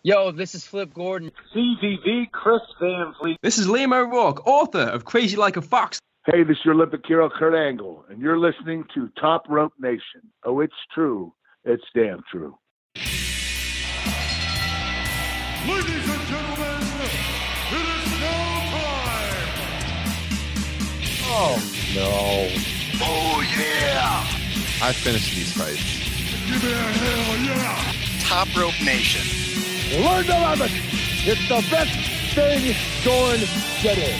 Yo, this is Flip Gordon. CVV Chris Van Fleet. This is Liam O'Rourke, author of Crazy Like a Fox. Hey, this is your Olympic hero, Kurt Angle, and you're listening to Top Rope Nation. Oh, it's true. It's damn true. Ladies and gentlemen, it is now time! Oh, no. Oh, yeah! I finished these fights. Give me a hell yeah! Top Rope Nation. Learn to love it. It's the best thing going today.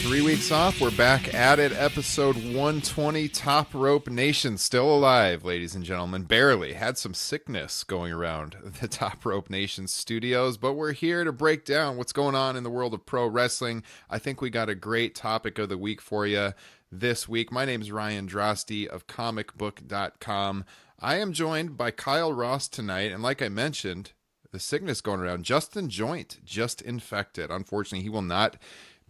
3 weeks off. We're back at it. Episode 120. Top Rope Nation still alive, ladies and gentlemen. Barely. Had some sickness going around the Top Rope Nation studios, but we're here to break down what's going on in the world of pro wrestling. I think we got a great topic of the week for you this week. My name is Ryan Drosty of comicbook.com. I am joined by Kyle Ross tonight, and like I mentioned, the sickness going around. Justin Joint just infected. Unfortunately, he will not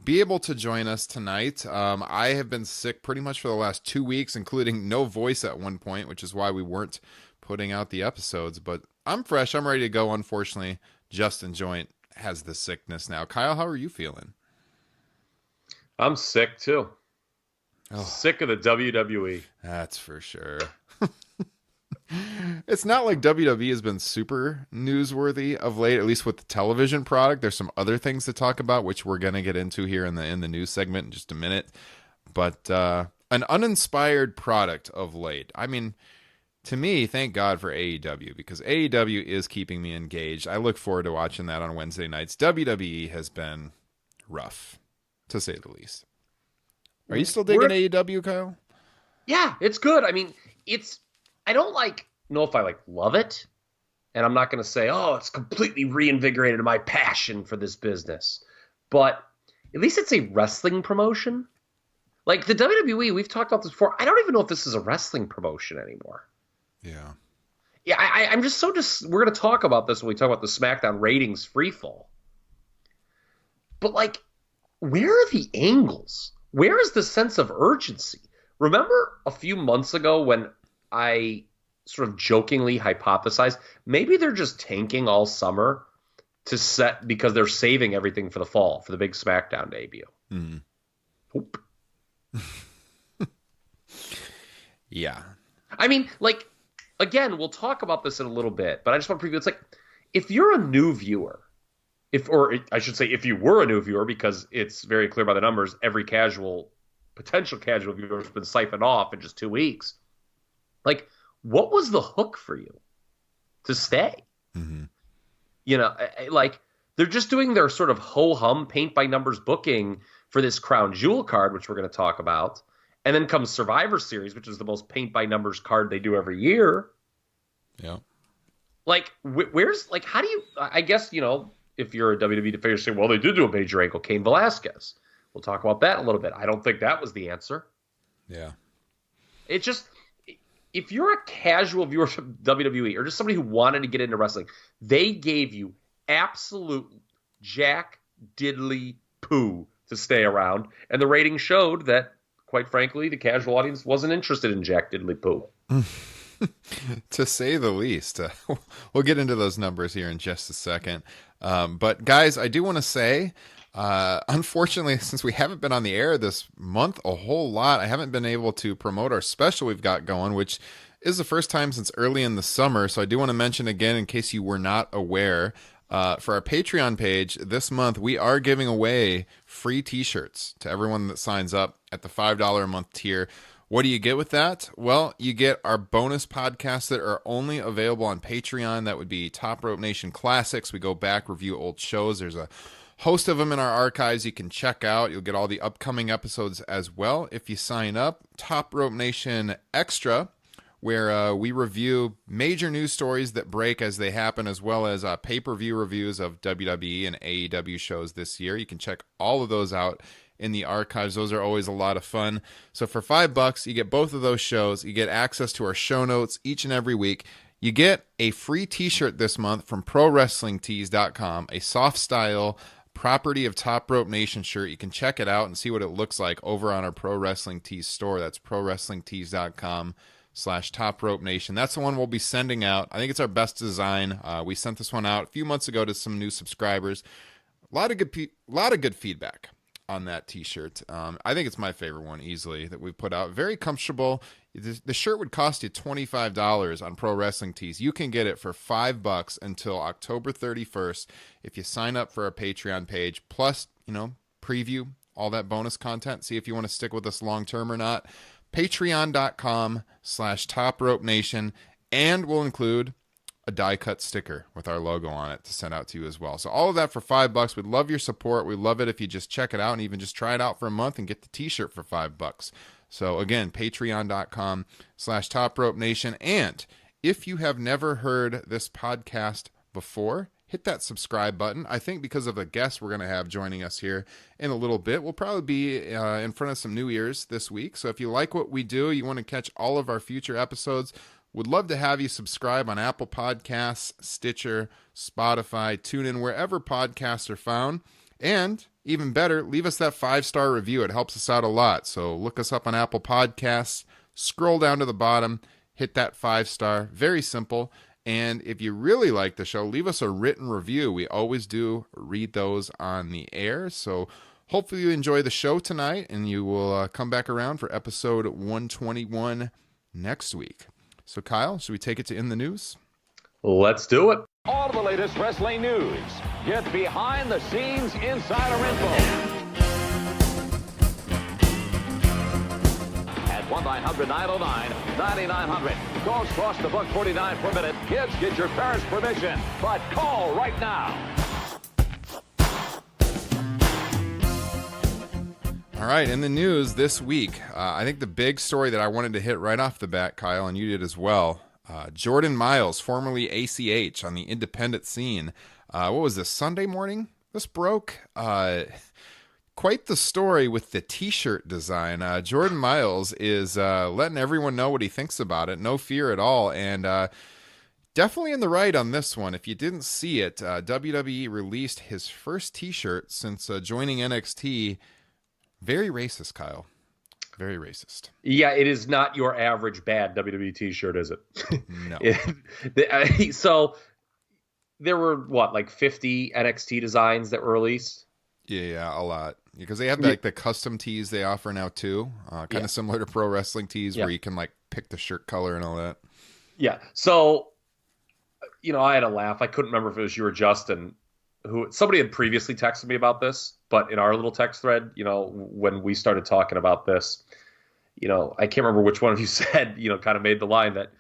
be able to join us tonight. I have been sick pretty much for the last 2 weeks, including no voice at one point, which is why we weren't putting out the episodes. But I'm fresh. I'm ready to go. Unfortunately, Justin Joint has the sickness now. Kyle, how are you feeling? I'm sick too. Oh, sick of the WWE. That's for sure. It's not like WWE has been super newsworthy of late, at least with the television product. There's some other things to talk about, which we're going to get into here in the news segment in just a minute. But an uninspired product of late. I mean, to me, thank God for AEW, because AEW is keeping me engaged. I look forward to watching that on Wednesday nights. WWE has been rough, to say the least. Are you still digging AEW, Kyle? Yeah, it's good. I mean, I don't know if I love it, and I'm not going to say, oh, it's completely reinvigorated my passion for this business, but at least it's a wrestling promotion. Like the WWE, we've talked about this before. I don't even know if this is a wrestling promotion anymore. Yeah. Yeah, I'm just we're going to talk about this when we talk about the SmackDown ratings freefall. But where are the angles? Where is the sense of urgency? Remember a few months ago when I sort of jokingly hypothesized maybe they're just tanking all summer to set because they're saving everything for the fall for the big SmackDown debut. Mm. Yeah. I mean, again, we'll talk about this in a little bit, but I just want to preview. It's if you're a new viewer, if you were a new viewer, because it's very clear by the numbers, every potential casual viewer has been siphoned off in just 2 weeks. What was the hook for you to stay? Mm-hmm. They're just doing their sort of ho-hum paint-by-numbers booking for this Crown Jewel card, which we're going to talk about. And then comes Survivor Series, which is the most paint-by-numbers card they do every year. Yeah. Where's, how do you, I guess, if you're a WWE defender, you say, well, they did do a major angle, Cain Velasquez. We'll talk about that in a little bit. I don't think that was the answer. Yeah. It's just, if you're a casual viewer of WWE or just somebody who wanted to get into wrestling, they gave you absolute jack diddly poo to stay around. And the ratings showed that, quite frankly, the casual audience wasn't interested in jack diddly poo. To say the least. We'll get into those numbers here in just a second. But guys, I do want to say, unfortunately, since we haven't been on the air this month a whole lot, I haven't been able to promote our special we've got going, which is the first time since early in the summer. So I do want to mention again, in case you were not aware, for our Patreon page this month, we are giving away free t-shirts to everyone that signs up at the $5 a month tier. What do you get with that? Well, you get our bonus podcasts that are only available on Patreon. That would be Top Rope Nation Classics. We go back, review old shows. There's a host of them in our archives you can check out. You'll get all the upcoming episodes as well if you sign up. Top Rope Nation Extra, where we review major news stories that break as they happen, as well as pay-per-view reviews of WWE and AEW shows this year. You can check all of those out in the archives. Those are always a lot of fun. So for $5, you get both of those shows. You get access to our show notes each and every week. You get a free t-shirt this month from ProWrestlingTees.com, a soft style property of Top Rope Nation shirt. You can check it out and see what it looks like over on our Pro Wrestling Tees store. That's prowrestlingtees.com/Top Rope Nation. That's the one we'll be sending out. I think it's our best design. We sent this one out a few months ago to some new subscribers. A lot of good feedback on that t-shirt. I think it's my favorite one easily that we've put out. Very comfortable. The shirt would cost you $25 on Pro Wrestling Tees. You can get it for $5 until October 31st if you sign up for our Patreon page. Plus, preview all that bonus content. See if you want to stick with us long term or not. Patreon.com/Top Rope Nation, and we'll include a die-cut sticker with our logo on it to send out to you as well. So all of that for $5. We'd love your support. We'd love it if you just check it out and even just try it out for a month and get the t-shirt for $5. So again, patreon.com/Top Rope Nation. And if you have never heard this podcast before, hit that subscribe button. I think because of the guest we're going to have joining us here in a little bit, we'll probably be in front of some new ears this week. So if you like what we do, you want to catch all of our future episodes, would love to have you subscribe on Apple Podcasts, Stitcher, Spotify, TuneIn, wherever podcasts are found. And even better, leave us that 5-star review. It helps us out a lot. So look us up on Apple Podcasts, scroll down to the bottom, hit that 5-star. Very simple. And if you really like the show, leave us a written review. We always do read those on the air. So hopefully you enjoy the show tonight, and you will come back around for episode 121 next week. So, Kyle, should we take it to In the News? Let's do it. All the latest wrestling news. Get behind the scenes insider info. At 1-900-909-9900. Calls cross the buck 49 per minute. Kids, get your parents' permission. But call right now. All right, in the news this week, I think the big story that I wanted to hit right off the bat, Kyle, and you did as well, Jordan Myles, formerly ACH on the independent scene. What was this, Sunday morning? This broke. Quite the story with the t-shirt design. Jordan Myles is letting everyone know what he thinks about it. No fear at all. And definitely in the right on this one. If you didn't see it, WWE released his first t-shirt since joining NXT. Very racist, Kyle. Very racist. Yeah, it is not your average bad WWE t-shirt, is it? No. So there were, 50 NXT designs that were released? Yeah, a lot. Because they have the custom tees they offer now too. Kind of similar to Pro Wrestling Tees where you can pick the shirt color and all that. Yeah. So, I had a laugh. I couldn't remember if it was you or Justin. Somebody had previously texted me about this, but in our little text thread, when we started talking about this, I can't remember which one of you said, kind of made the line that,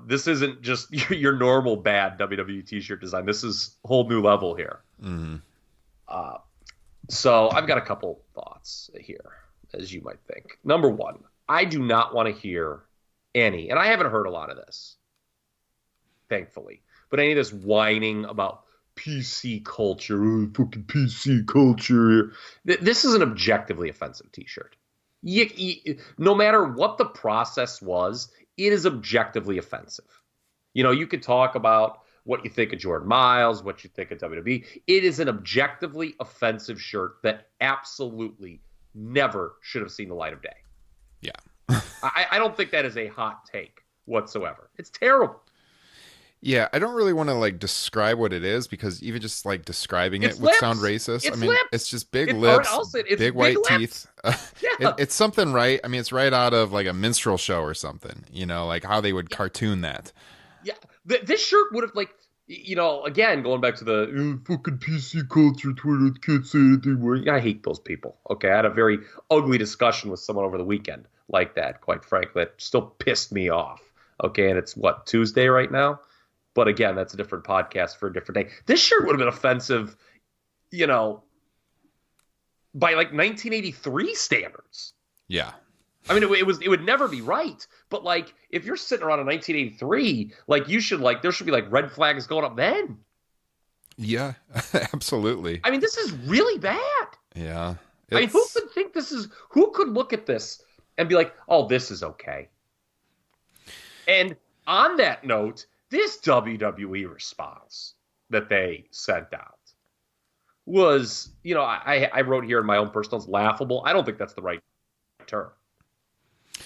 this isn't just your normal bad WWE t-shirt design. This is a whole new level here. Mm-hmm. So I've got a couple thoughts here, as you might think. Number one, I do not want to hear any, and I haven't heard a lot of this, thankfully, but any of this whining about PC culture, fucking PC culture. This is an objectively offensive t-shirt. No matter what the process was, it is objectively offensive. You could talk about what you think of Jordan Myles, what you think of WWE. It is an objectively offensive shirt that absolutely never should have seen the light of day. Yeah. I don't think that is a hot take whatsoever. It's terrible. Yeah, I don't really want to describe what it is because even just describing it would sound racist. It's lips. It's just big lips, big white teeth. It's something right. It's right out of a minstrel show or something. How they would cartoon that. Yeah, this shirt would have again going back to the fucking PC culture, Twitter can't say anything. I hate those people. Okay, I had a very ugly discussion with someone over the weekend like that. Quite frankly, that still pissed me off. Okay, and it's Tuesday right now. But again, that's a different podcast for a different day. This shirt would have been offensive, by 1983 standards. Yeah. It would never be right. But if you're sitting around in 1983, you should there should be red flags going up then. Yeah, absolutely. This is really bad. Yeah. Who could think who could look at this and be like, oh, this is okay. And on that note, this WWE response that they sent out was, I wrote here in my own personal, it's laughable. I don't think that's the right term.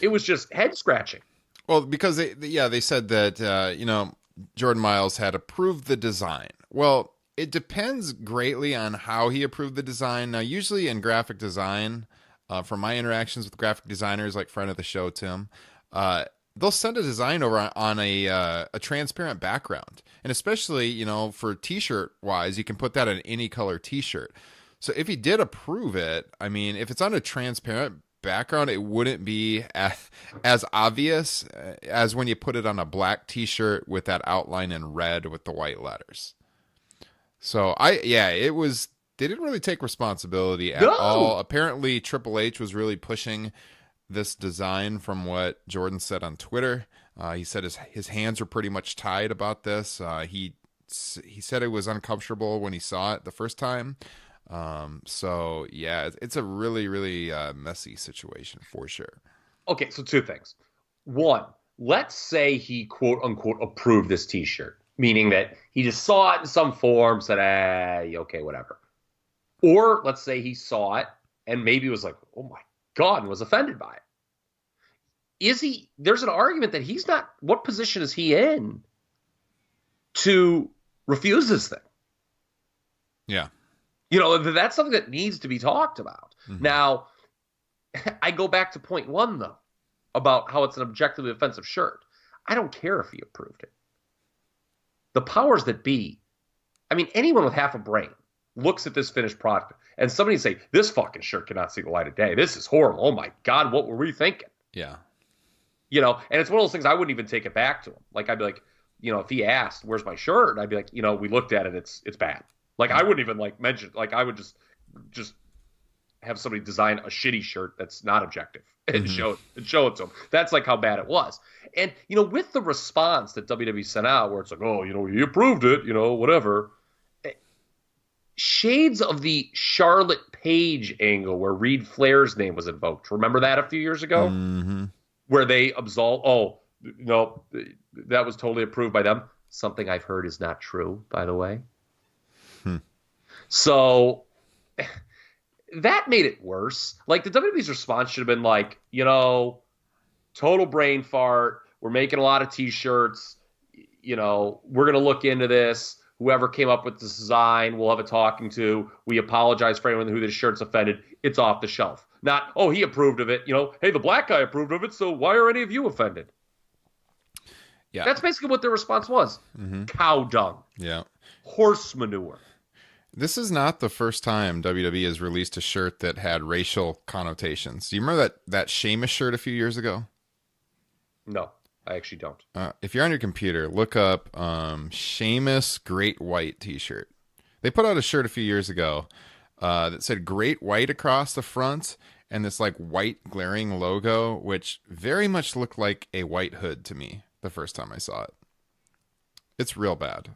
It was just head scratching. Well, because they said that, Jordan Myles had approved the design. Well, it depends greatly on how he approved the design. Now, usually in graphic design, from my interactions with graphic designers, like friend of the show, Tim, they'll send a design over on a transparent background. And especially, for t-shirt wise, you can put that on any color t-shirt. So if he did approve it, I mean, if it's on a transparent background, it wouldn't be as obvious as when you put it on a black t-shirt with that outline in red with the white letters. So it was, they didn't really take responsibility at all. Apparently Triple H was really pushing this design from what Jordan said on Twitter. He said his hands were pretty much tied about this. He said it was uncomfortable when he saw it the first time. So yeah, it's a really, really messy situation for sure. Okay, so two things. One, let's say he quote unquote approved this t-shirt, meaning that he just saw it in some form, said, okay, whatever. Or let's say he saw it and maybe was like, oh my God, and was offended by it. There's an argument that he's not, what position is he in to refuse this thing? Yeah. That's something that needs to be talked about. Mm-hmm. Now, I go back to point one, though, about how it's an objectively offensive shirt. I don't care if he approved it. The powers that be, I mean, anyone with half a brain looks at this finished product and somebody say, this fucking shirt cannot see the light of day. This is horrible. Oh, my God, what were we thinking? Yeah. And it's one of those things I wouldn't even take it back to him. Like, I'd be like, if he asked, where's my shirt? I'd be like, we looked at it. It's bad. Like, I wouldn't even mention, I would just have somebody design a shitty shirt that's not objective and show it to them. That's like how bad it was. And, with the response that WWE sent out where it's like, oh, he approved it, whatever. Shades of the Charlotte Page angle where Reed Flair's name was invoked. Remember that a few years ago? Mm-hmm. Where they absolved, that was totally approved by them. Something I've heard is not true, by the way. So that made it worse. Like, the WWE's response should have been like, total brain fart. We're making a lot of t-shirts. We're going to look into this. Whoever came up with this design, we'll have a talking to. We apologize for anyone who this shirt's offended. It's off the shelf. Not, oh, he approved of it. Hey, the black guy approved of it, so why are any of you offended? Yeah. That's basically what their response was. Mm-hmm. Cow dung. Yeah. Horse manure. This is not the first time WWE has released a shirt that had racial connotations. Do you remember that Sheamus shirt a few years ago? No, I actually don't. If you're on your computer, look up Sheamus Great White t-shirt. They put out a shirt a few years ago that said Great White across the front and this white glaring logo, which very much looked like a white hood to me the first time I saw it. It's real bad.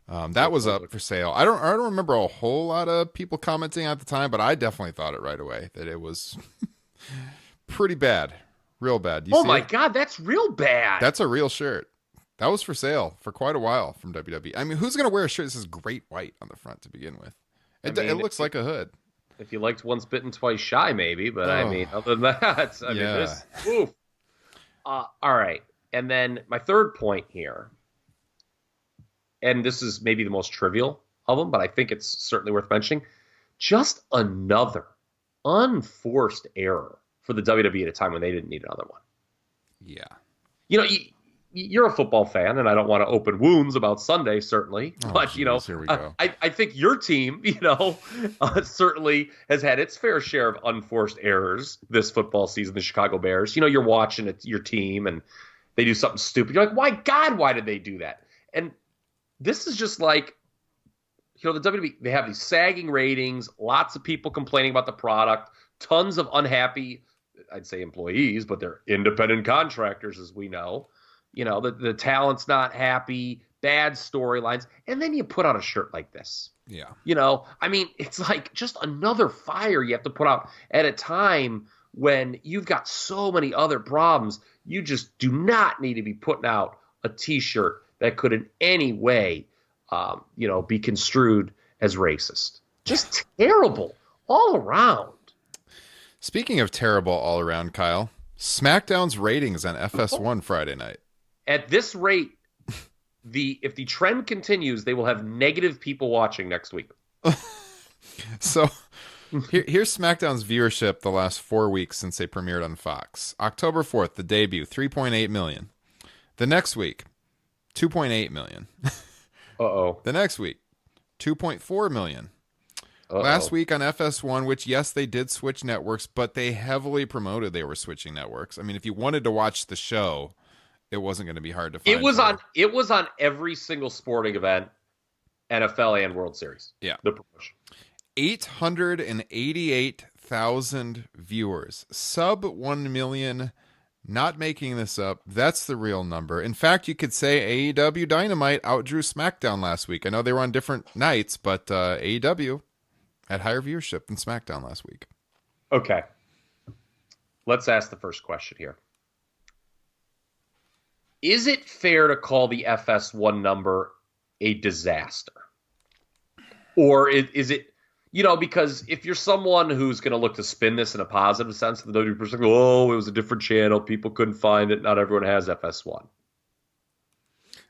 That was up for sale. I don't remember a whole lot of people commenting at the time, but I definitely thought it right away that it was pretty bad, real bad. Oh my God, that's real bad. That's a real shirt. That was for sale for quite a while from WWE. I mean, who's gonna wear a shirt that says Great White on the front to begin with? It looks like a hood. If you liked Once Bitten, Twice Shy, maybe. But I mean, other than that, this. Oof. All right, and then my third point here. And this is maybe the most trivial of them, but I think it's certainly worth mentioning. Just another unforced error for the WWE at a time when they didn't need another one. Yeah. You're a football fan, and I don't want to open wounds about Sunday, certainly. But, here we go. I think your team, certainly has had its fair share of unforced errors this football season, the Chicago Bears. You're watching your team, and they do something stupid. You're like, why did they do that? And this is just like, the WWE, they have these sagging ratings, lots of people complaining about the product, tons of unhappy, I'd say employees, but they're independent contractors, as we know. The talent's not happy, bad storylines. And then you put out a shirt like this. Yeah. I mean, it's like just another fire you have to put out at a time when you've got so many other problems. You just do not need to be putting out a t-shirt that could in any way, be construed as racist. Just terrible all around. Speaking of terrible all around, Kyle, SmackDown's ratings on FS1 Friday night. At this rate, if the trend continues, they will have negative people watching next week. So here's SmackDown's viewership the last 4 weeks since they premiered on Fox. October 4th, the debut, 3.8 million. The next week, 2.8 million. Uh-oh. The next week, 2.4 million. Uh-oh. Last week on FS1, which, yes, they did switch networks, but they heavily promoted they were switching networks. I mean, if you wanted to watch the show, it wasn't going to be hard to find. It was on every single sporting event, NFL and World Series. Yeah. The promotion. 888,000 viewers. Sub 1 million. Not making this up. That's the real number. In fact, you could say AEW Dynamite outdrew SmackDown last week. I know they were on different nights, but AEW had higher viewership than SmackDown last week. Okay. Let's ask the first question here. Is it fair to call the FS1 number a disaster? Or is it, because if you're someone who's going to look to spin this in a positive sense, the WWE person go, oh, it was a different channel, people couldn't find it, not everyone has FS1.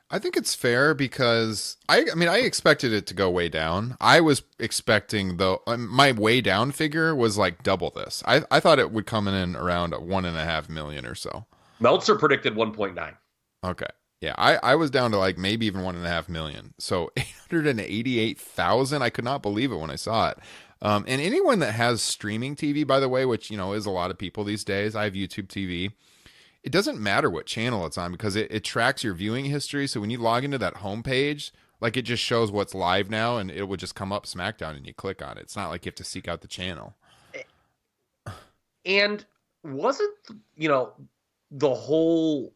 I think it's fair because I expected it to go way down. I was expecting my way down figure was like double this. I thought it would come in around 1.5 million or so. Meltzer predicted 1.9. Okay. Yeah, I was down to like maybe even 1.5 million. So 888,000. I could not believe it when I saw it. And anyone that has streaming TV, by the way, which, is a lot of people these days, I have YouTube TV. It doesn't matter what channel it's on because it tracks your viewing history. So when you log into that homepage, like it just shows what's live now and it will just come up SmackDown and you click on it. It's not like you have to seek out the channel. And wasn't, the whole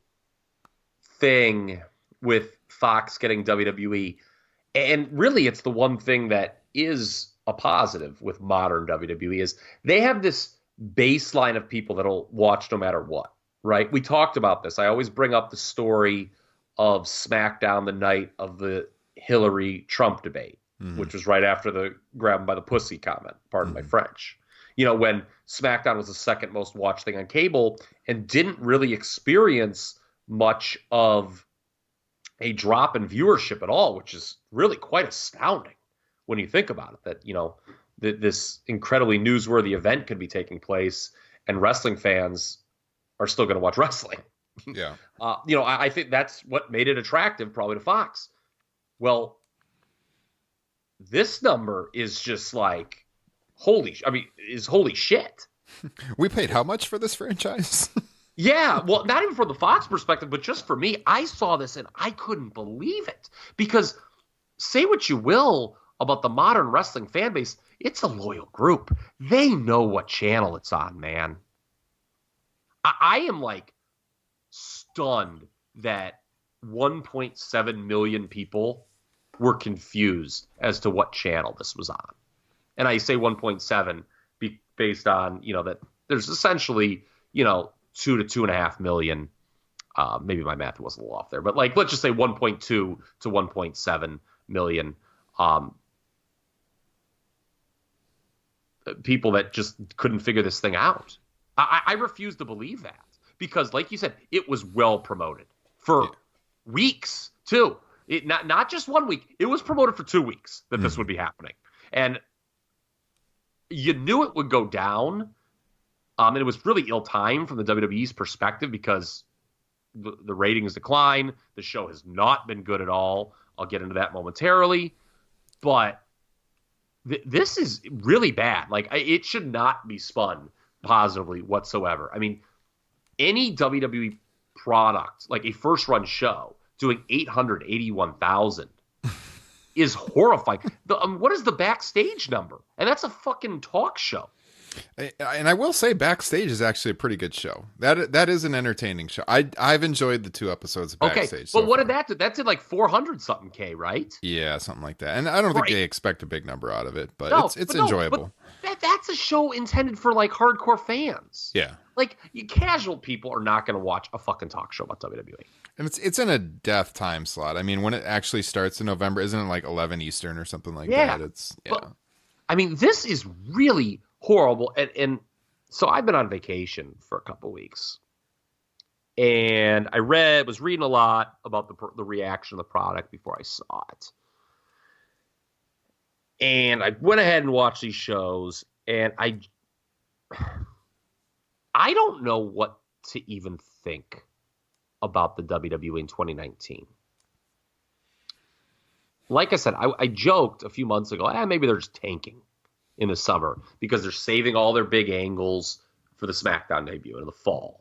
thing with Fox getting WWE, and really it's the one thing that is a positive with modern WWE is they have this baseline of people that'll watch no matter what, right? We talked about this. I always bring up the story of SmackDown the night of the Hillary Trump debate, which was right after the grab him by the pussy comment, pardon my French. When SmackDown was the second most watched thing on cable and didn't really experience much of a drop in viewership at all, which is really quite astounding when you think about it, that, this incredibly newsworthy event could be taking place and wrestling fans are still going to watch wrestling. Yeah. I think that's what made it attractive probably to Fox. Well, this number is just like, holy shit. We paid how much for this franchise? Yeah, well, not even from the Fox perspective, but just for me, I saw this and I couldn't believe it. Because say what you will about the modern wrestling fan base, it's a loyal group. They know what channel it's on, man. I am like stunned that 1.7 million people were confused as to what channel this was on. And I say 1.7 based on, that there's essentially, 2 to 2.5 million. Maybe my math was a little off there, but let's just say 1.2 to 1.7 million people that just couldn't figure this thing out. I refuse to believe that because, like you said, it was well promoted for weeks too. It not just 1 week. It was promoted for 2 weeks that this would be happening, and you knew it would go down. And it was really ill-timed from the WWE's perspective because the ratings decline. The show has not been good at all. I'll get into that momentarily. But this is really bad. It should not be spun positively whatsoever. I mean, any WWE product, like a first-run show, doing 881,000 is horrifying. What is the backstage number? And that's a fucking talk show. And I will say Backstage is actually a pretty good show. That is an entertaining show. I've enjoyed the 2 episodes of Backstage. Okay, but what did that do? That did like 400 something K, right? Yeah, something like that. And I don't think they expect a big number out of it, but it's no, enjoyable. But that's a show intended for like hardcore fans. Yeah. Like casual people are not going to watch a fucking talk show about WWE. And it's in a death time slot. I mean, when it actually starts in November, isn't it like 11 Eastern or something like that? I mean, this is really horrible. And so I've been on vacation for a couple weeks. And I was reading a lot about the reaction of the product before I saw it. And I went ahead and watched these shows, and I don't know what to even think about the WWE in 2019. Like I said, I joked a few months ago, maybe they're just tanking in the summer because they're saving all their big angles for the SmackDown debut in the fall.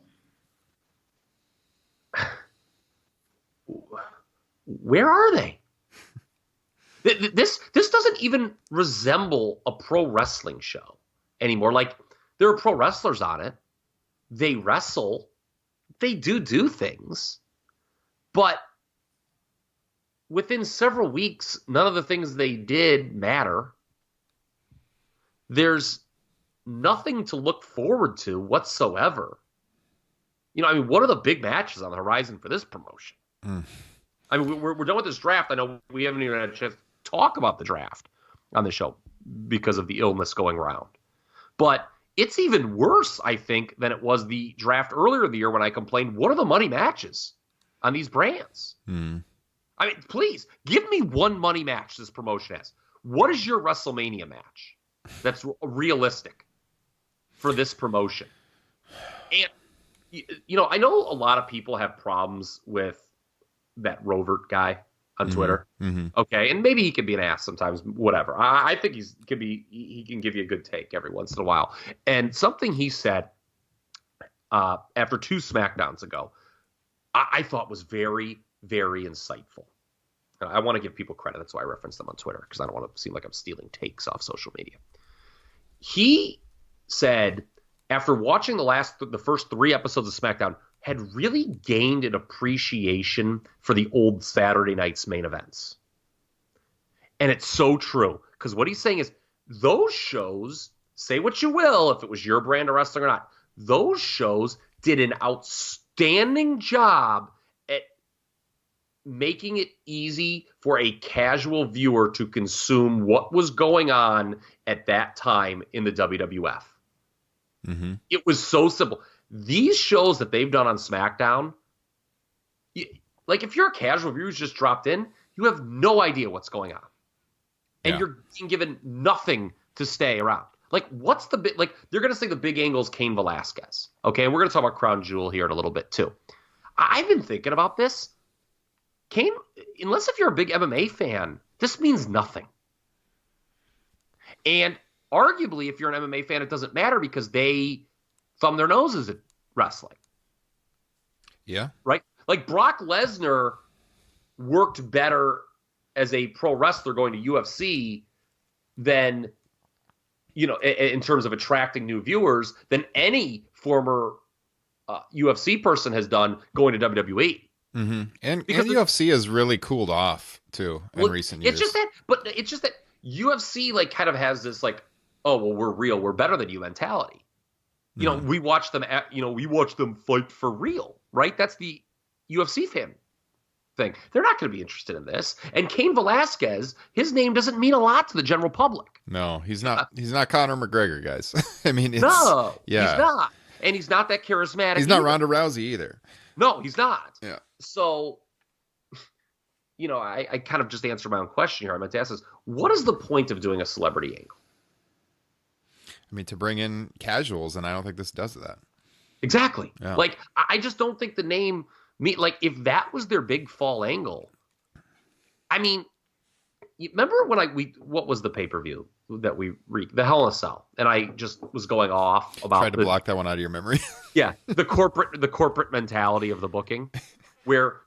Where are they? This doesn't even resemble a pro wrestling show anymore. Like, there are pro wrestlers on it. They wrestle. They do things. But within several weeks, none of the things they did matter. There's nothing to look forward to whatsoever. What are the big matches on the horizon for this promotion? I mean, we're done with this draft. I know we haven't even had a chance to talk about the draft on the show because of the illness going around. But it's even worse, I think, than it was the draft earlier in the year when I complained, what are the money matches on these brands? I mean, please, give me one money match this promotion has. What is your WrestleMania match that's realistic for this promotion? And, I know a lot of people have problems with that Rovert guy on Twitter. Okay, and maybe he can be an ass sometimes, whatever. I think he can give you a good take every once in a while. And something he said after 2 SmackDowns ago, I thought was very, very insightful. And I want to give people credit. That's why I reference them on Twitter, because I don't want to seem like I'm stealing takes off social media. He said, after watching the first 3 episodes of SmackDown, had really gained an appreciation for the old Saturday night's main events. And it's so true, because what he's saying is those shows, say what you will, if it was your brand of wrestling or not, those shows did an outstanding job at making it easy for a casual viewer to consume what was going on at that time in the WWF. It was so simple. These shows that they've done on SmackDown, like if you're a casual viewer who's just dropped in, you have no idea what's going on. And you're being given nothing to stay around. Like, what's the big, like, they're going to say the big angle's Cain Velasquez. Okay, and we're going to talk about Crown Jewel here in a little bit too. I've been thinking about this. Cain, unless if you're a big MMA fan, this means nothing. And arguably, if you're an MMA fan, it doesn't matter because they thumb their noses at wrestling. Yeah. Right? Like, Brock Lesnar worked better as a pro wrestler going to UFC than, in terms of attracting new viewers, than any former UFC person has done going to WWE. And UFC has really cooled off, too, in recent years. It's just that UFC, like, kind of has this, like, oh, well, we're real, we're better than you mentality. We watch them fight for real, right? That's the UFC fan thing. They're not going to be interested in this. And Cain Velasquez, his name doesn't mean a lot to the general public. No, he's not. He's not Conor McGregor, guys. I mean, he's not. And he's not that charismatic. He's not Ronda Rousey either. No, he's not. Yeah. So, I kind of just answered my own question here. I meant to ask this: what is the point of doing a celebrity angle? I mean, to bring in casuals, and I don't think this does that. Exactly. Yeah. Like, I just don't think the name, if that was their big fall angle, I mean, you remember when what was the pay-per-view that the Hell in a Cell, and I just was going off about tried to block that one out of your memory. Yeah, the corporate mentality of the booking, where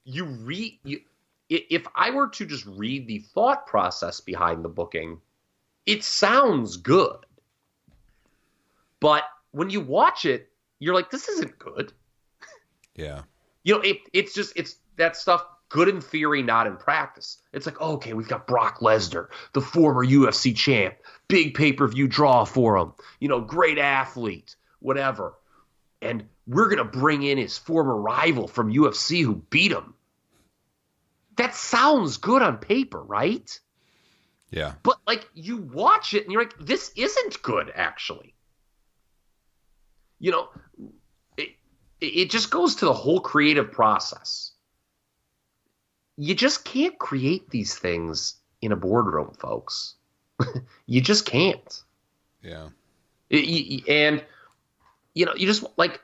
if I were to just read the thought process behind the booking, it sounds good. But when you watch it, you're like, this isn't good. Yeah. It's that stuff good in theory, not in practice. It's like, okay, we've got Brock Lesnar, the former UFC champ, big pay-per-view draw for him, great athlete, whatever. And we're going to bring in his former rival from UFC who beat him. That sounds good on paper, right? Yeah. But like you watch it and you're like, this isn't good, actually. You know, it just goes to the whole creative process. You just can't create these things in a boardroom, folks. You just can't. Yeah. And, you know, you just like,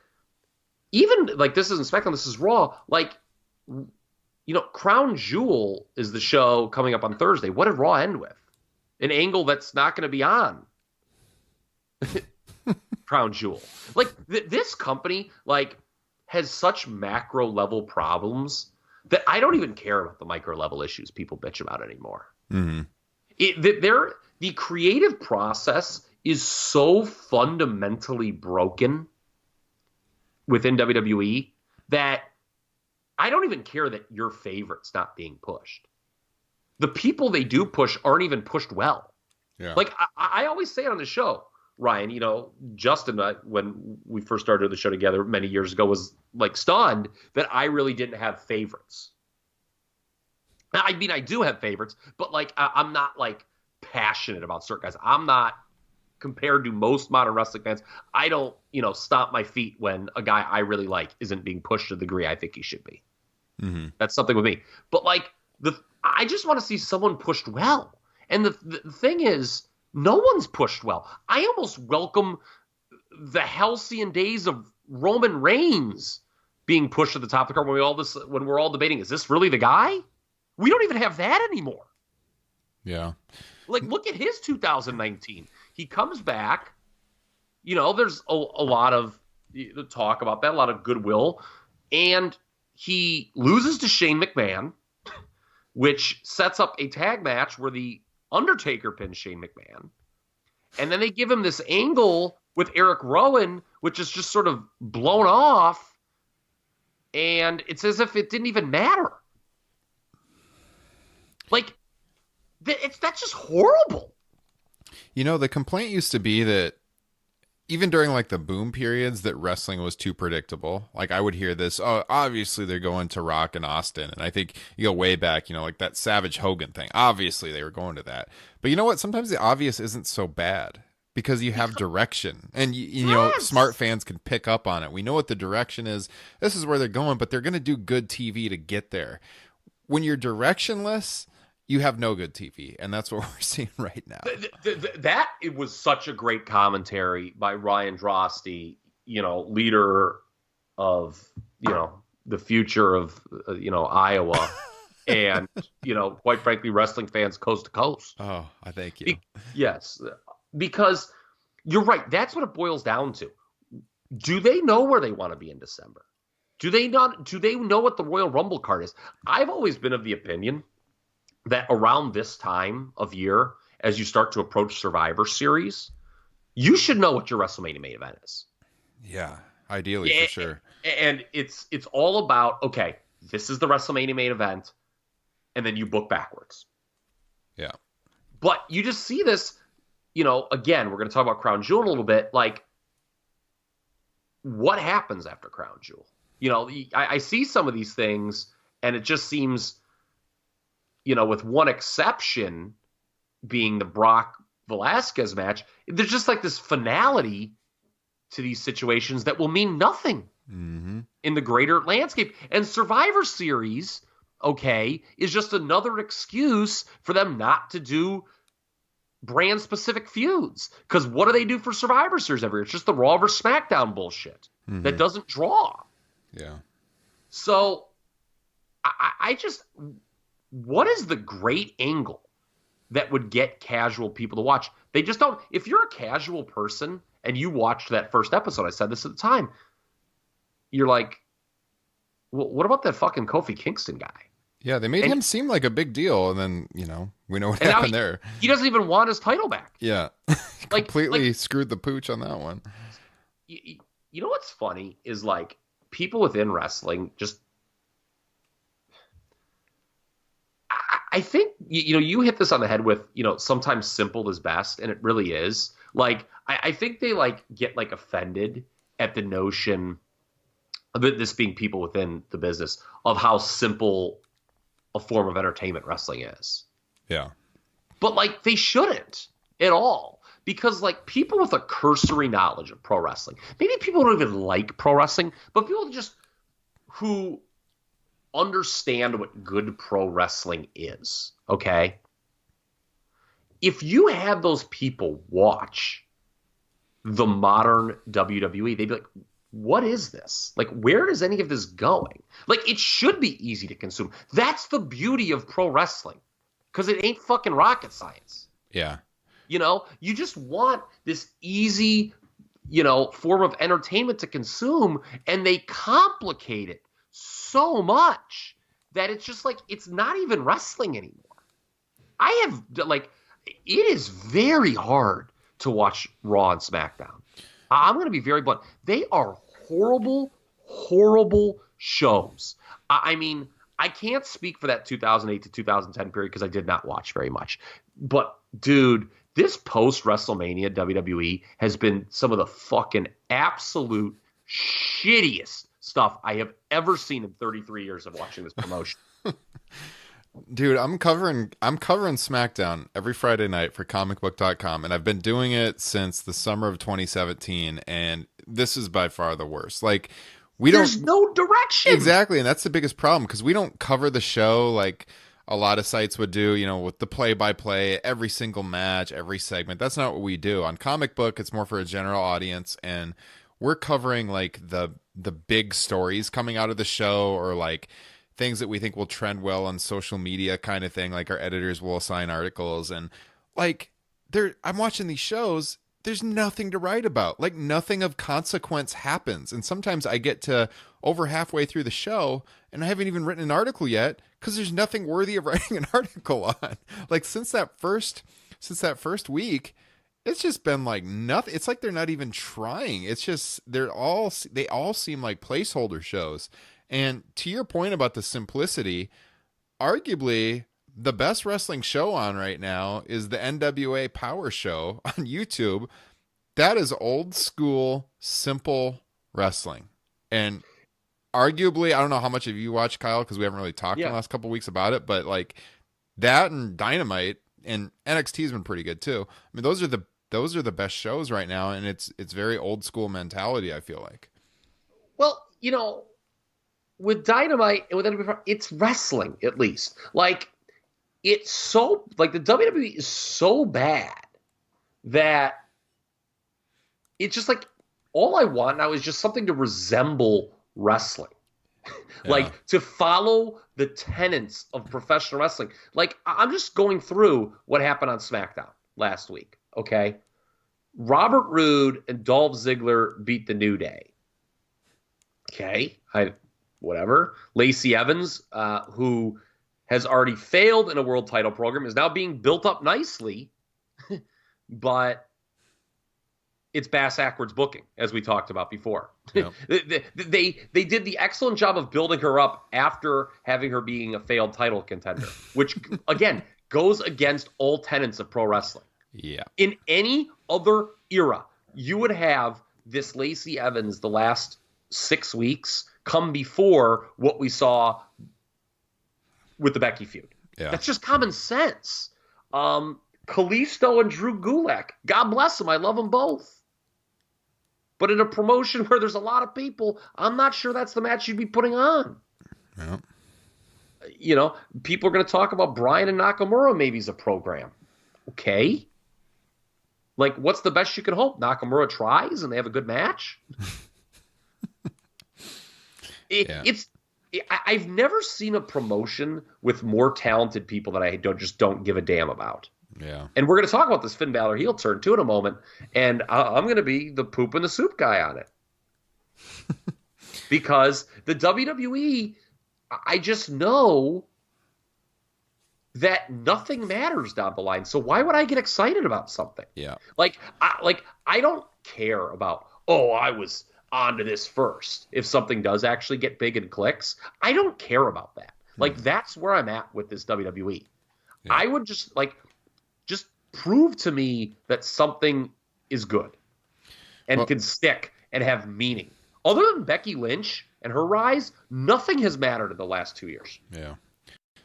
even like this isn't SmackDown, this is Raw. Like, you know, Crown Jewel is the show coming up on Thursday. What did Raw end with? An angle that's not going to be on Crown Jewel. Like this company, like, has such macro level problems that I don't even care about the micro level issues people bitch about anymore. Mm-hmm. The creative process is so fundamentally broken within WWE that I don't even care that your favorite's not being pushed. The people they do push aren't even pushed well. Yeah. Like I always say it on the show, Ryan, you know, Justin, when we first started the show together many years ago, was like stunned that I really didn't have favorites. I mean, I do have favorites, but like I'm not like passionate about certain guys. I'm not, compared to most modern wrestling fans, I don't, you know, stomp my feet when a guy I really like isn't being pushed to the degree I think he should be. Mm-hmm. That's something with me. But like I just want to see someone pushed well. And the thing is, no one's pushed well. I almost welcome the halcyon days of Roman Reigns being pushed to the top of the card when we're all debating, is this really the guy? We don't even have that anymore. Yeah. Like, look at his 2019. He comes back. You know, there's a lot of talk about that, a lot of goodwill. And he loses to Shane McMahon, which sets up a tag match where the Undertaker pins Shane McMahon. And then they give him this angle with Eric Rowan, which is just sort of blown off. And it's as if it didn't even matter. Like, that's just horrible. You know, the complaint used to be that even during like the boom periods that wrestling was too predictable. Like I would hear this, oh, obviously they're going to Rock and Austin. And I think you go way back, you know, like that Savage Hogan thing. Obviously they were going to that. But you know what? Sometimes the obvious isn't so bad because you have direction and you know, smart fans can pick up on it. We know what the direction is. This is where they're going, but they're going to do good TV to get there. When you're directionless, you have no good TV, and that's what we're seeing right now. That it was such a great commentary by Ryan Drosty, you know, leader of, you know, the future of, you know, Iowa, and, you know, quite frankly, wrestling fans coast to coast. Oh, I thank you. Yes, because you're right. That's what it boils down to. Do they know where they want to be in December? Do they not? Do they know what the Royal Rumble card is? I've always been of the opinion that around this time of year, as you start to approach Survivor Series, you should know what your WrestleMania main event is. Yeah, ideally, for sure. And it's all about, okay, this is the WrestleMania main event, and then you book backwards. Yeah. But you just see this, you know, again, we're going to talk about Crown Jewel in a little bit, like, what happens after Crown Jewel? You know, I see some of these things, and it just seems, you know, with one exception being the Brock Velasquez match, there's just like this finality to these situations that will mean nothing in the greater landscape. And Survivor Series, okay, is just another excuse for them not to do brand specific feuds. Because what do they do for Survivor Series every year? It's just the Raw versus SmackDown bullshit that doesn't draw. Yeah. So I just... what is the great angle that would get casual people to watch? They just don't. If you're a casual person and you watched that first episode, I said this at the time, you're like, well, what about that fucking Kofi Kingston guy? Yeah, they made him seem like a big deal, and then, you know, we know what happened there. He doesn't even want his title back. Yeah. Completely screwed the pooch on that one. You know what's funny is, like, people within wrestling just, I think, you know, you hit this on the head with, you know, sometimes simple is best, and it really is. Like, I think they, like, get, like, offended at the notion of this being people within the business of how simple a form of entertainment wrestling is. Yeah. But like they shouldn't at all. Because like people with a cursory knowledge of pro wrestling, maybe people don't even like pro wrestling, but people just who understand what good pro wrestling is, okay? If you had those people watch the modern WWE, they'd be like, what is this? Like, where is any of this going? Like, it should be easy to consume. That's the beauty of pro wrestling, because it ain't fucking rocket science. Yeah. You know, you just want this easy, form of entertainment to consume, and they complicate it so much that it's just like, it's not even wrestling anymore. It is very hard to watch Raw and SmackDown. I'm going to be very blunt. They are horrible, horrible shows. I mean, I can't speak for that 2008 to 2010 period because I did not watch very much. But, dude, this post-WrestleMania WWE has been some of the fucking absolute shittiest stuff I have ever seen in 33 years of watching this promotion. Dude, I'm covering SmackDown every Friday night for comicbook.com, and I've been doing it since the summer of 2017, and this is by far the worst. Like, there's no direction. Exactly, and that's the biggest problem, because we don't cover the show like a lot of sites would do, with the play-by-play, every single match, every segment. That's not what we do. On Comic Book, it's more for a general audience, and we're covering like the big stories coming out of the show, or like things that we think will trend well on social media kind of thing. Like our editors will assign articles, and like I'm watching these shows, there's nothing to write about. Like nothing of consequence happens. And sometimes I get to over halfway through the show and I haven't even written an article yet because there's nothing worthy of writing an article on. Like since that first week, it's just been like nothing. It's like they're not even trying. It's just they all seem like placeholder shows. And to your point about the simplicity, arguably the best wrestling show on right now is the NWA Power Show on YouTube. That is old school, simple wrestling. And arguably, I don't know how much of you watch, Kyle, because we haven't really talked in the last couple of weeks about it, but like that and Dynamite and NXT has been pretty good too. I mean, those are the best shows right now, and it's very old school mentality, I feel like. Well, with Dynamite and with NWA, it's wrestling at least. Like it's so like the WWE is so bad that it's just like all I want now is just something to resemble wrestling. Like to follow the tenets of professional wrestling. Like I'm just going through what happened on SmackDown last week, okay? Robert Roode and Dolph Ziggler beat the New Day. Okay, whatever. Lacey Evans, who has already failed in a world title program, is now being built up nicely, but it's bass-ackwards booking, as we talked about before. Yep. They did the excellent job of building her up after having her being a failed title contender, which, again, goes against all tenets of pro wrestling. Yeah. In any other era, you would have this Lacey Evans the last 6 weeks come before what we saw with the Becky feud. Yeah. That's just common sense. Kalisto and Drew Gulak, God bless them, I love them both. But in a promotion where there's a lot of people, I'm not sure that's the match you'd be putting on. Yeah. People are going to talk about Bryan and Nakamura maybe as a program. Okay. Like, what's the best you can hope? Nakamura tries and they have a good match? I've never seen a promotion with more talented people that I don't give a damn about. Yeah. And we're going to talk about this Finn Balor heel turn too in a moment, and I'm going to be the poop in the soup guy on it. Because the WWE, I just know that nothing matters down the line. So why would I get excited about something? Yeah. I don't care about, I was onto this first. If something does actually get big and clicks, I don't care about that. Like, that's where I'm at with this WWE. Yeah. I would just prove to me that something is good and can stick and have meaning. Other than Becky Lynch and her rise, nothing has mattered in the last 2 years. Yeah.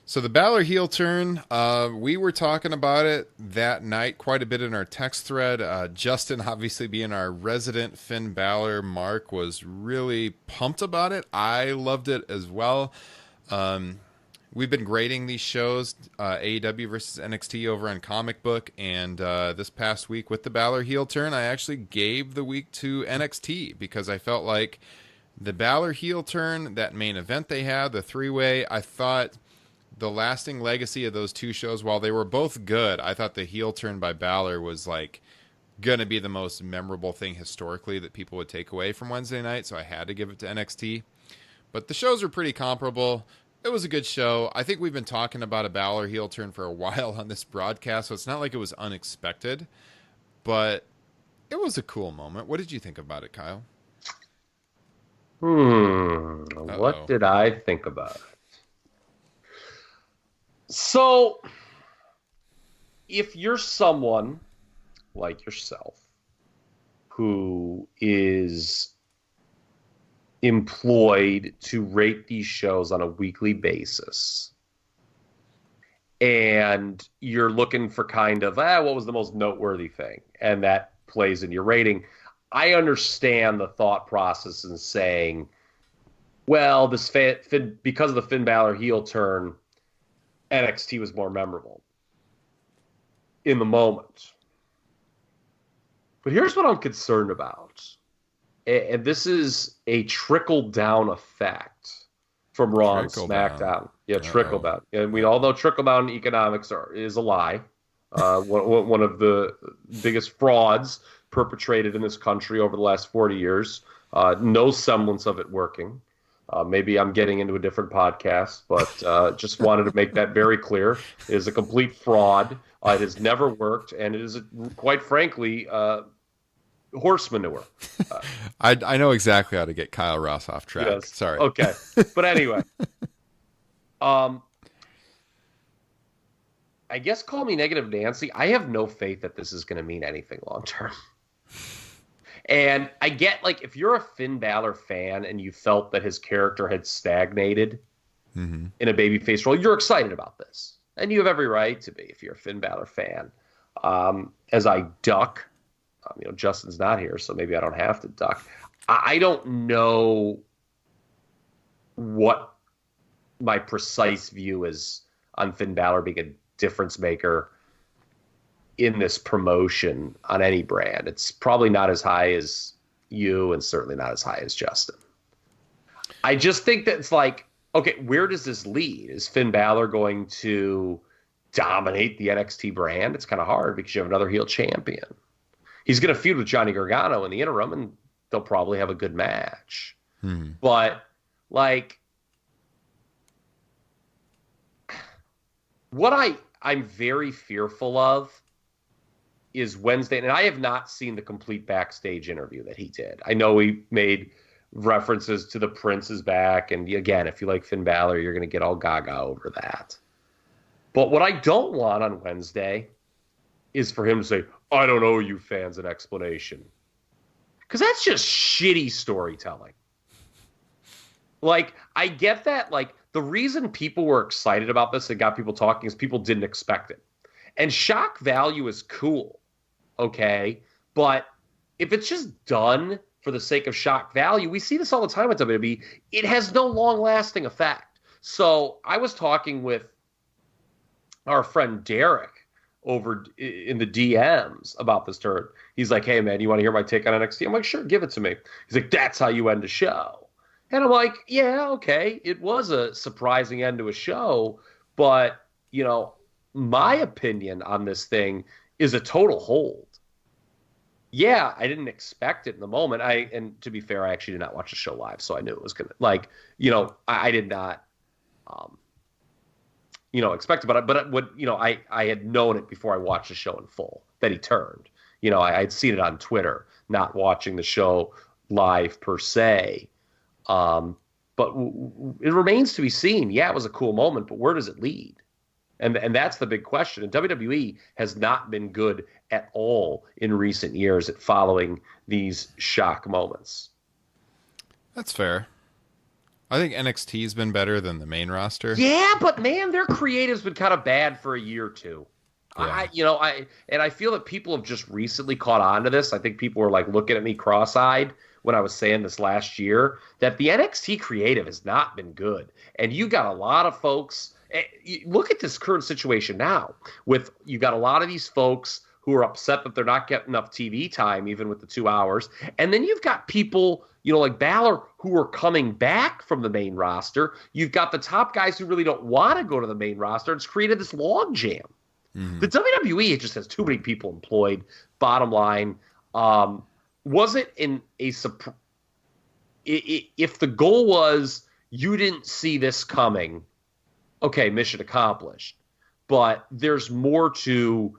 So the Balor heel turn, we were talking about it that night quite a bit in our text thread. Justin, obviously being our resident Finn Balor, Mark was really pumped about it. I loved it as well. We've been grading these shows, AEW versus NXT over on Comic Book, and this past week with the Balor heel turn, I actually gave the week to NXT because I felt like the Balor heel turn, that main event they had, the three-way, I thought the lasting legacy of those two shows, while they were both good, I thought the heel turn by Balor was like going to be the most memorable thing historically that people would take away from Wednesday night, so I had to give it to NXT. But the shows are pretty comparable. It was a good show. I think we've been talking about a Balor heel turn for a while on this broadcast, so it's not like it was unexpected, but it was a cool moment. What did you think about it, Kyle? What did I think about it? So, if you're someone like yourself who is employed to rate these shows on a weekly basis, and you're looking for kind of, what was the most noteworthy thing? And that plays in your rating. I understand the thought process in saying, well, this because of the Finn Balor heel turn, NXT was more memorable in the moment. But here's what I'm concerned about. And this is a trickle-down effect from Raw and SmackDown. Yeah, trickle-down. And we all know trickle-down economics is a lie. One of the biggest frauds perpetrated in this country over the last 40 years. No semblance of it working. Maybe I'm getting into a different podcast, but just wanted to make that very clear. It is a complete fraud. It has never worked, and it is, quite frankly, horse manure. I know exactly how to get Kyle Ross off track. Yes. Sorry. Okay. But anyway, I guess call me Negative Nancy. I have no faith that this is going to mean anything long term. And I get, like, if you're a Finn Balor fan and you felt that his character had stagnated in a babyface role, you're excited about this. And you have every right to be if you're a Finn Balor fan. As I duck, Justin's not here, so maybe I don't have to duck. I don't know what my precise view is on Finn Balor being a difference maker in this promotion on any brand. It's probably not as high as you and certainly not as high as Justin. I just think that it's like, okay, where does this lead? Is Finn Balor going to dominate the NXT brand? It's kind of hard because you have another heel champion. He's going to feud with Johnny Gargano in the interim, and they'll probably have a good match. But, like, what I'm very fearful of is Wednesday, and I have not seen the complete backstage interview that he did. I know he made references to the Prince is back, and again, if you like Finn Balor, you're going to get all gaga over that. But what I don't want on Wednesday is for him to say, I don't owe you fans an explanation. Because that's just shitty storytelling. Like, I get that, like, the reason people were excited about this and got people talking is people didn't expect it. And shock value is cool, okay? But if it's just done for the sake of shock value, we see this all the time at WWE, it has no long-lasting effect. So I was talking with our friend Derek over in the DMs about this turn. He's like, hey, man, you want to hear my take on NXT? I'm like, sure, give it to me. He's like, that's how you end a show. And I'm like, yeah, okay. It was a surprising end to a show, but, my opinion on this thing is a total hold. Yeah, I didn't expect it in the moment. And to be fair, I actually did not watch the show live, so I knew it was going to, I did not, expect about it. But what, I had known it before I watched the show in full, that he turned. I'd seen it on Twitter, not watching the show live per se. But it remains to be seen. Yeah, it was a cool moment, but where does it lead? And that's the big question. And WWE has not been good at all in recent years at following these shock moments. That's fair. I think NXT's been better than the main roster. Yeah, but man, their creative's been kind of bad for a year or two. Yeah. I feel that people have just recently caught on to this. I think people were like looking at me cross-eyed when I was saying this last year, that the NXT creative has not been good. And you got a lot of folks, look at this current situation now with, you got a lot of these folks who are upset that they're not getting enough TV time, even with the 2 hours. And then you've got people, like Balor, who are coming back from the main roster. You've got the top guys who really don't want to go to the main roster. It's created this log jam. Mm-hmm. The WWE, it just has too many people employed. Bottom line, was it if the goal was you didn't see this coming, okay, mission accomplished. But there's more to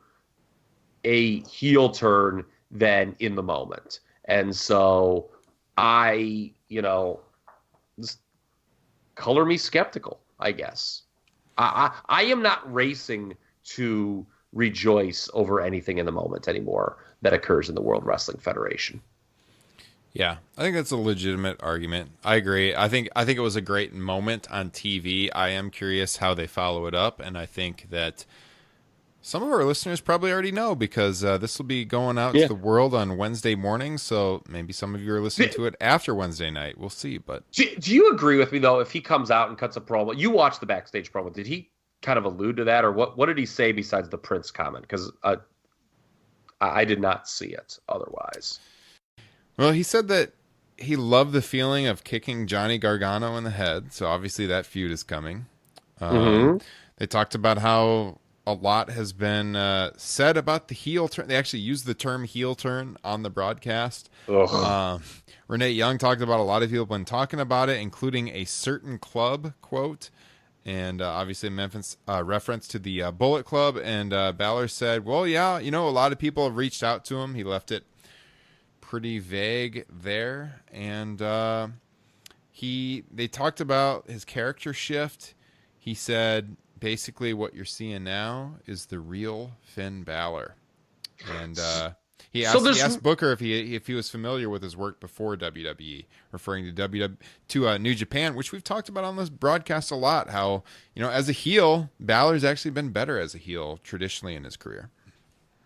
a heel turn than in the moment. And so just color me skeptical, I guess. I am not racing to rejoice over anything in the moment anymore that occurs in the World Wrestling Federation. Yeah, I think that's a legitimate argument. I agree. I think it was a great moment on TV. I am curious how they follow it up, and I think that some of our listeners probably already know, because this will be going out to the world on Wednesday morning, so maybe some of you are listening to it after Wednesday night. We'll see. But do you agree with me, though, if he comes out and cuts a promo? You watched the backstage promo. Did he kind of allude to that, or what did he say besides the Prince comment? Because I did not see it otherwise. Well, he said that he loved the feeling of kicking Johnny Gargano in the head, so obviously that feud is coming. They talked about how a lot has been said about the heel turn. They actually used the term heel turn on the broadcast. Renee Young talked about a lot of people have been talking about it, including a certain club quote. And obviously Memphis reference to the Bullet Club. And Balor said, well, yeah, a lot of people have reached out to him. He left it pretty vague there. And they talked about his character shift. He said, basically what you're seeing now is the real Finn Balor. And he asked Booker if he was familiar with his work before WWE, referring to New Japan, which we've talked about on this broadcast a lot, how, as a heel, Balor's actually been better as a heel traditionally in his career.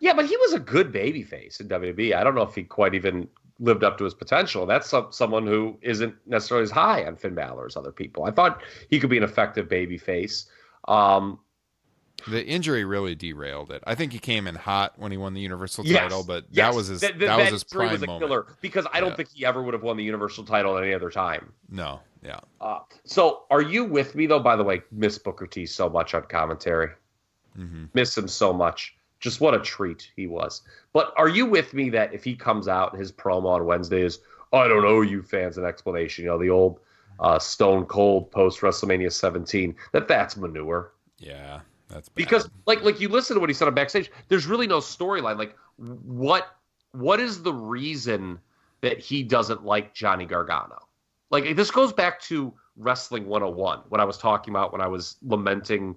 Yeah, but he was a good babyface in WWE. I don't know if he quite even lived up to his potential. That's someone who isn't necessarily as high on Finn Balor as other people. I thought he could be an effective babyface. The injury really derailed it. I think he came in hot when he won the Universal title, but that was his prime was a moment. Killer, because I don't think he ever would have won the Universal title at any other time. No, yeah. So are you with me, though? By the way, miss Booker T so much on commentary. Mm-hmm. Miss him so much. Just what a treat he was. But are you with me that if he comes out and his promo on Wednesday is, I don't owe you fans an explanation, the old Stone Cold post WrestleMania 17, that's manure? Yeah, that's bad. Because like you listen to what he said on backstage, there's really no storyline. Like what is the reason that he doesn't like Johnny Gargano? Like, this goes back to Wrestling 101, what I was talking about when I was lamenting,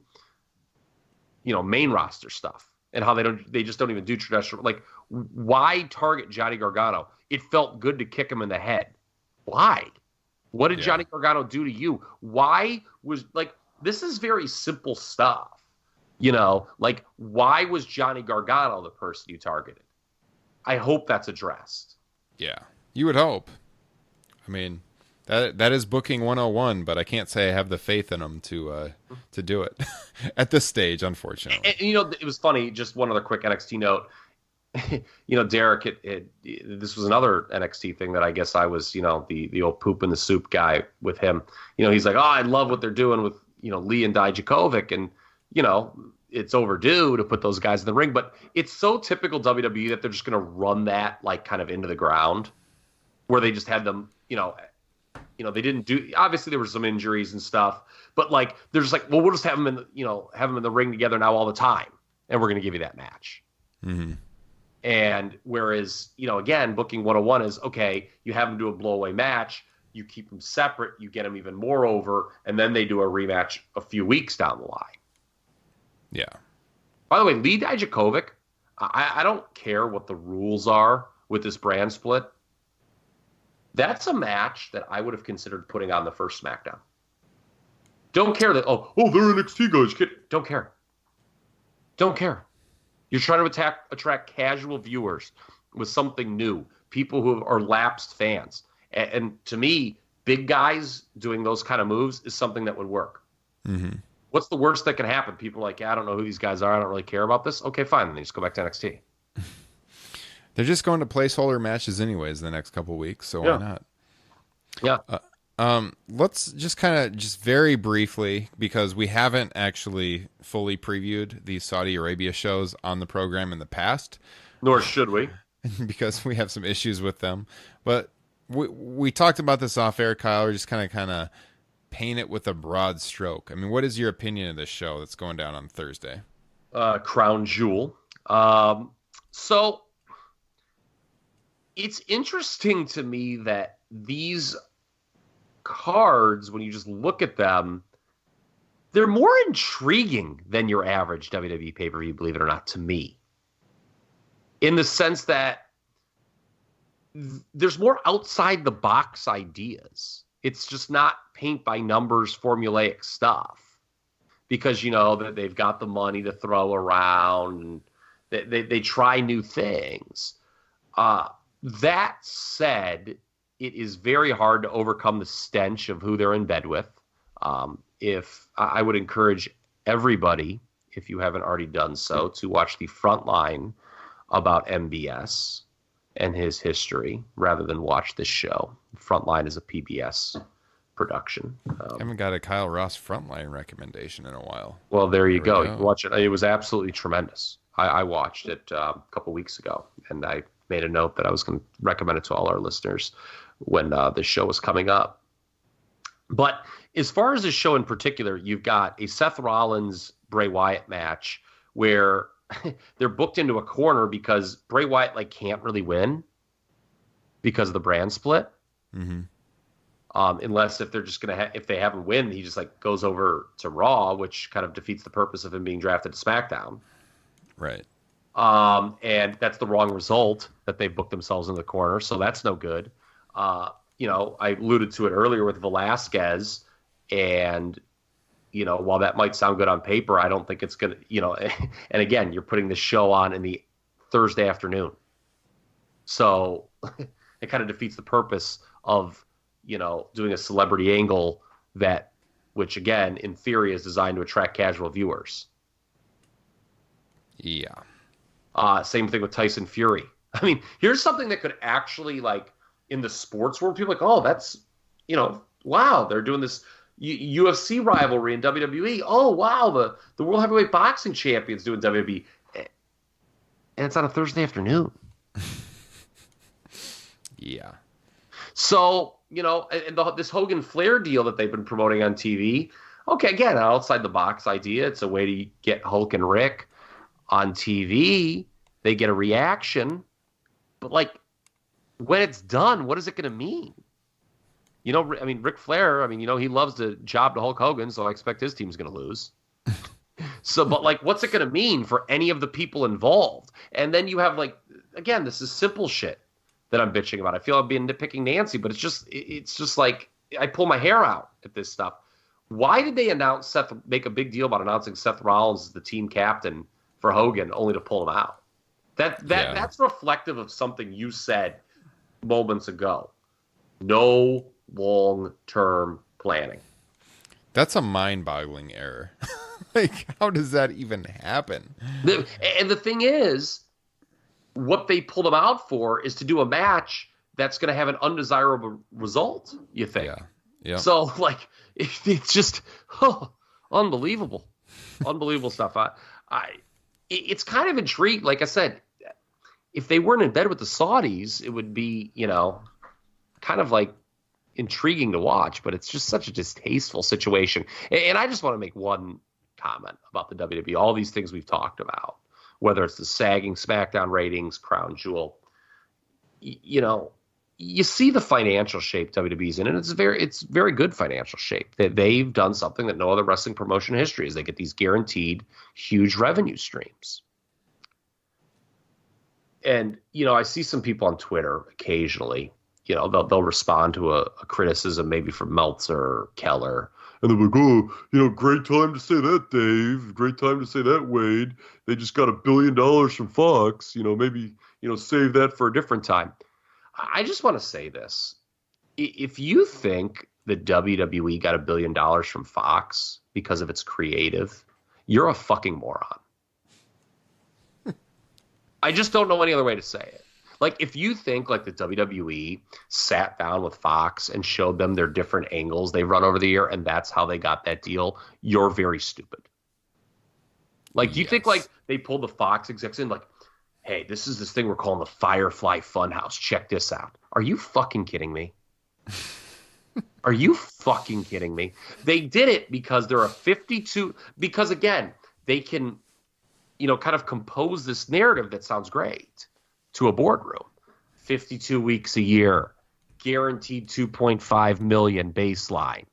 main roster stuff and how they just don't even do traditional. Like, why target Johnny Gargano? It felt good to kick him in the head. Why? What did Johnny Gargano do to you? Why was, this is very simple stuff. Why was Johnny Gargano the person you targeted? I hope that's addressed. Yeah, you would hope. I mean, that is booking 101, but I can't say I have the faith in them to do it at this stage, unfortunately. And, it was funny. Just one other quick NXT note. Derek, this was another NXT thing that I guess I was, the old poop in the soup guy with him. He's like, oh, I love what they're doing with, Lee and Dijakovic, and, it's overdue to put those guys in the ring. But it's so typical WWE that they're just going to run that, kind of into the ground, where they just had them, they didn't do, obviously there were some injuries and stuff, but they're just well, we'll just have them in the ring together now all the time, and we're going to give you that match. Mm-hmm. And whereas, again, booking 101 is, okay, you have them do a blowaway match, you keep them separate, you get them even more over, and then they do a rematch a few weeks down the line. Yeah. By the way, Lee Dijakovic, I don't care what the rules are with this brand split. That's a match that I would have considered putting on the first SmackDown. Don't care that, they're NXT guys. Don't care. Don't care. You're trying to attract casual viewers with something new, people who are lapsed fans. And to me, big guys doing those kind of moves is something that would work. Mm-hmm. What's the worst that can happen? People are like, I don't know who these guys are. I don't really care about this. Okay, fine. Then they just go back to NXT. They're just going to placeholder matches anyways the next couple weeks, so why not? Yeah. Let's just just very briefly, because we haven't actually fully previewed these Saudi Arabia shows on the program in the past. Nor should we. Because we have some issues with them. But we talked about this off air, Kyle. We're just kind of paint it with a broad stroke. I mean, what is your opinion of this show that's going down on Thursday? Crown Jewel. So it's interesting to me that these cards, when you just look at them, they're more intriguing than your average WWE pay-per-view, believe it or not, to me. In the sense that there's more outside the box ideas. It's just not paint by numbers formulaic stuff, because you know that they've got the money to throw around and they try new things. That said, it is very hard to overcome the stench of who they're in bed with. If I would encourage everybody, if you haven't already done so, to watch the Frontline about MBS and his history rather than watch this show. Frontline is a PBS production. I haven't got a Kyle Ross Frontline recommendation in a while. Well, there you go. You can watch it. It was absolutely tremendous. I watched it a couple weeks ago, and I made a note that I was going to recommend it to all our listeners when the show was coming up. But as far as this show in particular, you've got a Seth Rollins Bray Wyatt match where they're booked into a corner because Bray Wyatt can't really win because of the brand split. Mm-hmm. Unless if they're just gonna if they have him win, he just goes over to Raw, which kind of defeats the purpose of him being drafted to SmackDown. Right. And that's the wrong result that they booked themselves in the corner, so that's no good. I alluded to it earlier with Velasquez, and while that might sound good on paper, I don't think it's gonna. And again, you're putting this show on in the Thursday afternoon, so it kind of defeats the purpose of doing a celebrity angle which again, in theory, is designed to attract casual viewers. Yeah. Same thing with Tyson Fury. I mean, here's something that could actually, in the sports world, people are like, oh, that's, wow, they're doing this UFC rivalry in WWE. Oh, wow, the World Heavyweight Boxing Champions doing WWE. And it's on a Thursday afternoon. Yeah. So, and this Hogan Flair deal that they've been promoting on TV, okay, again, outside the box idea, it's a way to get Hulk and Rick on TV. They get a reaction, but when it's done, what is it going to mean? Ric Flair, he loves to job to Hulk Hogan, so I expect his team's going to lose. So, but what's it going to mean for any of the people involved? And then you have again, this is simple shit that I'm bitching about. I feel I'm being nitpicking Nancy, but it's just I pull my hair out at this stuff. Why did they make a big deal about announcing Seth Rollins as the team captain for Hogan, only to pull him out? That's reflective of something you said moments ago. No long-term planning. That's a mind-boggling error. How does that even happen? And the thing is, what they pulled him out for is to do a match that's going to have an undesirable result, you think. Yeah. So, it's just unbelievable. Unbelievable stuff. It's kind of intriguing. Like I said, if they weren't in bed with the Saudis, it would be, kind of intriguing to watch, but it's just such a distasteful situation. And I just want to make one comment about the WWE. All these things we've talked about, whether it's the sagging SmackDown ratings, Crown Jewel, you see the financial shape WWE's in, and it's very good financial shape. They've done something that no other wrestling promotion in history is. They get these guaranteed huge revenue streams. And, I see some people on Twitter occasionally, they'll respond to a criticism maybe from Meltzer or Keller. And they're like, oh, great time to say that, Dave. Great time to say that, Wade. They just got $1 billion from Fox. Maybe, save that for a different time. I just want to say this. If you think that WWE got $1 billion from Fox because of its creative, you're a fucking moron. I just don't know any other way to say it. Like, if you think like the WWE sat down with Fox and showed them their different angles they run over the year and that's how they got that deal, you're very stupid. Like, do you think like they pulled the Fox execs in like, hey, this is this thing we're calling the Firefly Funhouse. Check this out. Are you fucking kidding me? Are you fucking kidding me? They did it because there are 52, because again, they can, kind of compose this narrative that sounds great to a boardroom. 52 weeks a year, guaranteed 2.5 million baseline,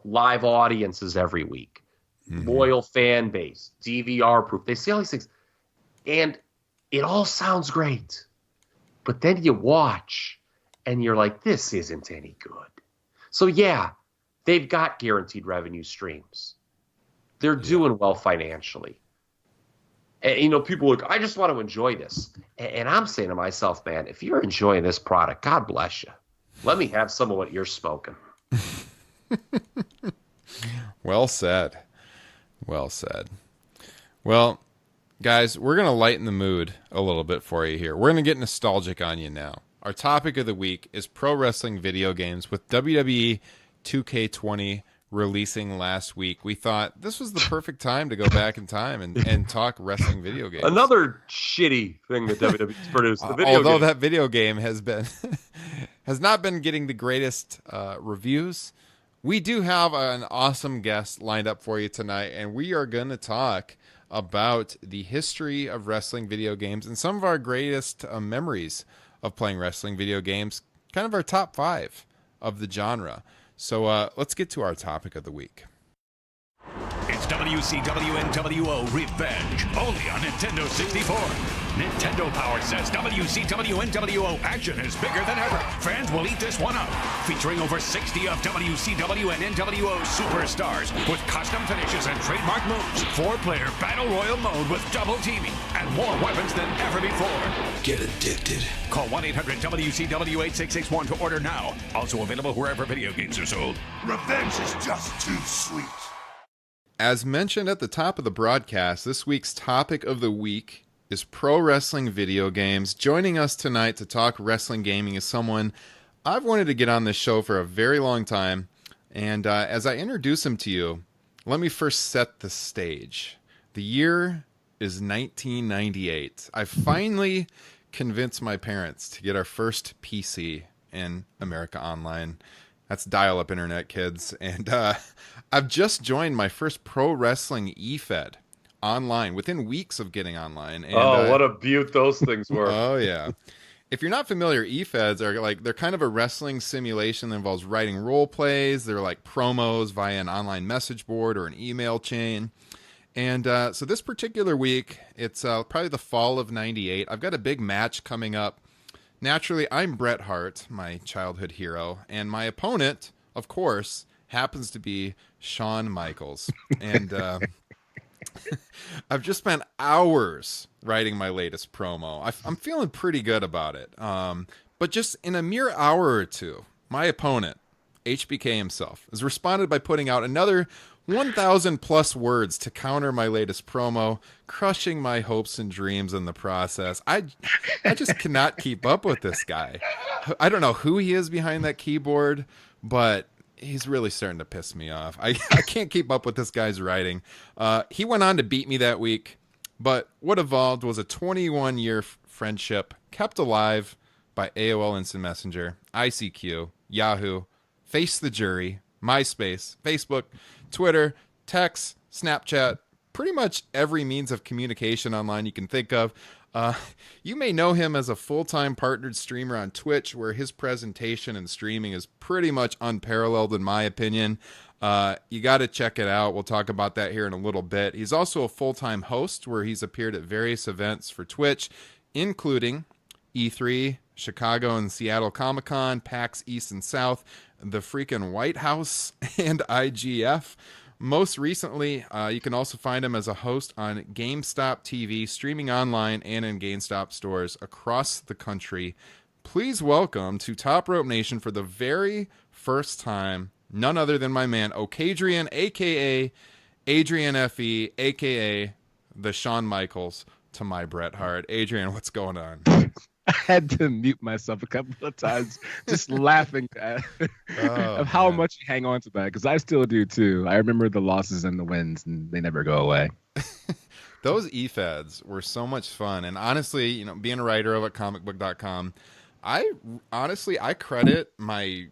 live audiences every week, loyal fan base, DVR proof. They say all these things and it all sounds great, but then you watch and you're like, this isn't any good. So yeah, they've got guaranteed revenue streams. They're doing well financially. And, people are like, I just want to enjoy this. And I'm saying to myself, man, if you're enjoying this product, God bless you. Let me have some of what you're smoking. Well said. Well said. Well, guys, we're going to lighten the mood a little bit for you here. We're going to get nostalgic on you now. Our topic of the week is pro wrestling video games with WWE 2K20 releasing last week. We thought this was the perfect time to go back in time and talk wrestling video games. Another shitty thing that WWE's produced. Although that video game has been has not been getting the greatest reviews, we do have an awesome guest lined up for you tonight, and we are going to talk about the history of wrestling video games and some of our greatest memories of playing wrestling video games, kind of our top 5 of the genre. So let's get to our topic of the week. It's WCW NWO Revenge, only on Nintendo 64. Nintendo Power says WCW NWO action is bigger than ever. Fans will eat this one up. Featuring over 60 of WCW and NWO superstars with custom finishes and trademark moves. 4-player Battle Royal mode with double teaming and more weapons than ever before. Get addicted. Call 1-800-WCW-8661 to order now. Also available wherever video games are sold. Revenge is just too sweet. As mentioned at the top of the broadcast, this week's topic of the week is pro wrestling video games. Joining us tonight to talk wrestling gaming is someone I've wanted to get on this show for a very long time. And as I introduce him to you, let me first set the stage. The year is 1998. I finally convinced my parents to get our first PC in America Online. That's dial-up internet, kids. And I've just joined my first pro wrestling eFed online within weeks of getting online. And, what a beaut those things were. Oh, yeah. If you're not familiar, eFeds are they're kind of a wrestling simulation that involves writing role plays. They're like promos via an online message board or an email chain. And so this particular week, it's probably the fall of 98. I've got a big match coming up. Naturally, I'm Bret Hart, my childhood hero, and my opponent, of course, happens to be Shawn Michaels. And I've just spent hours writing my latest promo. I'm feeling pretty good about it. But just in a mere hour or two, my opponent, HBK himself, has responded by putting out another 1,000 plus words to counter my latest promo, crushing my hopes and dreams in the process. I just cannot keep up with this guy. I don't know who he is behind that keyboard, but he's really starting to piss me off. I can't keep up with this guy's writing. He went on to beat me that week, but what evolved was a 21-year friendship kept alive by AOL Instant Messenger, ICQ, Yahoo, Face the Jury, MySpace, Facebook, Twitter, text, Snapchat, pretty much every means of communication online you can think of. You may know him as a full-time partnered streamer on Twitch, where his presentation and streaming is pretty much unparalleled in my opinion. You got to check it out. We'll talk about that here in a little bit. He's also a full-time host where he's appeared at various events for Twitch, including E3, Chicago and Seattle Comic-Con, PAX East and South, the freaking White House, and IGF. Most recently, you can also find him as a host on GameStop TV, streaming online and in GameStop stores across the country. Please welcome to Top Rope Nation for the very first time, none other than my man, Okaydrian, a.k.a. Adrian F.E., a.k.a. the Shawn Michaels to my Bret Hart. Adrian, what's going on? I had to mute myself a couple of times, just laughing at of how much you hang on to that, because I still do too. I remember the losses and the wins, and they never go away. Those e-feds were so much fun, and honestly, you know, being a writer over at comicbook.com, I credit my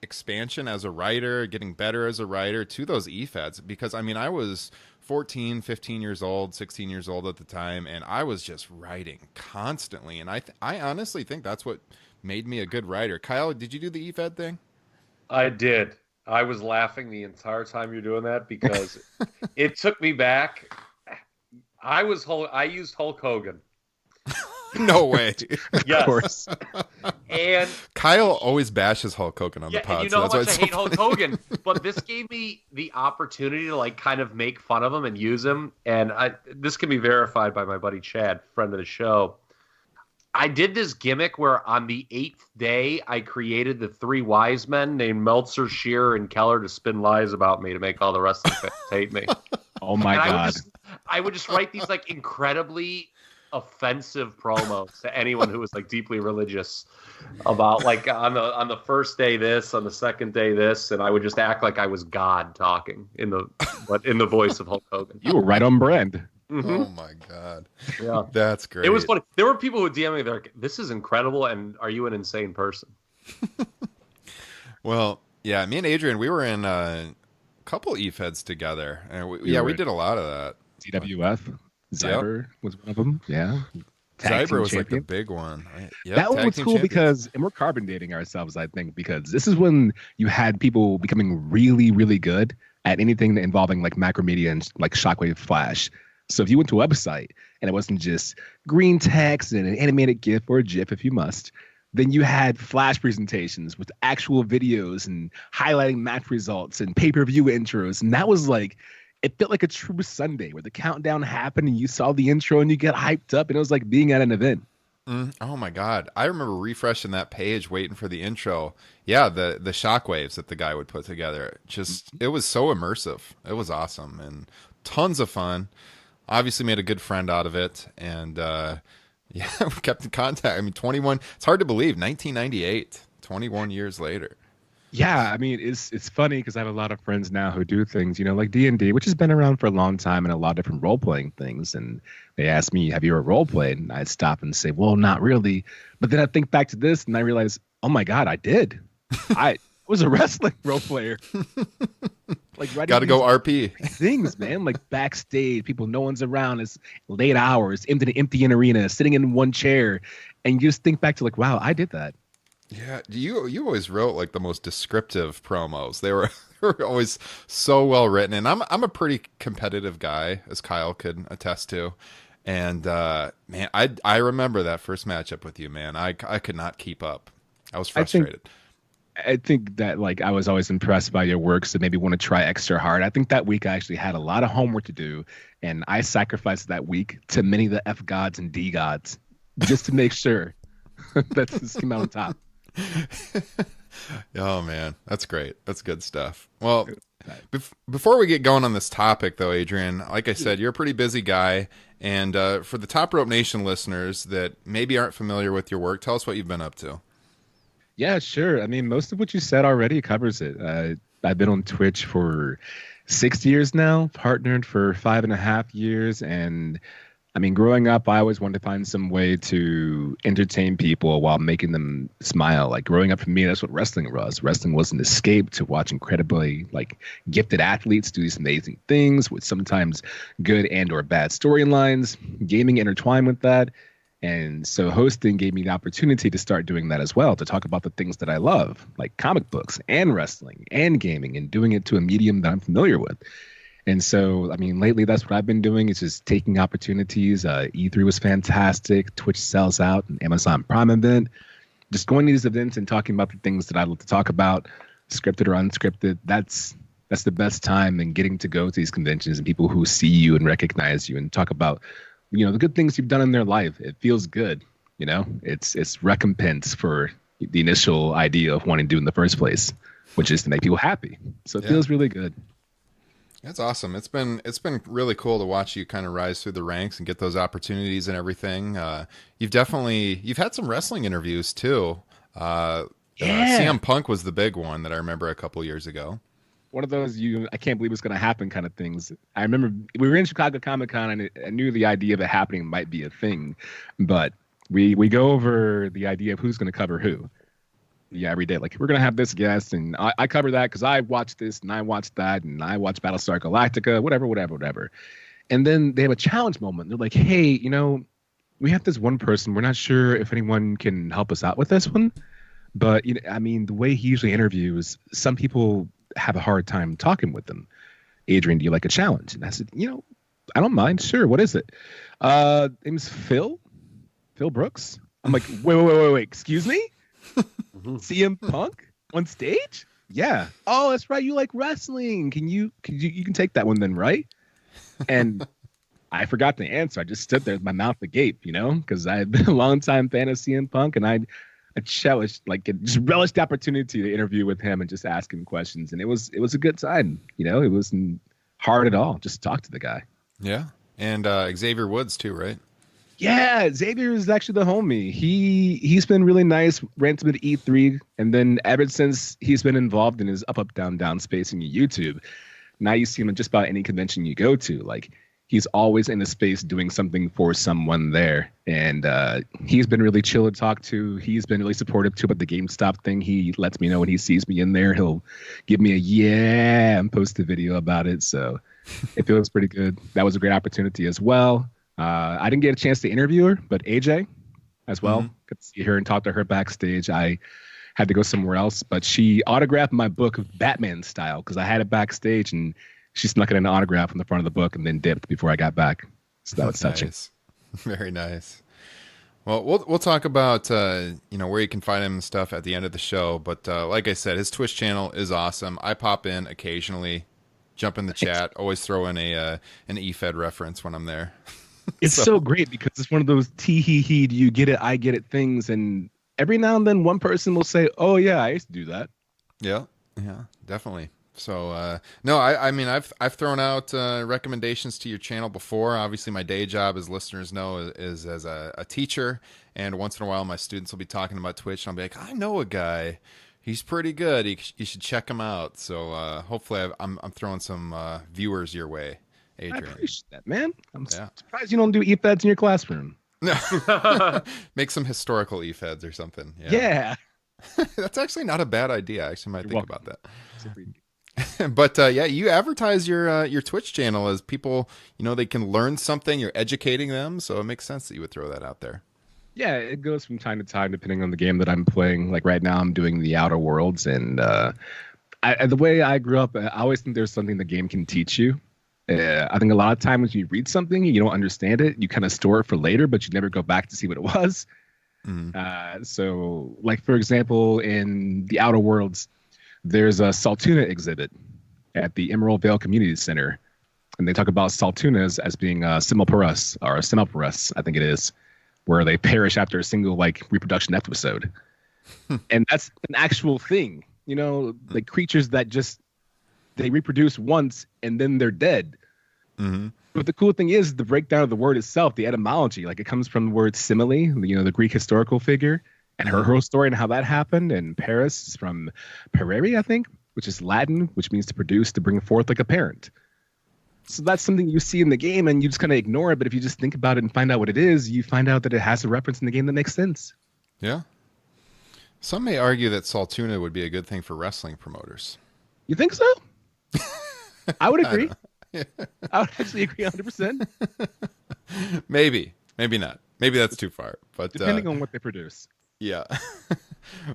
expansion as a writer, getting better as a writer, to those e-feds, because I mean, I was 14, 15 years old, 16 years old at the time, and I was just writing constantly, and I honestly think that's what made me a good writer. Kyle, did you do the e-fed thing? I did. I was laughing the entire time you're doing that because it took me back. I used Hulk Hogan. No way. Yes. Of course. And Kyle always bashes Hulk Hogan on the pod. and you know so how that's much why I it's hate so Hulk funny. Hogan, but this gave me the opportunity to like kind of make fun of him and use him. And this can be verified by my buddy Chad, friend of the show. I did this gimmick where on the 8th day, I created the 3 wise men named Meltzer, Shearer, and Keller to spin lies about me to make all the wrestling fans hate me. Oh my And God. I would just write these like incredibly offensive promos to anyone who was like deeply religious about like on the first day this, on the second day this, and I would just act like I was God talking in the voice of Hulk Hogan. You were right on brand. Mm-hmm. Oh my God. Yeah. That's great. It was funny. There were people who DM me, they're like, "This is incredible," and are you an insane person? Well, yeah, me and Adrian, we were in a couple e-feds together, and we did a lot of that. CWF. Zyber was one of them. Yeah. Zyber was like the champion. big one. That one was cool because, and we're carbon dating ourselves, I think, because this is when you had people becoming really, really good at anything involving like macromedia and like Shockwave Flash. So if you went to a website and it wasn't just green text and an animated GIF or a GIF if you must, then you had Flash presentations with actual videos and highlighting match results and pay-per-view intros. And that was like, it felt like a true Sunday where the countdown happened and you saw the intro and you get hyped up and it was like being at an event. Oh my God. I remember refreshing that page, waiting for the intro. Yeah, the shockwaves that the guy would put together. Just, it was so immersive. It was awesome and tons of fun. Obviously made a good friend out of it. And yeah, we kept in contact. I mean, 21, it's hard to believe, 1998, 21 years later. Yeah, I mean, it's funny because I have a lot of friends now who do things, you know, like D&D, which has been around for a long time, and a lot of different role-playing things. And they ask me, have you ever role-played? And I'd stop and say, well, not really. But then I think back to this and I realize, oh my God, I did. I was a wrestling role player. Like, got to go RP. Things, man, like backstage, people, no one's around. It's late hours, empty an arena, sitting in one chair. And you just think back to like, wow, I did that. Yeah, you always wrote like the most descriptive promos. They were always so well written, and I'm a pretty competitive guy, as Kyle could attest to. And man, I remember that first matchup with you, man. I could not keep up. I was frustrated. I think that like I was always impressed by your work, so maybe want to try extra hard. I think that week I actually had a lot of homework to do, and I sacrificed that week to many of the F gods and D gods just to make sure that this came out on top. Oh man, that's great. That's good stuff. Well, before we get going on this topic though, Adrian, like I said, you're a pretty busy guy, and for the Top Rope Nation listeners that maybe aren't familiar with your work, tell us what you've been up to. Yeah, sure. I mean, most of what you said already covers it. I've been on Twitch for 6 years now, partnered for 5.5 years, and I mean, growing up, I always wanted to find some way to entertain people while making them smile. Like growing up for me, that's what wrestling was. Wrestling was an escape to watch incredibly like gifted athletes do these amazing things with sometimes good and or bad storylines, gaming intertwined with that. And so hosting gave me the opportunity to start doing that as well, to talk about the things that I love, like comic books and wrestling and gaming, and doing it to a medium that I'm familiar with. And so, I mean, lately that's what I've been doing is just taking opportunities. E3 was fantastic. Twitch sells out, an Amazon Prime event. Just going to these events and talking about the things that I love to talk about, scripted or unscripted. That's the best time, and getting to go to these conventions and people who see you and recognize you and talk about, the good things you've done in their life. It feels good. It's recompense for the initial idea of wanting to do in the first place, which is to make people happy. So it feels really good. That's awesome. It's been really cool to watch you kind of rise through the ranks and get those opportunities and everything. You've had some wrestling interviews too. CM Punk was the big one that I remember a couple years ago. One of those I can't believe it's going to happen kind of things. I remember we were in Chicago Comic-Con, and I knew the idea of it happening might be a thing, but we go over the idea of who's going to cover who. Yeah, every day. Like, we're going to have this guest, and I cover that because I watched this, and I watched that, and I watched Battlestar Galactica, whatever. And then they have a challenge moment. They're like, hey, we have this one person. We're not sure if anyone can help us out with this one. But, the way he usually interviews, some people have a hard time talking with them. Adrian, do you like a challenge? And I said, I don't mind. Sure. What is it? Name's Phil Brooks. I'm like, wait. Excuse me? CM Punk on stage? Yeah. Oh, that's right. You like wrestling. You can take that one then, right? And I forgot to answer. I just stood there with my mouth agape, because I had been a long time fan of CM Punk, and I cherished, just relished the opportunity to interview with him and just ask him questions. And it was a good time. It wasn't hard at all. Just talk to the guy. Yeah. And Xavier Woods too, right? Yeah, Xavier is actually the homie. He's been really nice, ran to the E3, and then ever since he's been involved in his up, down space in YouTube, now you see him at just about any convention you go to. Like, he's always in the space doing something for someone there. And he's been really chill to talk to. He's been really supportive too about the GameStop thing. He lets me know when he sees me in there. He'll give me a yeah and post a video about it. So it feels pretty good. That was a great opportunity as well. I didn't get a chance to interview her, but AJ as well. Got to see her and talk to her backstage. I had to go somewhere else, but she autographed my book Batman style because I had it backstage, and she snuck in an autograph on the front of the book and then dipped before I got back. So that was touching. Nice. Very nice. Well, we'll talk about where you can find him and stuff at the end of the show. But like I said, his Twitch channel is awesome. I pop in occasionally, jump in the chat, always throw in an eFed reference when I'm there. It's so great because it's one of those tee-hee-hee, do you get it, I get it things. And every now and then one person will say, oh, yeah, I used to do that. Yeah, definitely. So, no, I mean, I've thrown out recommendations to your channel before. Obviously, my day job, as listeners know, is as a teacher. And once in a while, my students will be talking about Twitch. And I'll be like, I know a guy. He's pretty good. You should check him out. So hopefully I'm throwing some viewers your way, Adrian. I appreciate that, man. I'm surprised you don't do eFeds in your classroom. No. Make some historical eFeds or something. Yeah. That's actually not a bad idea. I actually might think about that. But you advertise your Twitch channel as people, they can learn something. You're educating them, so it makes sense that you would throw that out there. Yeah, it goes from time to time depending on the game that I'm playing. Like right now, I'm doing the Outer Worlds, and the way I grew up, I always think there's something the game can teach you. I think a lot of times when you read something, you don't understand it. You kind of store it for later, but you never go back to see what it was. So, like for example, in the Outer Worlds, there's a Saltuna exhibit at the Emerald Vale Community Center, and they talk about Saltunas as being semiporous, I think it is, where they perish after a single reproduction episode, and that's an actual thing. Like creatures that they reproduce once and then they're dead. But the cool thing is the breakdown of the word itself, the etymology, it comes from the word simile, the Greek historical figure, and her story and how that happened. And Paris is from parere, I think, which is Latin, which means to produce, to bring forth like a parent. So that's something you see in the game and you just kind of ignore it. But if you just think about it and find out what it is, you find out that it has a reference in the game that makes sense. Yeah. Some may argue that Saltuna would be a good thing for wrestling promoters. You think so? I would agree. I would actually agree 100%. Maybe not. Maybe that's too far. But depending on what they produce. Yeah.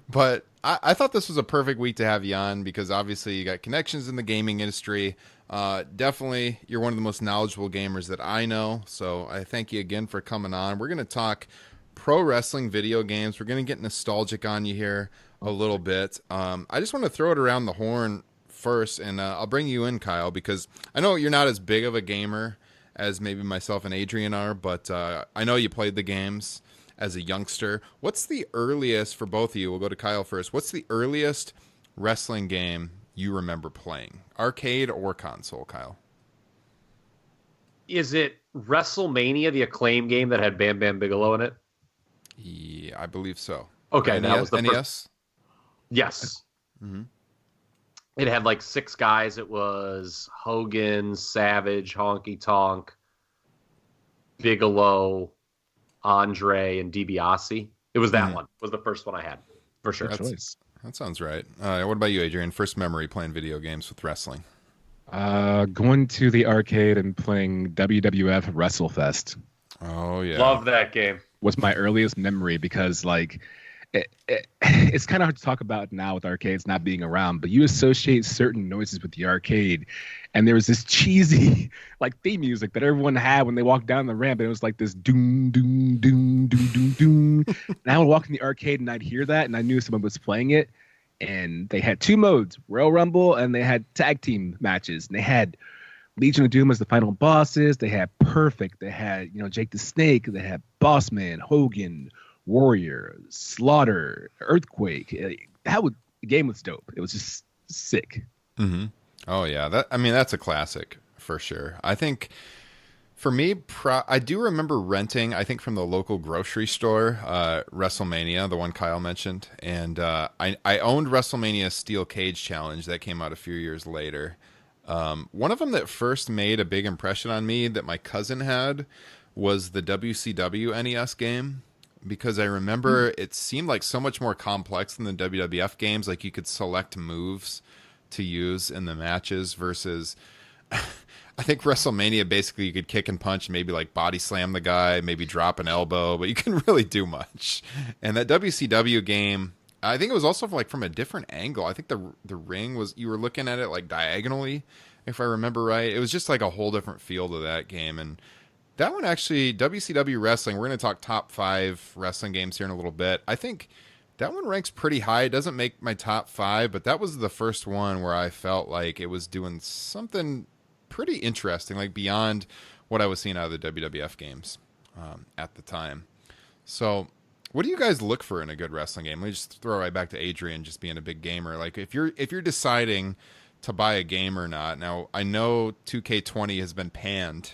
But I thought this was a perfect week to have you on because obviously you got connections in the gaming industry. Definitely, you're one of the most knowledgeable gamers that I know. So I thank you again for coming on. We're going to talk pro wrestling video games. We're going to get nostalgic on you here a little bit. I just want to throw it around the horn first, and I'll bring you in, Kyle, because I know you're not as big of a gamer as maybe myself and Adrian are, but I know you played the games as a youngster. What's the earliest, for both of you, we'll go to Kyle first, what's the earliest wrestling game you remember playing? Arcade or console, Kyle? Is it WrestleMania, the Acclaim game that had Bam Bam Bigelow in it? Yeah, I believe so. Okay, that was the NES? first. Yes. Mm-hmm. It had like 6 guys. It was Hogan, Savage, Honky Tonk, Bigelow, Andre, and DiBiase. It was that one. Was the first one I had, for sure. That sounds right. What about you, Adrian? First memory playing video games with wrestling? Going to the arcade and playing WWF WrestleFest. Oh, yeah. Love that game. Was my earliest memory because, like, it's kind of hard to talk about now with arcades not being around, but you associate certain noises with the arcade. And there was this cheesy, like, theme music that everyone had when they walked down the ramp. And it was like this doom, doom, doom, doom, doom, doom. And I would walk in the arcade and I'd hear that and I knew someone was playing it. And they had 2 modes, Royal Rumble, and they had tag team matches. And they had Legion of Doom as the final bosses. They had Perfect. They had, Jake the Snake. They had Boss Man, Hogan, Warrior, Slaughter, Earthquake. The game was dope. It was just sick. Mm-hmm. Oh yeah, that's a classic for sure. I think for me, I do remember renting, I think from the local grocery store, WrestleMania, the one Kyle mentioned, and I owned WrestleMania Steel Cage Challenge that came out a few years later. One of them that first made a big impression on me that my cousin had was the WCW NES game. Because I remember it seemed like so much more complex than the WWF games. Like you could select moves to use in the matches versus I think WrestleMania, basically you could kick and punch, maybe like body slam the guy, maybe drop an elbow, but you couldn't really do much. And that WCW game, I think it was also from a different angle. I think the ring was, you were looking at it like diagonally, if I remember right. It was just like a whole different feel to that game. And that one actually, WCW Wrestling, we're going to talk top 5 wrestling games here in a little bit. I think that one ranks pretty high. It doesn't make my top 5, but that was the first one where I felt like it was doing something pretty interesting, like beyond what I was seeing out of the WWF games at the time. So what do you guys look for in a good wrestling game? Let me just throw right back to Adrian, just being a big gamer. Like if you're deciding to buy a game or not. Now, I know 2K20 has been panned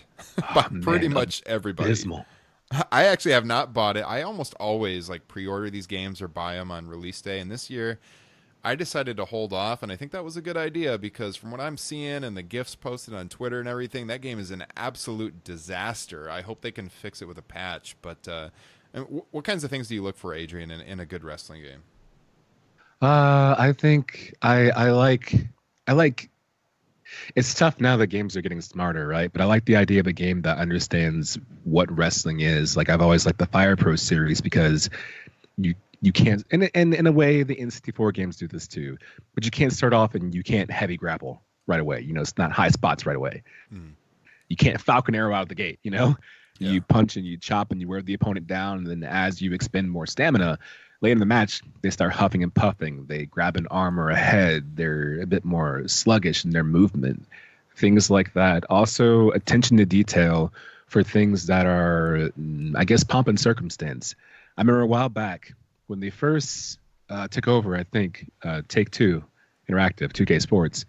by pretty much everybody. Dismal. I actually have not bought it. I almost always pre-order these games or buy them on release day. And this year, I decided to hold off, and I think that was a good idea because from what I'm seeing and the GIFs posted on Twitter and everything, that game is an absolute disaster. I hope they can fix it with a patch. But what kinds of things do you look for, Adrian, in a good wrestling game? I think I like it's tough now that games are getting smarter, right? But I like the idea of a game that understands what wrestling is. Like I've always liked the Fire Pro series because you can't, and in a way the N64 games do this too, but you can't start off and you can't heavy grapple right away. It's not high spots right away. You can't Falcon Arrow out of the gate, Yeah. You punch and you chop and you wear the opponent down, and then as you expend more stamina, later in the match, they start huffing and puffing. They grab an arm or a head. They're a bit more sluggish in their movement. Things like that. Also, attention to detail for things that are, I guess, pomp and circumstance. I remember a while back when they first took over, I think, Take-Two Interactive, 2K Sports,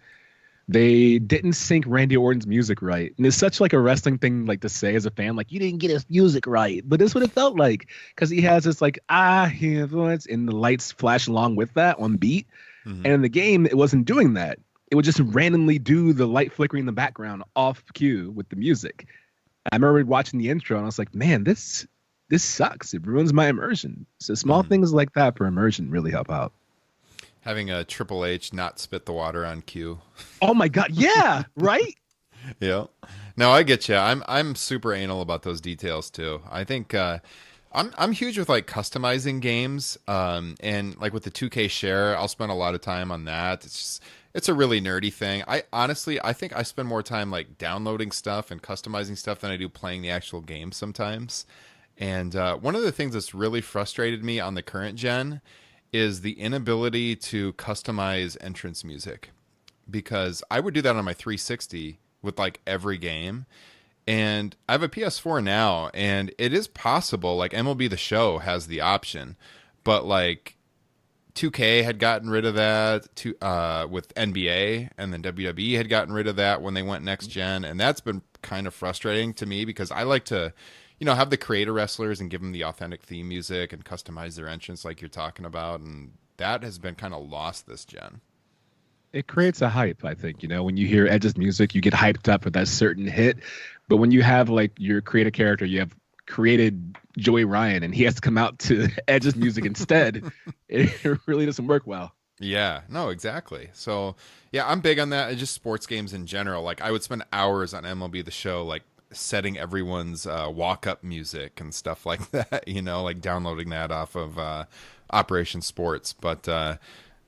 they didn't sync Randy Orton's music right. And it's such like a wrestling thing to say as a fan, you didn't get his music right. But that's what it felt like because he has this I hear voice and the lights flash along with that on beat. Mm-hmm. And in the game, it wasn't doing that. It would just randomly do the light flickering in the background off cue with the music. I remember watching the intro and I was like, man, this sucks. It ruins my immersion. So small things like that for immersion really help out. Having a Triple H not spit the water on cue. Oh my God. Yeah. Right. Yeah. No, I get you. I'm super anal about those details too. I think I'm huge with like customizing games, and like with the 2K share, I'll spend a lot of time on that. It's a really nerdy thing. I think I spend more time like downloading stuff and customizing stuff than I do playing the actual game sometimes. And one of the things that's really frustrated me on the current gen is the inability to customize entrance music, because I would do that on my 360 with like every game. And I have a PS4 now, and it is possible, like MLB The Show has the option, but like 2K had gotten rid of that with NBA, and then WWE had gotten rid of that when they went next gen. And that's been kind of frustrating to me, because I like to, have the creator wrestlers and give them the authentic theme music and customize their entrance like you're talking about. And that has been kind of lost this gen. It creates a hype, I think. When you hear Edge's music, you get hyped up for that certain hit. But when you have like your creative character, you have created Joey Ryan, and he has to come out to Edge's music instead, it really doesn't work well. Yeah, no, exactly. So yeah, I'm big on that. It's just sports games in general. Like I would spend hours on MLB The Show, like setting everyone's walk-up music and stuff like that, like downloading that off of Operation Sports. But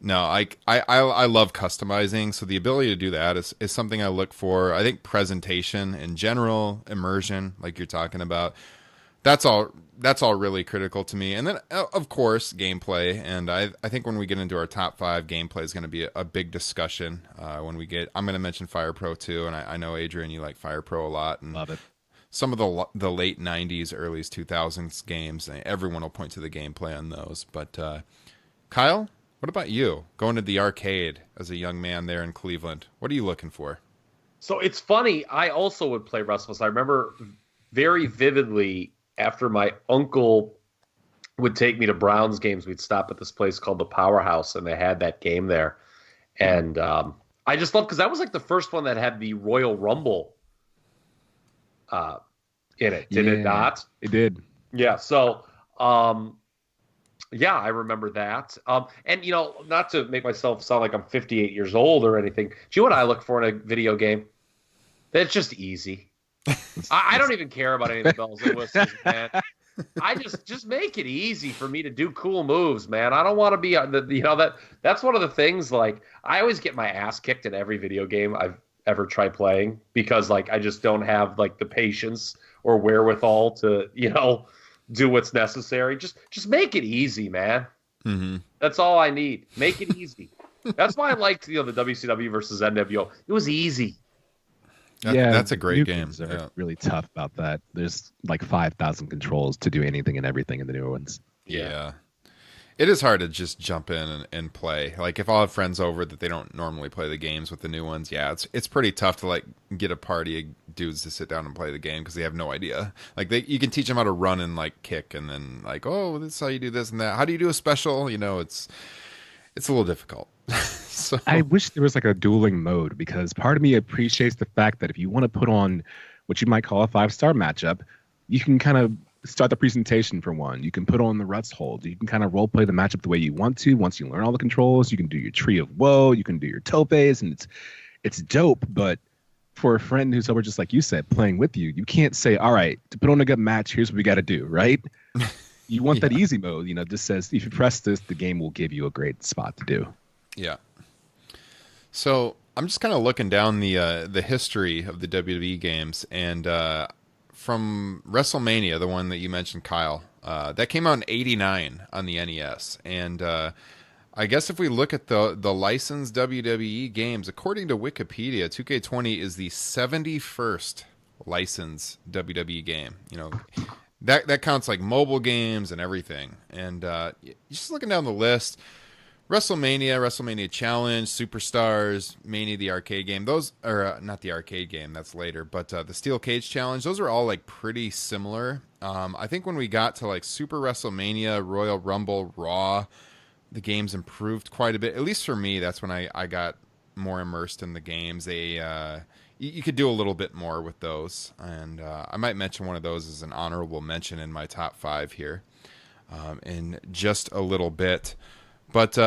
no, I love customizing, so the ability to do that is something I look for. I think presentation in general, immersion, like you're talking about, that's all really critical to me. And then, of course, gameplay. And I think when we get into our top 5, gameplay is going to be a big discussion. I'm going to mention Fire Pro too, and I know, Adrian, you like Fire Pro a lot. And love it. Some of the late 90s, early 2000s games, everyone will point to the gameplay on those. But Kyle, what about you? Going to the arcade as a young man there in Cleveland, what are you looking for? So it's funny. I also would play wrestling. I remember very vividly after my uncle would take me to Browns games, we'd stop at this place called the Powerhouse, and they had that game there. And I just loved, because that was like the first one that had the Royal Rumble in it. Did it not? It did. Yeah. So, yeah, I remember that. And, not to make myself sound like I'm 58 years old or anything, do you know what I look for in a video game? That's just easy. I don't even care about any of the bells and whistles, man. I just make it easy for me to do cool moves, man. I don't want to be that's one of the things, like, I always get my ass kicked in every video game I've ever tried playing, because like I just don't have like the patience or wherewithal to, do what's necessary. Just make it easy, man. Mm-hmm. That's all I need. Make it easy. That's why I liked the WCW versus NWO. It was easy. That's a great game. Are really tough about that. There's like 5,000 controls to do anything and everything in the newer ones. Yeah. It is hard to just jump in and play. Like if I'll have friends over that they don't normally play the games with the new ones, it's pretty tough to like get a party of dudes to sit down and play the game, because they have no idea. Like you can teach them how to run and like kick, and then like, oh, this is how you do this and that. How do you do a special? It's a little difficult. So I wish there was like a dueling mode, because part of me appreciates the fact that if you want to put on what you might call a 5-star matchup, you can kind of start the presentation for one. You can put on the Ruts hold. You can kind of role play the matchup the way you want to. Once you learn all the controls, you can do your Tree of Woe, you can do your topes, and it's dope. But for a friend who's over, just like you said, playing with you, you can't say, all right, to put on a good match, here's what we got to do, right? You want that easy mode, just says, if you press this, the game will give you a great spot to do. Yeah. So I'm just kind of looking down the history of the WWE games, and from WrestleMania, the one that you mentioned, Kyle, that came out in '89 on the NES, and I guess if we look at the licensed WWE games, according to Wikipedia, 2K20 is the 71st licensed WWE game. That counts like mobile games and everything. And just looking down the list, WrestleMania Challenge, Superstars, Mania the arcade game. Those are not the arcade game, that's later, but the Steel Cage Challenge, those are all like pretty similar. I think when we got to like Super WrestleMania, Royal Rumble, Raw, the games improved quite a bit. At least for me, that's when I got more immersed in the games. You could do a little bit more with those, and I might mention one of those as an honorable mention in my top 5 here in just a little bit. But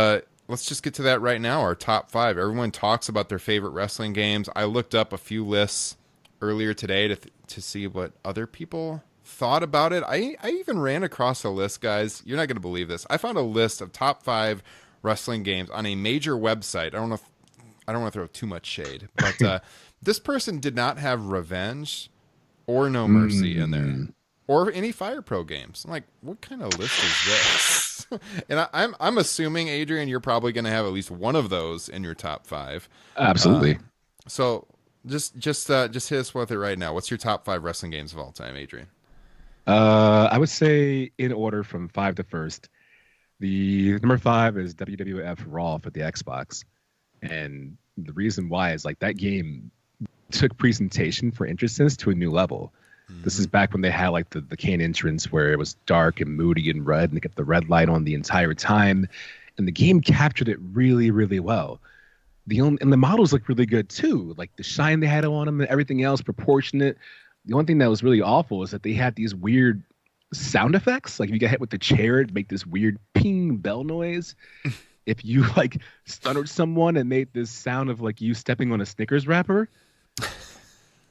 let's just get to that right now, our top 5. Everyone talks about their favorite wrestling games. I looked up a few lists earlier today to see what other people thought about it. I even ran across a list, guys. You're not going to believe this. I found a list of top 5 wrestling games on a major website. I don't want to throw too much shade, but this person did not have Revenge or No Mercy in there, or any Fire Pro games. I'm like, what kind of list is this? And I'm assuming, Adrian, you're probably going to have at least one of those in your top 5. Absolutely. So just hit us with it right now. What's your top 5 wrestling games of all time, Adrian? I would say in order from 5 to first. The number 5 is WWF Raw for the Xbox, and the reason why is like that game took presentation for entrances to a new level. This is back when they had like the Kane entrance where it was dark and moody and red, and they kept the red light on the entire time, and the game captured it really, really well. And the models look really good too, like the shine they had on them and everything else proportionate. The only thing that was really awful is that they had these weird sound effects. Like if you got hit with the chair, it'd make this weird ping bell noise. If you like stunned someone and made this sound of like you stepping on a Snickers wrapper.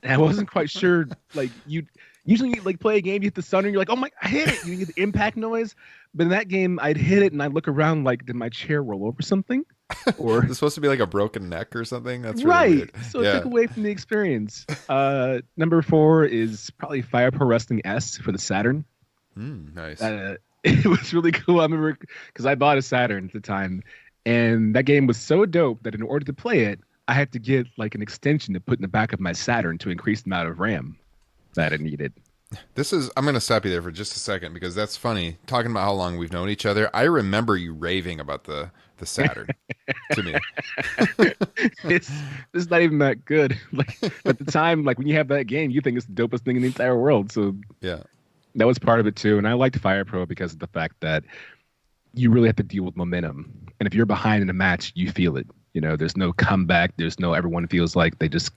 And I wasn't quite sure. Like you like play a game, you hit the stunner, and you're like, oh my, I hit it. You get the impact noise. But in that game, I'd hit it and I'd look around like, did my chair roll over something? Or it's supposed to be like a broken neck or something. That's really right. Weird. So it took away from the experience. Number 4 is probably Fire Pro Wrestling S for the Saturn. Nice. It was really cool. I remember because I bought a Saturn at the time, and that game was so dope that in order to play it, I had to get like an extension to put in the back of my Saturn to increase the amount of RAM that it needed. I'm going to stop you there for just a second because that's funny. Talking about how long we've known each other, I remember you raving about the Saturn to me. It's not even that good. Like at the time, like when you have that game, you think it's the dopest thing in the entire world. So yeah, that was part of it too. And I liked Fire Pro because of the fact that you really have to deal with momentum. And if you're behind in a match, you feel it. You know, there's no comeback. There's no everyone feels like they just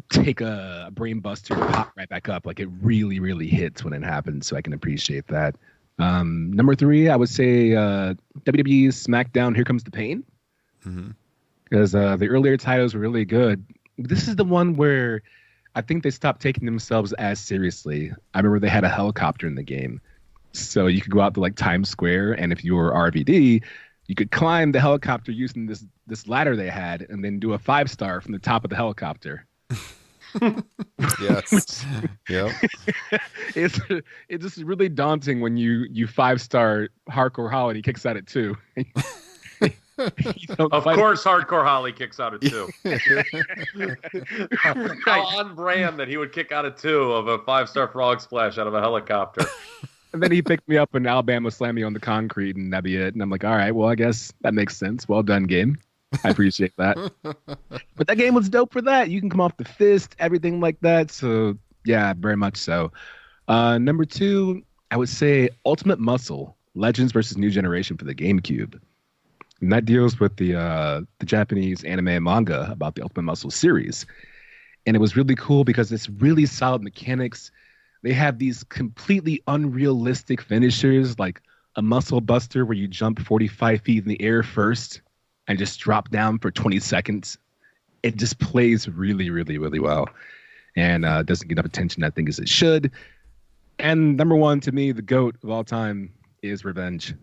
take a brain buster and pop right back up. Like it really, really hits when it happens. So I can appreciate that. Number 3, I would say WWE SmackDown Here Comes the Pain. Because the earlier titles were really good. This is the one where I think they stopped taking themselves as seriously. I remember they had a helicopter in the game. So you could go out to like Times Square, and if you were RVD, you could climb the helicopter using this ladder they had and then do a 5-star from the top of the helicopter. Yes. Yep. It's just really daunting when you 5-star Hardcore Holly and he kicks out at 2. Of course, Hardcore Holly kicks out at 2. How on brand that he would kick out at 2 of a 5-star frog splash out of a helicopter. And then he picked me up in Alabama, slammed me on the concrete, and that'd be it. And I'm like, all right, well, I guess that makes sense. Well done, game. I appreciate that. But that game was dope for that. You can come off the fist, everything like that. So, yeah, very much so. Number 2, I would say Ultimate Muscle, Legends versus New Generation for the GameCube. And that deals with the Japanese anime and manga about the Ultimate Muscle series. And it was really cool because it's really solid mechanics. They have these completely unrealistic finishers, like a muscle buster where you jump 45 feet in the air first and just drop down for 20 seconds. It just plays really, really, really well. And doesn't get enough attention, I think, as it should. And number 1, to me, the GOAT of all time is Revenge.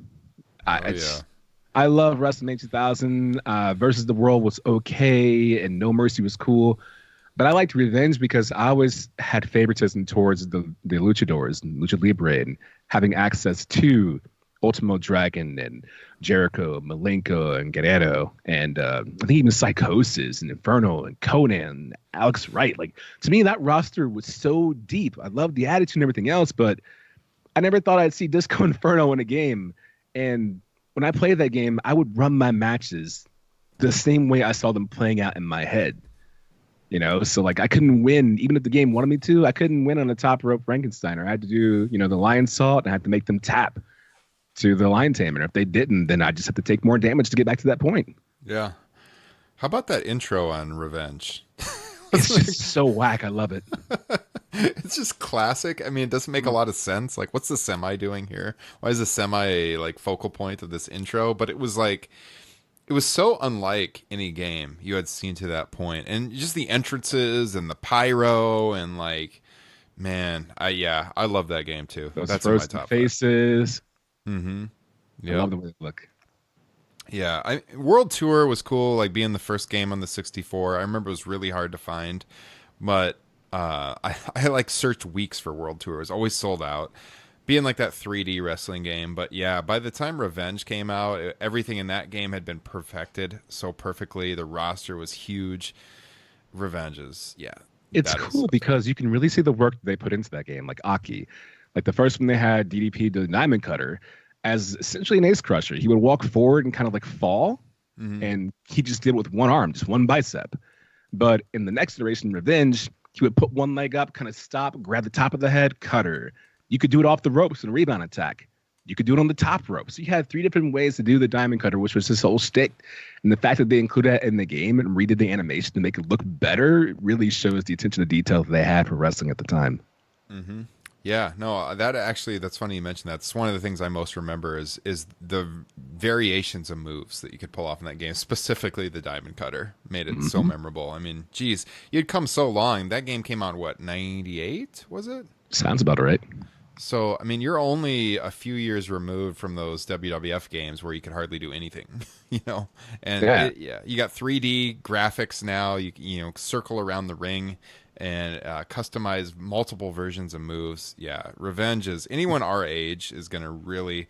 I love WrestleMania 2000. Versus the World was okay, and No Mercy was cool. But I liked Revenge because I always had favoritism towards the luchadors and Lucha Libre and having access to Ultimo Dragon and Jericho, Malenko, and Guerrero, and I think even Psychosis and Inferno and Conan, Alex Wright. Like, to me, that roster was so deep. I loved the attitude and everything else, but I never thought I'd see Disco Inferno in a game. And when I played that game, I would run my matches the same way I saw them playing out in my head. You know, so like I couldn't win, even if the game wanted me to. I couldn't win on a top rope Frankensteiner. I had to do, the Lion Salt, and I had to make them tap to the Lion Tamer. If they didn't, then I just have to take more damage to get back to that point. Yeah. How about that intro on Revenge? It's just so whack. I love it. It's just classic. I mean, it doesn't make a lot of sense. Like, what's the semi doing here? Why is the semi like focal point of this intro? But it was like, it was so unlike any game you had seen to that point. And just the entrances and the pyro and like Man, I love that game too. Those That's in my frozen top faces. Mm-hmm. I love the way they look. Yeah, World Tour was cool, like being the first game on the 64. I remember it was really hard to find, but I like searched weeks for World Tour. It was always sold out, being like that 3D wrestling game. But yeah, by the time Revenge came out, everything in that game had been perfected so perfectly. The roster was huge. Revenge is, yeah. It's cool because you can really see the work they put into that game, like Aki. Like the first one they had DDP, the Diamond Cutter, as essentially an ace crusher. He would walk forward and kind of like fall, and he just did it with one arm, just one bicep. But in the next iteration, Revenge, he would put one leg up, kind of stop, grab the top of the head, cutter. You could do it off the ropes and rebound attack. You could do it on the top rope. So you had 3 different ways to do the Diamond Cutter, which was his whole stick. And the fact that they included that in the game and redid the animation to make it look better really shows the attention to detail that they had for wrestling at the time. Mm-hmm. Yeah, no, that's funny you mentioned that. It's one of the things I most remember is the variations of moves that you could pull off in that game. Specifically, the Diamond Cutter made it so memorable. I mean, geez, you'd come so long. That game came out, what, 98, was it? Sounds about right. So, I mean, you're only a few years removed from those WWF games where you could hardly do anything, you know? And you got 3D graphics now. You circle around the ring and customize multiple versions of moves. Yeah, Revenge is, anyone our age is going to really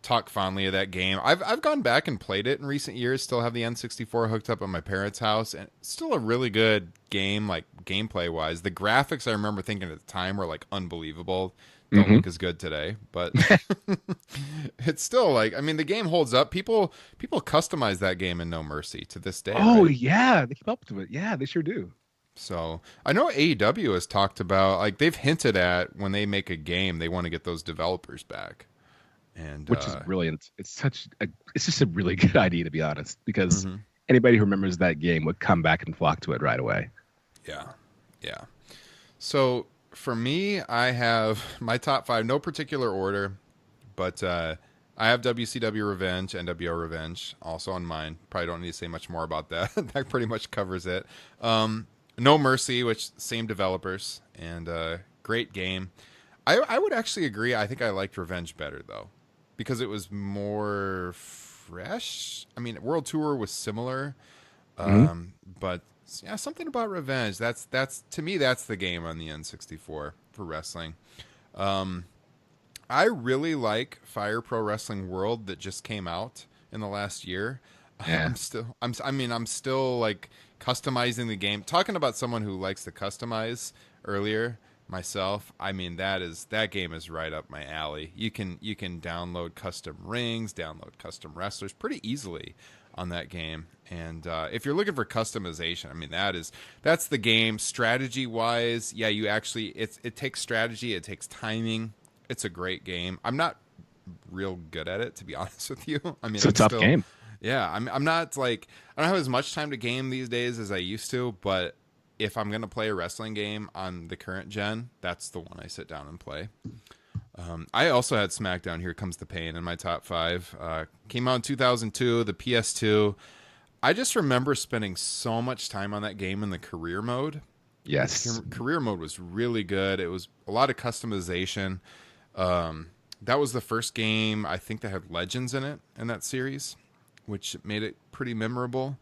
talk fondly of that game. I've gone back and played it in recent years, still have the N64 hooked up at my parents' house, and it's still a really good game, like gameplay-wise. The graphics, I remember thinking at the time, were like unbelievable. Don't look as good today, but it's still like, I mean, the game holds up. People customize that game in No Mercy to this day. Oh, right? yeah, they keep up to it. Yeah, they sure do. So I know AEW has talked about, like, they've hinted at when they make a game, they want to get those developers back, and which is brilliant. It's just a really good idea, to be honest, because anybody who remembers that game would come back and flock to it right away. Yeah. So for me, I have my top 5, no particular order, but I have WCW Revenge, NWO Revenge, also on mine. Probably don't need to say much more about that. That pretty much covers it. No Mercy, which same developers, and great game. I would actually agree. I think I liked Revenge better, though, because it was more fresh. I mean, World Tour was similar, but yeah, something about Revenge. That's to me, that's the game on the N64 for wrestling. I really like Fire Pro Wrestling World that just came out in the last year. Yeah. I'm still like customizing the game. Talking about someone who likes to customize earlier, myself, I mean, that game is right up my alley. You can download custom rings, download custom wrestlers pretty easily on that game. And if you're looking for customization, I mean, that's the game. Strategy wise, yeah, it takes strategy, it takes timing. It's a great game. I'm not real good at it, to be honest with you. I mean, it's a tough game. Yeah, I'm not like, I don't have as much time to game these days as I used to, but if I'm going to play a wrestling game on the current gen, that's the one I sit down and play. I also had SmackDown Here Comes the Pain in my top 5. Came out in 2002, the PS2. I just remember spending so much time on that game in the career mode. Yes. Career mode was really good. It was a lot of customization. That was the first game, I think, that had Legends in it in that series, which made it pretty memorable.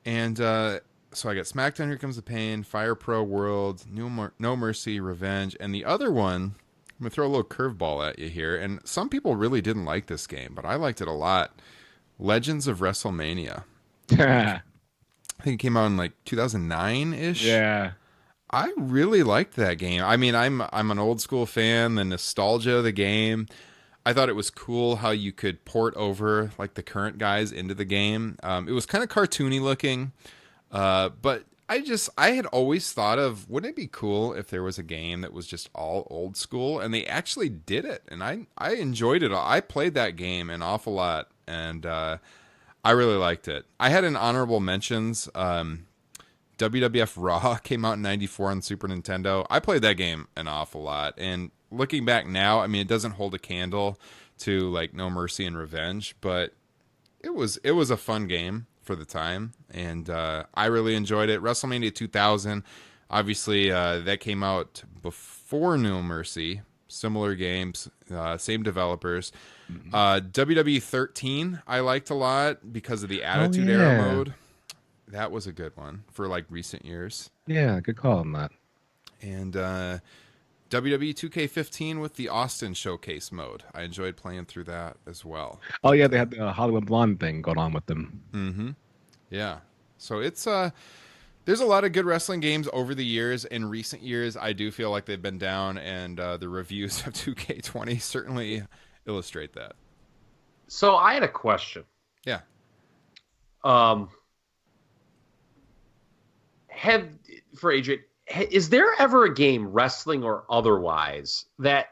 And so I got SmackDown Here Comes the Pain, Fire Pro World, No Mercy, Revenge, and the other one, I'm going to throw a little curveball at you here, and some people really didn't like this game, but I liked it a lot. Legends of WrestleMania. I think it came out in like 2009-ish. Yeah. I really liked that game. I mean, I'm an old school fan, the nostalgia of the game. I thought it was cool how you could port over like the current guys into the game. It was kind of cartoony looking, but I had always thought of, wouldn't it be cool if there was a game that was just all old school? And they actually did it, and I enjoyed it. I played that game an awful lot, and I really liked it. I had an honorable mentions. WWF Raw came out in 94 on Super Nintendo. I played that game an awful lot, and looking back now, I mean, it doesn't hold a candle to like No Mercy and Revenge, but it was a fun game for the time, and I really enjoyed it. WrestleMania 2000, Obviously, that came out before No Mercy. Similar games, same developers. WWE 13 I liked a lot because of the Attitude Era mode. That was a good one for like recent years. Yeah, good call on that. And WWE 2K15 with the Austin Showcase mode. I enjoyed playing through that as well. Oh yeah, they had the Hollywood Blonde thing going on with them. Mm-hmm. Yeah. So it's there's a lot of good wrestling games over the years. In recent years, I do feel like they've been down, and the reviews of 2K20 certainly illustrate that. So I had a question. Yeah. For Adrian, is there ever a game, wrestling or otherwise, that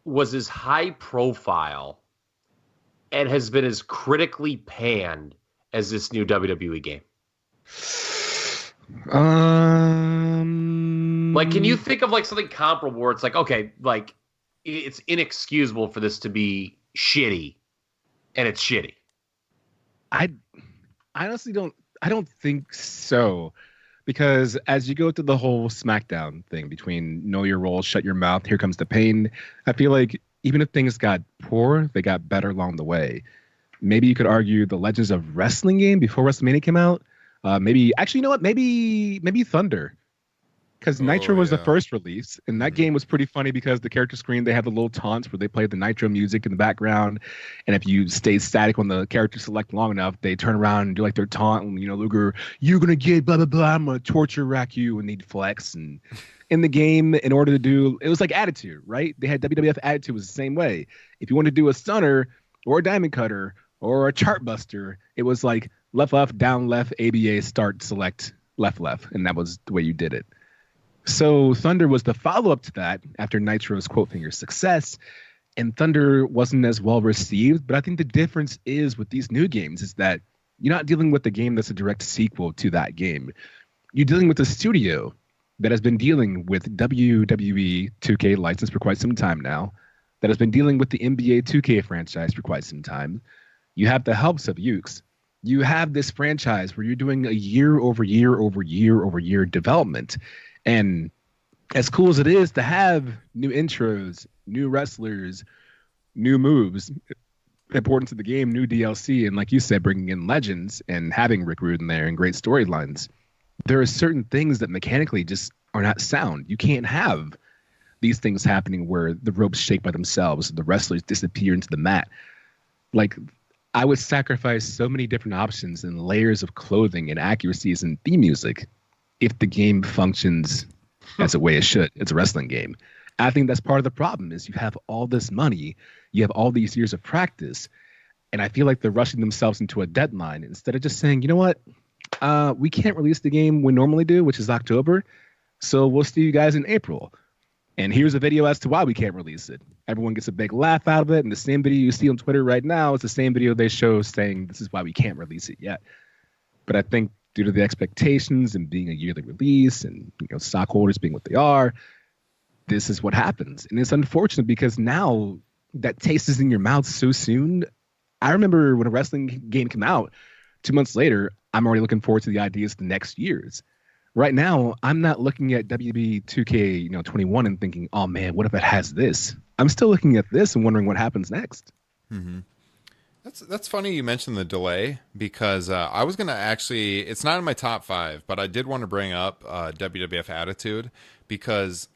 was as high profile and has been as critically panned as this new WWE game? Like, can you think of like something comparable where it's like, okay, like it's inexcusable for this to be shitty, and it's shitty? I honestly don't think so, because as you go through the whole SmackDown thing between know your role, shut your mouth, here comes the pain, I feel like even if things got poor, they got better along the way. Maybe you could argue the Legends of Wrestling game before WrestleMania came out. Maybe actually, you know what? Maybe Thunder, because Nitro was the first release, and that game was pretty funny because the character screen, they had the little taunts where they played the Nitro music in the background, and if you stayed static on the character select long enough, they turn around and do like their taunt, and Luger, you're gonna get blah blah blah, I'm gonna torture rack you, and they'd flex. And in the game, in order to do, it was like Attitude, right? They had WWF Attitude was the same way. If you wanted to do a stunner or a diamond cutter or a chart buster, it was like left, down, left, ABA, start, select, left, and that was the way you did it. So Thunder was the follow-up to that after Nitro's quote finger success, and Thunder wasn't as well received. But I think the difference is with these new games is that you're not dealing with a game that's a direct sequel to that game. You're dealing with a studio that has been dealing with WWE 2K license for quite some time now, that has been dealing with the NBA 2K franchise for quite some time. You have the helps of Ukes. You have this franchise where you're doing a year over year development. And as cool as it is to have new intros, new wrestlers, new moves, important to the game, new DLC, and like you said, bringing in legends and having Rick Rude in there and great storylines, there are certain things that mechanically just are not sound. You can't have these things happening where the ropes shake by themselves, the wrestlers disappear into the mat. Like, I would sacrifice so many different options and layers of clothing and accuracies and theme music if the game functions as a way it should. It's a wrestling game. I think that's part of the problem is you have all this money, you have all these years of practice, and I feel like they're rushing themselves into a deadline instead of just saying, you know what, we can't release the game we normally do, which is October, so we'll see you guys in April. And here's a video as to why we can't release it. Everyone gets a big laugh out of it, and the same video you see on Twitter right now is the same video they show saying this is why we can't release it yet. But I think due to the expectations and being a yearly release and stockholders being what they are, this is what happens. And it's unfortunate because now that taste is in your mouth so soon. I remember when a wrestling game came out, 2 months later, I'm already looking forward to the ideas the next years. Right now, I'm not looking at WWE 2K 21 and thinking, oh man, what if it has this? I'm still looking at this and wondering what happens next. Mm-hmm. That's funny you mentioned the delay because I was going to actually, it's not in my top 5, but I did want to bring up WWF Attitude because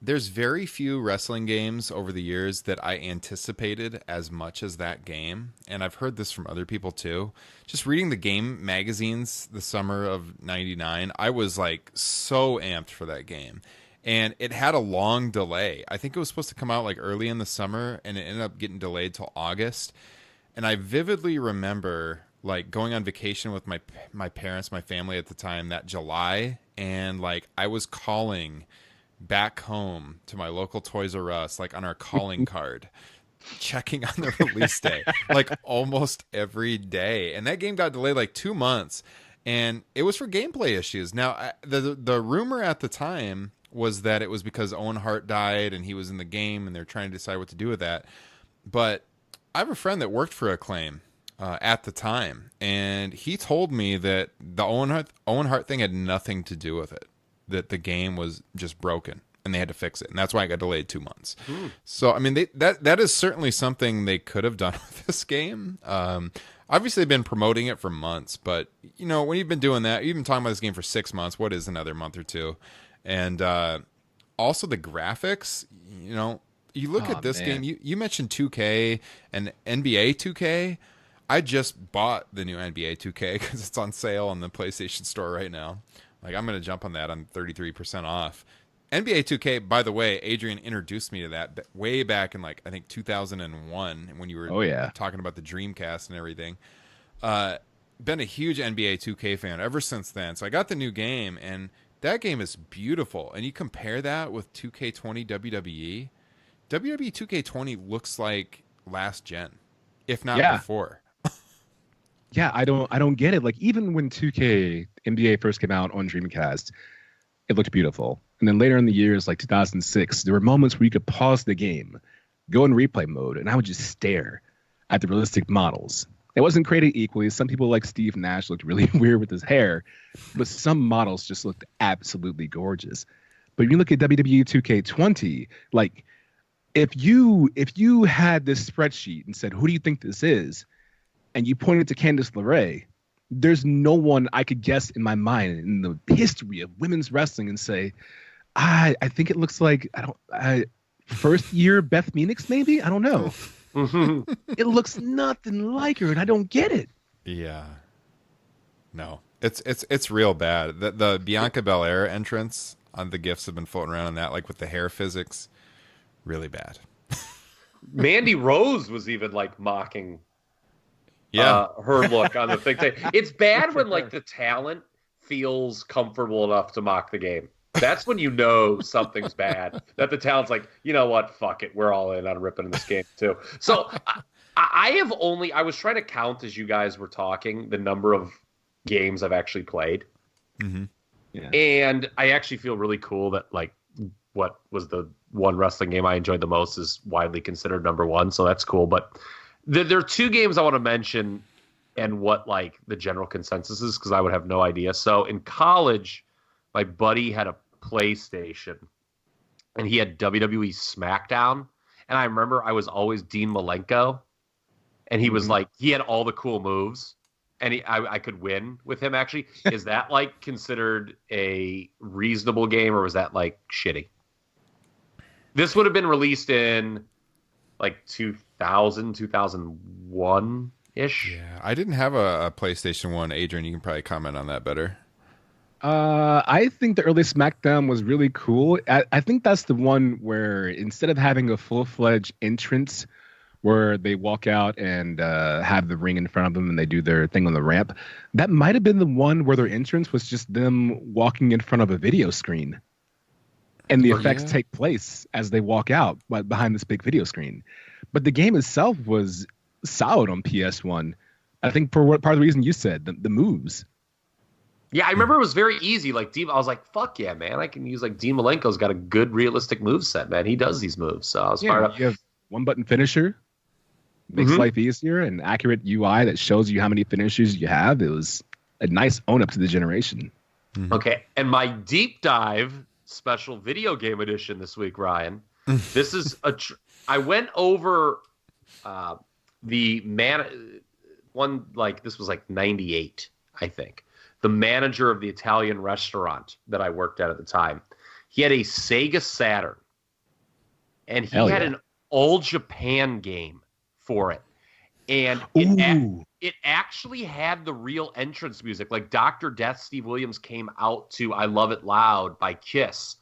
there's very few wrestling games over the years that I anticipated as much as that game. And I've heard this from other people too. Just reading the game magazines the summer of 99, I was like so amped for that game. And it had a long delay. I think it was supposed to come out like early in the summer and it ended up getting delayed till August. And I vividly remember like going on vacation with my parents, my family at the time that July. And like I was calling back home to my local Toys R Us, like on our calling card, checking on the release day, like almost every day. And that game got delayed like 2 months, and it was for gameplay issues. Now, the rumor at the time was that it was because Owen Hart died and he was in the game, and they're trying to decide what to do with that. But I have a friend that worked for Acclaim at the time, and he told me that the Owen Hart thing had nothing to do with it. that the game was just broken and they had to fix it, and that's why it got delayed 2 months. So I mean, that is certainly something they could have done with this game. Obviously, they've been promoting it for months, but when you've been doing that, you've been talking about this game for 6 months. What is another month or two? And also the graphics. You look at this game. You mentioned 2K and NBA 2K. I just bought the new NBA 2K because it's on sale on the PlayStation Store right now. Like, I'm going to jump on that on 33% off. NBA 2K, by the way, Adrian introduced me to that way back in, I think 2001 when you were talking about the Dreamcast and everything. Been a huge NBA 2K fan ever since then. So I got the new game, and that game is beautiful. And you compare that with 2K20 WWE. WWE 2K20 looks like last gen, if not before. Yeah, I don't get it. Like, even when 2K NBA first came out on Dreamcast, it looked beautiful. And then later in the years, like 2006, there were moments where you could pause the game, go in replay mode, and I would just stare at the realistic models. It wasn't created equally. Some people like Steve Nash looked really weird with his hair, but some models just looked absolutely gorgeous. But when you look at WWE 2K20, like, if you had this spreadsheet and said, who do you think this is? And you pointed to Candice LeRae, there's no one I could guess in my mind in the history of women's wrestling and say, I think it looks like, first year Beth Phoenix, maybe? I don't know. It looks nothing like her, and I don't get it. Yeah. No, it's real bad. The Bianca Belair entrance on the GIFs have been floating around on that, like with the hair physics, really bad. Mandy Rose was even mocking her look on the thing. It's bad when the talent feels comfortable enough to mock the game. That's when something's bad. That the talent's like, you know what, fuck it, we're all in on ripping in this game too. So I was trying to count as you guys were talking the number of games I've actually played. Mm-hmm. Yeah. And I actually feel really cool that what was the one wrestling game I enjoyed the most is widely considered number one. So that's cool. But there are two games I want to mention and what the general consensus is, because I would have no idea. So in college, my buddy had a PlayStation and he had WWE SmackDown. And I remember I was always Dean Malenko, and he was he had all the cool moves, and I could win with him. Actually, is that considered a reasonable game, or was that shitty? This would have been released in 2000, 2001 ish. Yeah, I didn't have a PlayStation 1. Adrian, you can probably comment on that better. I think the early SmackDown was really cool. I think that's the one where instead of having a full-fledged entrance where they walk out and have the ring in front of them and they do their thing on the ramp, that might have been the one where their entrance was just them walking in front of a video screen. And the effects take place as they walk out behind this big video screen. But the game itself was solid on PS1. I think for part of the reason you said, the moves. Yeah, I remember it was very easy. I was like, fuck yeah, man. I can use Dean Malenko's got a good realistic moveset, man. He does these moves. So I was fired up. You have one button finisher. Makes life easier, and accurate UI that shows you how many finishers you have. It was a nice own up to the generation. Mm-hmm. Okay, and my deep dive special video game edition this week, Ryan. This is I went over this was 98, I think. The manager of the Italian restaurant that I worked at the time, he had a Sega Saturn, and he had an All Japan game for it. And it actually had the real entrance music. Dr. Death, Steve Williams came out to I Love It Loud by Kiss.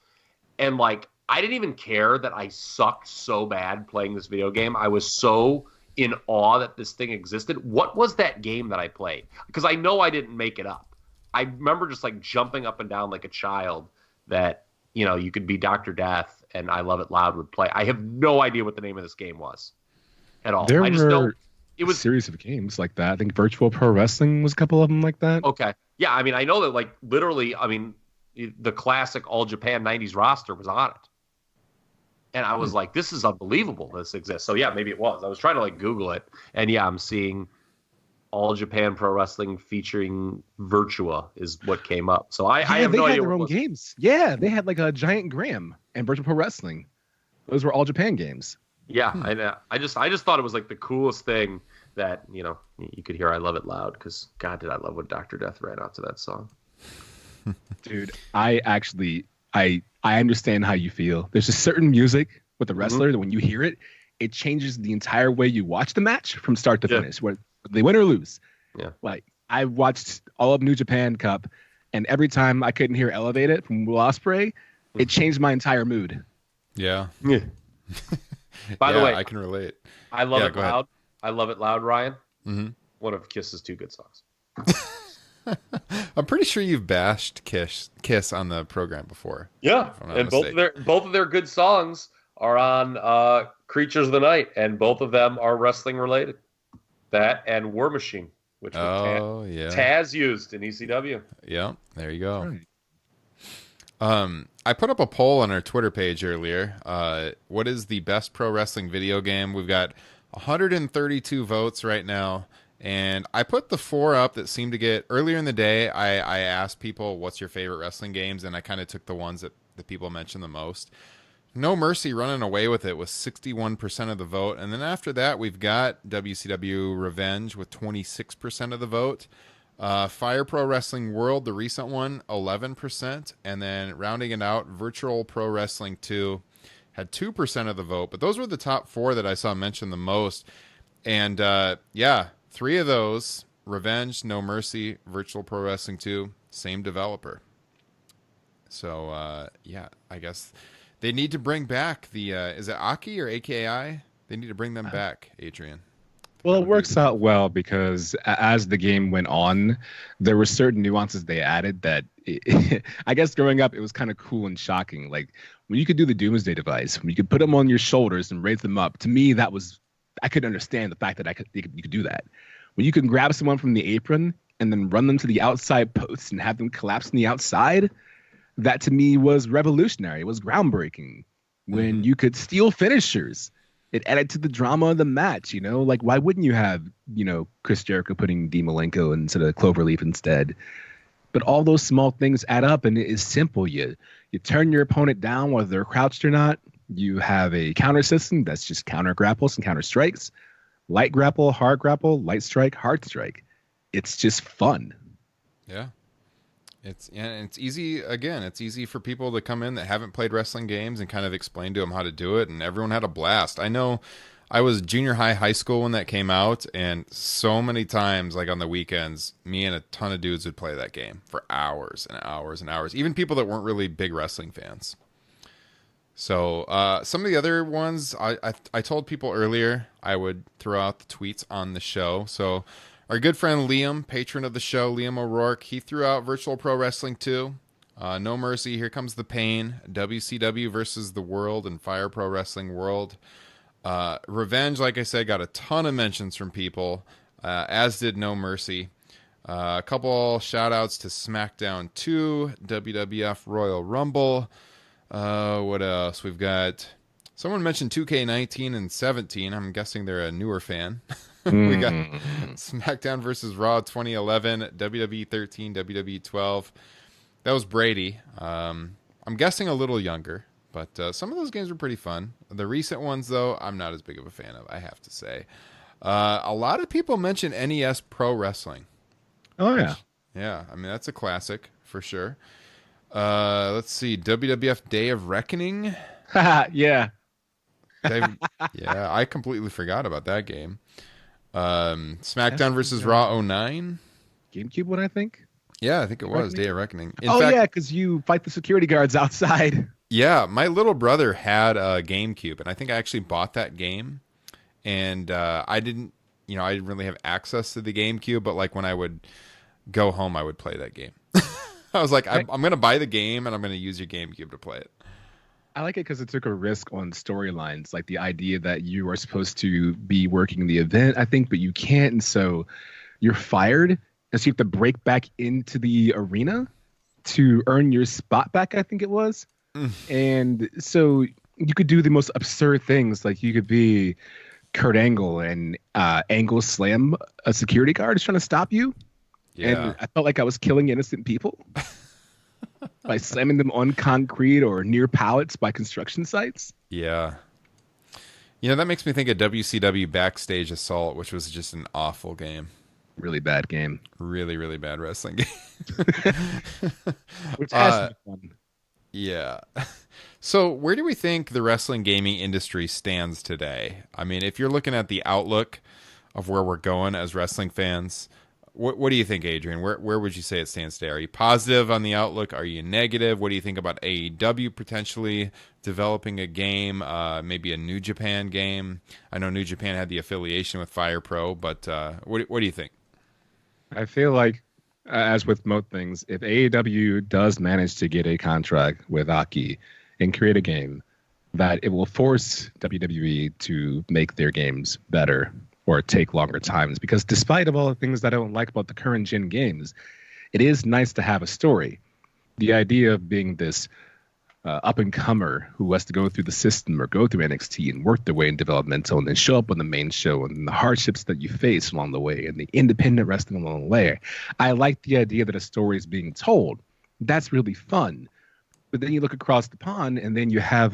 And I didn't even care that I sucked so bad playing this video game. I was so in awe that this thing existed. What was that game that I played? Because I know I didn't make it up. I remember just jumping up and down like a child that, you could be Dr. Death and I Love It Loud would play. I have no idea what the name of this game was at all. There I just know it was a series of games like that. I think Virtual Pro Wrestling was a couple of them like that. Okay. Yeah, I mean, I know that literally, the classic All Japan 90s roster was on it. And I was like, this is unbelievable this exists. So yeah, maybe it was. I was trying to Google it. And yeah, I'm seeing All Japan Pro Wrestling featuring Virtua is what came up. So I Yeah, have no they had idea their own games. Yeah, they had like a Giant Graham and Virtual Pro Wrestling. Those were All Japan games. Yeah, I know. I just thought it was like the coolest thing that, you know, you could hear I Love It Loud, because God, did I love when Dr. Death ran out to that song. Dude, I understand how you feel. There's a certain music with the wrestler that when you hear it, it changes the entire way you watch the match from start to finish, whether they win or lose. Yeah. Like, I watched all of New Japan Cup, and every time I couldn't hear Elevate It from Will Ospreay, it changed my entire mood. Yeah. By the way, I can relate. I Love It go ahead. Loud. I Love It Loud, Ryan. Mm-hmm. One of Kiss's 2 good songs. I'm pretty sure you've bashed Kiss on the program before. Yeah, if I'm not and mistaken. both of their good songs are on Creatures of the Night, and both of them are wrestling related. That and War Machine, which Taz used in ECW. Yeah, there you go. Right. I put up a poll on our Twitter page earlier. What is the best pro wrestling video game? We've got 132 votes right now. And I put the 4 up that seemed to get earlier in the day. I asked people, what's your favorite wrestling games? And I kind of took the ones that the people mentioned the most. No Mercy running away with it with 61% of the vote. And then after that, we've got WCW Revenge with 26% of the vote. Fire Pro Wrestling World, the recent one, 11%. And then rounding it out, Virtual Pro Wrestling 2 had 2% of the vote. But those were the top 4 that I saw mentioned the most. And 3 of those, Revenge, No Mercy, Virtual Pro Wrestling 2, same developer. So, I guess they need to bring back the, is it Aki or AKI? They need to bring them back, Adrian. Well, it works out well because as the game went on, there were certain nuances they added that I guess growing up, it was kind of cool and shocking. Like when you could do the Doomsday device, when you could put them on your shoulders and raise them up, to me, that was, I could understand the fact that you could do that. When you can grab someone from the apron and then run them to the outside posts and have them collapse on the outside, that to me was revolutionary. It was groundbreaking. When you could steal finishers, it added to the drama of the match, you know? Like, why wouldn't you have, Chris Jericho putting Dean Malenko instead of Cloverleaf instead? But all those small things add up, and it is simple. You turn your opponent down, whether they're crouched or not. You have a counter system that's just counter grapples and counter strikes. Light grapple, hard grapple, light strike, hard strike. It's just fun. Yeah. It's easy. Again, it's easy for people to come in that haven't played wrestling games and kind of explain to them how to do it. And everyone had a blast. I know I was junior high school when that came out. And so many times, like on the weekends, me and a ton of dudes would play that game for hours and hours and hours. Even people that weren't really big wrestling fans. So some of the other ones, I told people earlier I would throw out the tweets on the show. So our good friend Liam, patron of the show, Liam O'Rourke, he threw out Virtual Pro Wrestling 2, No Mercy, Here Comes the Pain, WCW versus the World, and Fire Pro Wrestling World. Revenge, like I said, got a ton of mentions from people, as did No Mercy. A couple shout-outs to SmackDown 2, WWF Royal Rumble. What else? We've got someone mentioned 2K19 and 17. I'm guessing they're a newer fan. We got SmackDown versus Raw 2011, WWE 13, WWE 12. That was Brady. I'm guessing a little younger, but some of those games were pretty fun. The recent ones, though, I'm not as big of a fan of, I have to say. A lot of people mention NES Pro Wrestling. Oh, yeah. Yeah, I mean, that's a classic for sure. Let's see, WWF Day of Reckoning. Yeah. I completely forgot about that game. SmackDown versus Raw 09. GameCube one, I think. Yeah, I think it was Day of Reckoning. In fact, yeah, because you fight the security guards outside. Yeah, my little brother had a GameCube, and I think I actually bought that game. And I didn't really have access to the GameCube, but like when I would go home, I would play that game. I was like, I'm going to buy the game, and I'm going to use your GameCube to play it. I like it because it took a risk on storylines, like the idea that you are supposed to be working the event, I think, but you can't. And so you're fired. And so you have to break back into the arena to earn your spot back, I think it was. And so you could do the most absurd things. Like you could be Kurt Angle and Angle slam a security guard is trying to stop you. Yeah. And I felt like I was killing innocent people by slamming them on concrete or near pallets by construction sites. Yeah. That makes me think of WCW Backstage Assault, which was just an awful game. Really bad game. Really, really bad wrestling game. Which has been fun. Yeah. So where do we think the wrestling gaming industry stands today? I mean, if you're looking at the outlook of where we're going as wrestling fans, what do you think, Adrian? Where would you say it stands today? Are you positive on the outlook? Are you negative? What do you think about AEW potentially developing a game, maybe a New Japan game? I know New Japan had the affiliation with Fire Pro, but what do you think? I feel like, as with most things, if AEW does manage to get a contract with Aki and create a game, that it will force WWE to make their games better or take longer times. Because despite of all the things that I don't like about the current gen games, it is nice to have a story. The idea of being this up-and-comer who has to go through the system or go through NXT and work their way in developmental and then show up on the main show and the hardships that you face along the way and the independent wrestling along the way. I like the idea that a story is being told. That's really fun. But then you look across the pond and then you have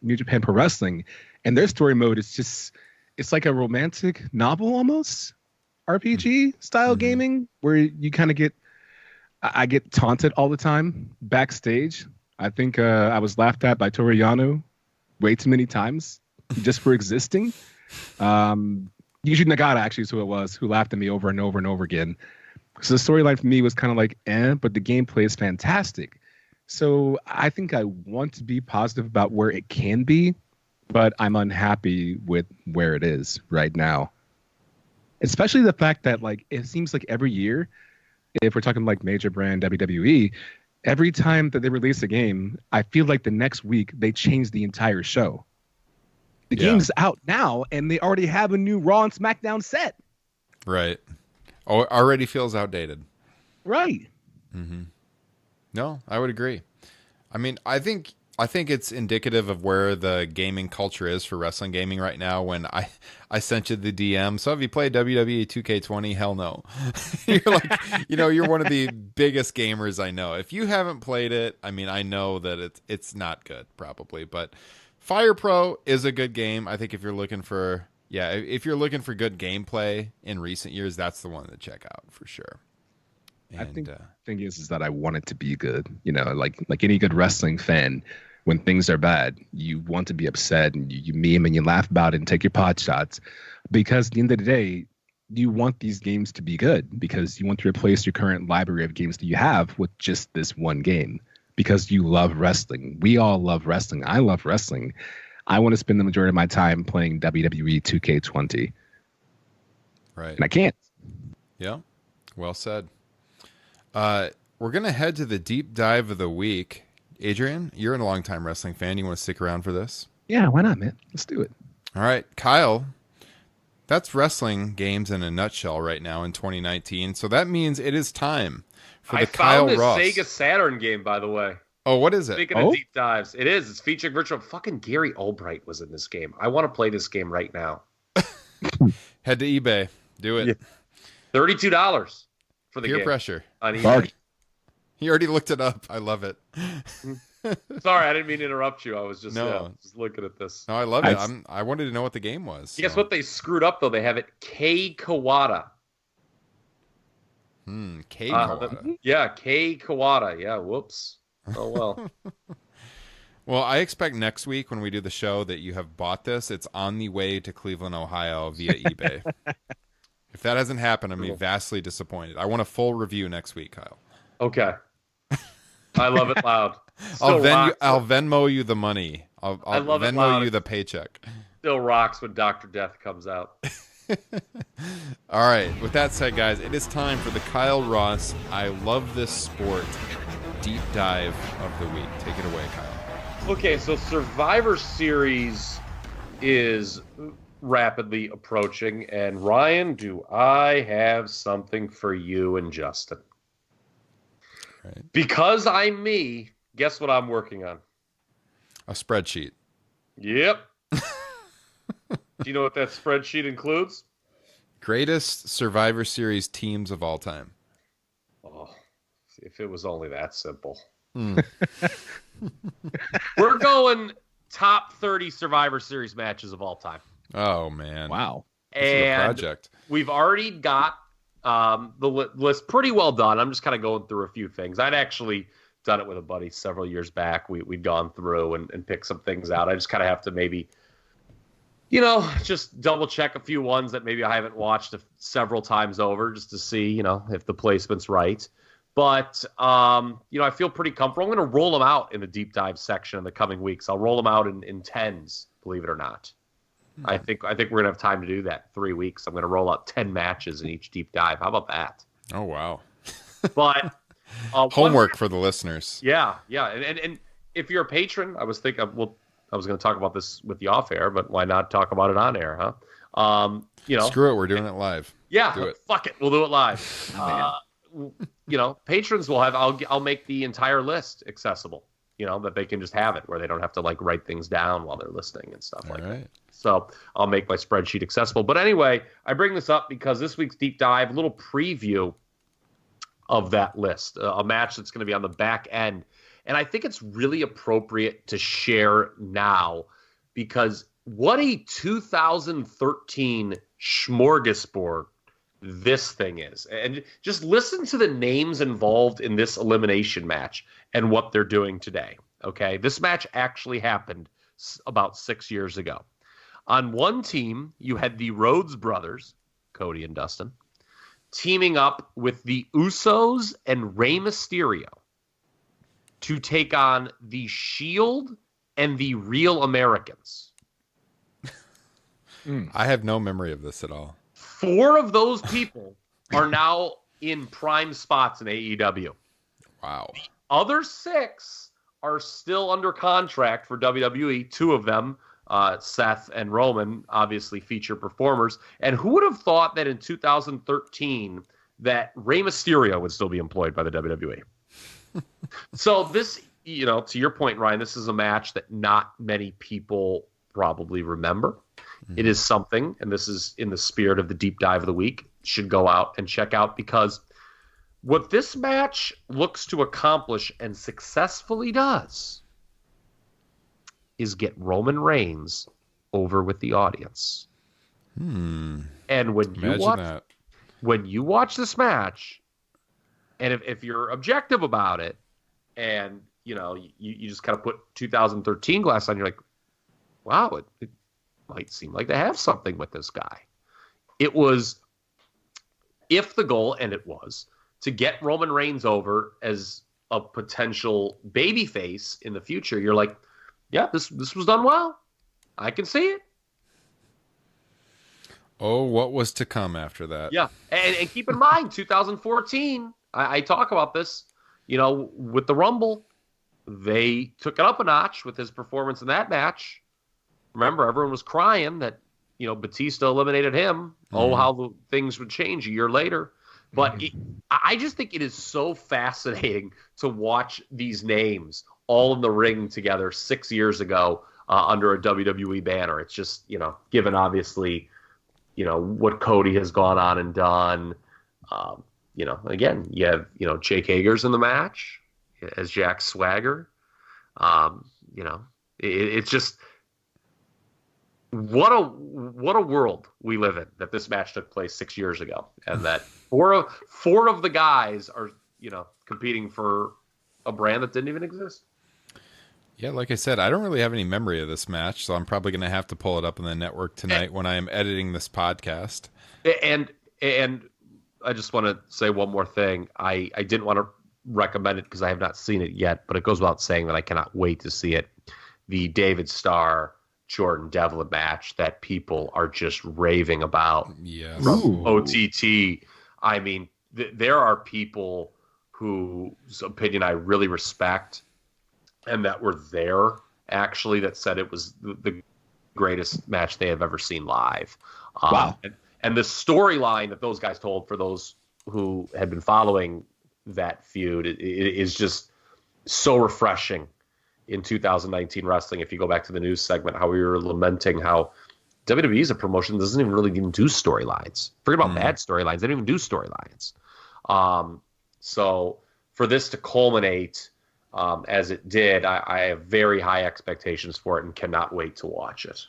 New Japan Pro Wrestling, and their story mode is just, it's like a romantic novel almost, RPG style gaming, where you kind of I get taunted all the time backstage. I think I was laughed at by Toru Yano way too many times just for existing. Yuji Nagata actually is who it was, who laughed at me over and over and over again. So the storyline for me was kind of like, but the gameplay is fantastic. So I think I want to be positive about where it can be, but I'm unhappy with where it is right now. Especially the fact that like it seems like every year, if we're talking like major brand WWE, every time that they release a game, I feel like the next week they change the entire show. The game's out now, and they already have a new Raw and SmackDown set. Right. Oh, it already feels outdated. Right. Mm-hmm. No, I would agree. I mean, I think it's indicative of where the gaming culture is for wrestling gaming right now. When I sent you the DM, so have you played WWE 2K20? Hell no. You're like, you're one of the biggest gamers I know. If you haven't played it, I mean, I know that it's not good probably, but Fire Pro is a good game. I think if you're looking for good gameplay in recent years, that's the one to check out for sure. And, I think the thing is that I want it to be good. Like any good wrestling fan, when things are bad, you want to be upset and you meme and you laugh about it and take your pot shots, because at the end of the day, you want these games to be good because you want to replace your current library of games that you have with just this one game because you love wrestling. We all love wrestling. I love wrestling. I want to spend the majority of my time playing WWE 2K20. Right. And I can't. Yeah. Well said. We're going to head to the deep dive of the week. Adrian, you're a longtime wrestling fan. You want to stick around for this? Yeah, why not, man? Let's do it. All right. Kyle, that's wrestling games in a nutshell right now in 2019. So that means it is time for the Kyle Ross. I found Ross. this Sega Saturn game, by the way. Oh, what is it? Speaking of deep dives, it is. It's featuring virtual. Fucking Gary Albright was in this game. I want to play this game right now. Head to eBay. Do it. Yeah. $32 for the Peer game. pressure. On eBay. He already looked it up. I love it. Sorry, I didn't mean to interrupt you. I was just, just looking at this. No, I love it. I wanted to know what the game was. Guess what they screwed up, though? They have it K Kawada. K Kawada. K Kawada. Yeah, whoops. Oh, well. Well, I expect next week when we do the show that you have bought this. It's on the way to Cleveland, Ohio via eBay. If that hasn't happened, I'm vastly disappointed. I want a full review next week, Kyle. Okay. I love it loud. I'll Venmo you the money. I'll Venmo you the paycheck. Still rocks when Dr. Death comes out. All right. With that said, guys, it is time for the Kyle Ross I Love This Sport deep dive of the week. Take it away, Kyle. Okay, so Survivor Series is rapidly approaching, and Ryan, do I have something for you and Justin? Right. Because I'm me, guess what I'm working on? A spreadsheet. Yep. Do you know what that spreadsheet includes? Greatest Survivor Series teams of all time. Oh, if it was only that simple. Mm. We're going top 30 Survivor Series matches of all time. Oh, man. Wow. This is a project. We've already got the list pretty well done. I'm just kind of going through a few things. I'd actually done it with a buddy several years back. We'd gone through and picked some things out. I just kind of have to maybe, just double check a few ones that maybe I haven't watched several times over just to see, if the placement's right. But, I feel pretty comfortable. I'm going to roll them out in the deep dive section in the coming weeks. I'll roll them out in tens, believe it or not. I think we're going to have time to do that. 3 weeks. I'm going to roll out 10 matches in each deep dive. How about that? Oh, wow. But homework for the listeners. Yeah. And if you're a patron, I was thinking, I was going to talk about this with you off air, but why not talk about it on air, huh? Screw it. We're doing it live. Yeah. Do it. Fuck it. We'll do it live. Patrons will have, I'll make the entire list accessible, that they can just have it where they don't have to write things down while they're listening and stuff like that. So I'll make my spreadsheet accessible. But anyway, I bring this up because this week's deep dive, a little preview of that list, a match that's going to be on the back end. And I think it's really appropriate to share now because what a 2013 smorgasbord this thing is. And just listen to the names involved in this elimination match and what they're doing today. Okay, this match actually happened about 6 years ago. On one team, you had the Rhodes brothers, Cody and Dustin, teaming up with the Usos and Rey Mysterio to take on the Shield and the Real Americans. I have no memory of this at all. 4 of those people are now in prime spots in AEW. Wow. The other 6 are still under contract for WWE. 2 of them, Seth and Roman, obviously feature performers. And who would have thought that in 2013 that Rey Mysterio would still be employed by the WWE? So this, to your point, Ryan, this is a match that not many people probably remember. It is something, and this is in the spirit of the deep dive of the week, should go out and check out because what this match looks to accomplish and successfully does is get Roman Reigns over with the audience. And when you watch this match, and if you're objective about it, and you just kind of put 2013 glass on, you're like, wow, it might seem like they have something with this guy. It was, if the goal, and it was, to get Roman Reigns over as a potential babyface in the future, you're like, yeah, this was done well. I can see it. Oh, what was to come after that? Yeah, and keep in mind, 2014, I talk about this, with the Rumble, they took it up a notch with his performance in that match. Remember, everyone was crying that, Batista eliminated him. Oh, how the things would change a year later. But I just think it is so fascinating to watch these names all in the ring together 6 years ago under a WWE banner. It's just, given obviously, what Cody has gone on and done. Again, you have, Jake Hager's in the match as Jack Swagger. It's just, what a world we live in that this match took place 6 years ago, and that four of the guys are competing for a brand that didn't even exist. Yeah, like I said, I don't really have any memory of this match, so I'm probably going to have to pull it up on the network tonight when I am editing this podcast. And I just want to say one more thing. I didn't want to recommend it because I have not seen it yet, but it goes without saying that I cannot wait to see it. The David Starr Jordan Devlin match that people are just raving about. Yes. From OTT. I mean, there are people whose opinion I really respect and that were there actually that said it was the greatest match they have ever seen live. Wow. And the storyline that those guys told, for those who had been following that feud, it is just so refreshing in 2019 wrestling. If you go back to the news segment, how we were lamenting how WWE is a promotion that doesn't even do storylines. Forget about bad storylines. They don't even do storylines. So for this to culminate as it did, I have very high expectations for it and cannot wait to watch it.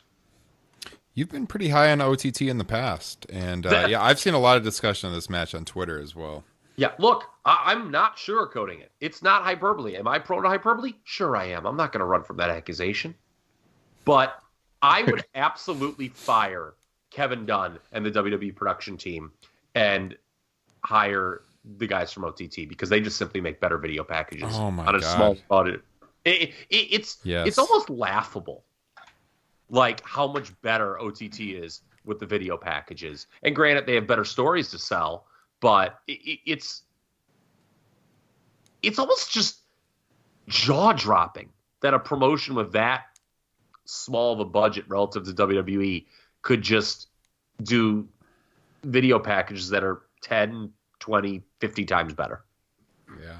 You've been pretty high on OTT in the past. And yeah, I've seen a lot of discussion of this match on Twitter as well. Yeah, look, I'm not sugarcoating it. It's not hyperbole. Am I prone to hyperbole? Sure I am. I'm not going to run from that accusation. But I would absolutely fire Kevin Dunn and the WWE production team and hire the guys from OTT because they just simply make better video packages on a small budget. It's almost laughable, like how much better OTT is with the video packages. And granted, they have better stories to sell, but it's almost just jaw-dropping that a promotion with that small of a budget relative to WWE could just do video packages that are 10, 20, 50 times better. Yeah.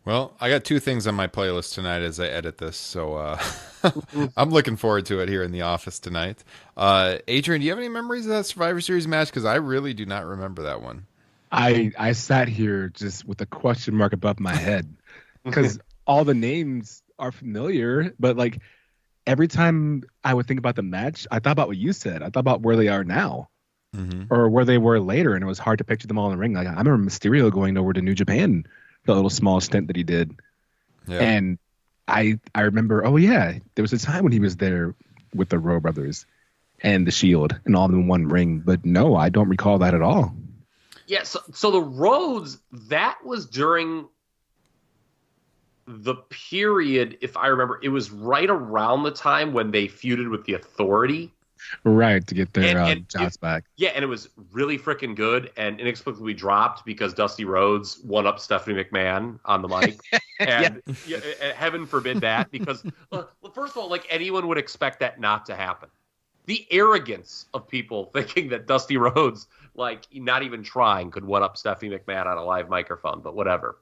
Well, I got two things on my playlist tonight as I edit this, so I'm looking forward to it here in the office tonight. Adrian, do you have any memories of that Survivor Series match? Because I really do not remember that one. I sat here just with a question mark above my head because all the names are familiar, but like every time I would think about the match, I thought about what you said. I thought about where they are now or where they were later, and it was hard to picture them all in the ring. Like I remember Mysterio going over to New Japan for a little small stint that he did. Yeah. And I remember, oh yeah, there was a time when he was there with the Rowe brothers and the Shield and all in one ring, but no, I don't recall that at all. Yeah, so the Rhodes, that was during the period, if I remember, it was right around the time when they feuded with the Authority. Right, to get their jobs back. Yeah, and it was really freaking good and inexplicably dropped because Dusty Rhodes won up Stephanie McMahon on the mic. And heaven forbid that because, well, first of all, like anyone would expect that not to happen. The arrogance of people thinking that Dusty Rhodes, like not even trying, could one up Stephanie McMahon on a live microphone, but whatever.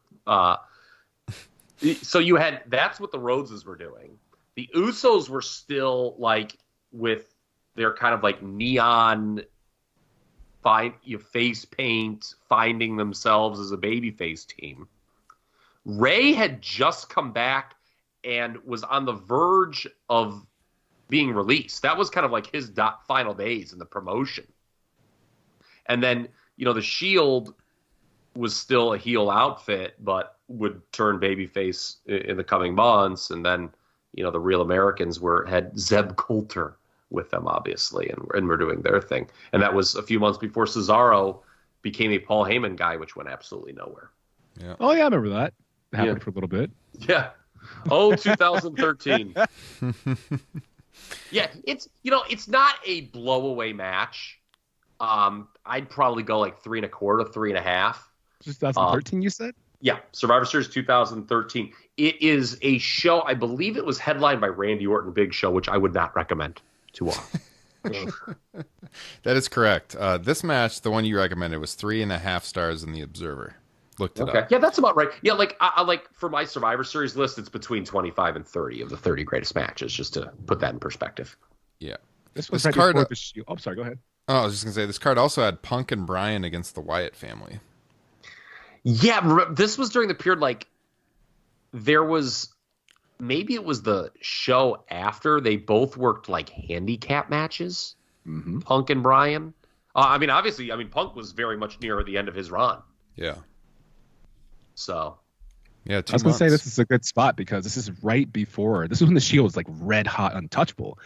So you had, that's what the Rhodeses were doing. The Usos were still like with their kind of like neon face paint, finding themselves as a babyface team. Ray had just come back and was on the verge of being released. That was kind of like his final days in the promotion. And then, you know, the Shield was still a heel outfit, but would turn babyface in the coming months. And then, you know, the Real Americans had Zeb Coulter with them, obviously, and were doing their thing. And that was a few months before Cesaro became a Paul Heyman guy, which went absolutely nowhere. Yeah. Oh, yeah, I remember that. It happened for a little bit. Yeah. Oh, 2013. Yeah, it's not a blowaway match. I'd probably go like 3.25, 3.5. 2013, you said? Yeah, Survivor Series 2013. It is a show, I believe it was headlined by Randy Orton Big Show, which I would not recommend to watch. That is correct. This match, the one you recommended, was 3.5 stars in the Observer. Looked it up. Yeah, that's about right. Yeah, like I like for my Survivor Series list, it's between 25 and 30 of the 30 greatest matches, just to put that in perspective. Yeah. This was right before the Shield. Oh, sorry, go ahead. Oh, I was just going to say, this card also had Punk and Bryan against the Wyatt family. Yeah, this was during the period, like, there was, maybe it was the show after, they both worked, like, handicap matches, Punk and Bryan. Obviously, Punk was very much near the end of his run. Yeah. So. Yeah, I was going to say this is a good spot because this is right before, this is when the Shield was, like, red hot, untouchable.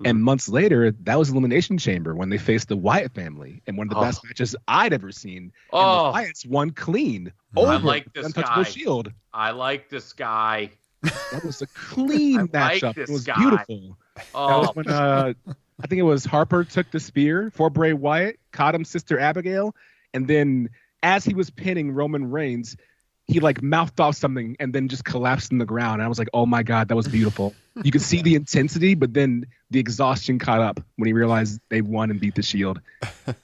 And months later, that was Elimination Chamber when they faced the Wyatt family and one of the best matches I'd ever seen. And the Wyatts won clean over I like this Untouchable guy. Shield. I like this guy. That was a clean matchup. It was guy. beautiful. That was when I think it was Harper took the spear for Bray Wyatt, caught him Sister Abigail, and then as he was pinning Roman Reigns, he like mouthed off something and then just collapsed in the ground. And I was like, oh my God, that was beautiful. You could see the intensity, but then the exhaustion caught up when he realized they won and beat the Shield. You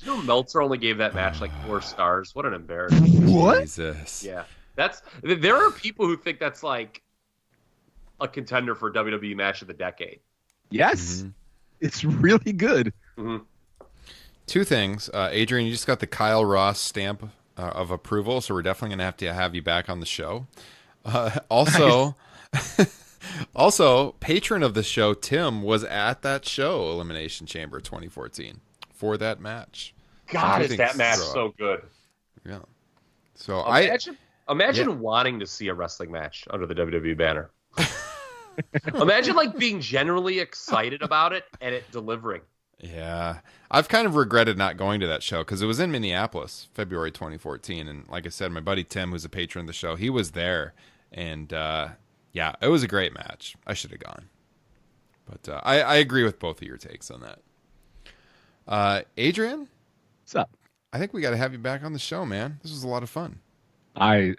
know, Meltzer only gave that match like 4 stars. What an embarrassment. What? Jesus. Yeah. There are people who think that's like a contender for WWE match of the decade. Yes. It's really good. Mm-hmm. Two things. Adrian, you just got the Kyle Ross stamp of approval, so we're definitely going to have you back on the show. Also, also, patron of the show, Tim, was at that show, Elimination Chamber 2014, for that match. God, is that match so good? Yeah. So imagine wanting to see a wrestling match under the WWE banner. Imagine like being genuinely excited about it and it delivering. Yeah, I've kind of regretted not going to that show because it was in Minneapolis, February 2014, and like I said, my buddy Tim, who's a patron of the show, he was there, and yeah, it was a great match. I should have gone, but I agree with both of your takes on that. Adrian, what's up? I think we got to have you back on the show, man. This was a lot of fun. I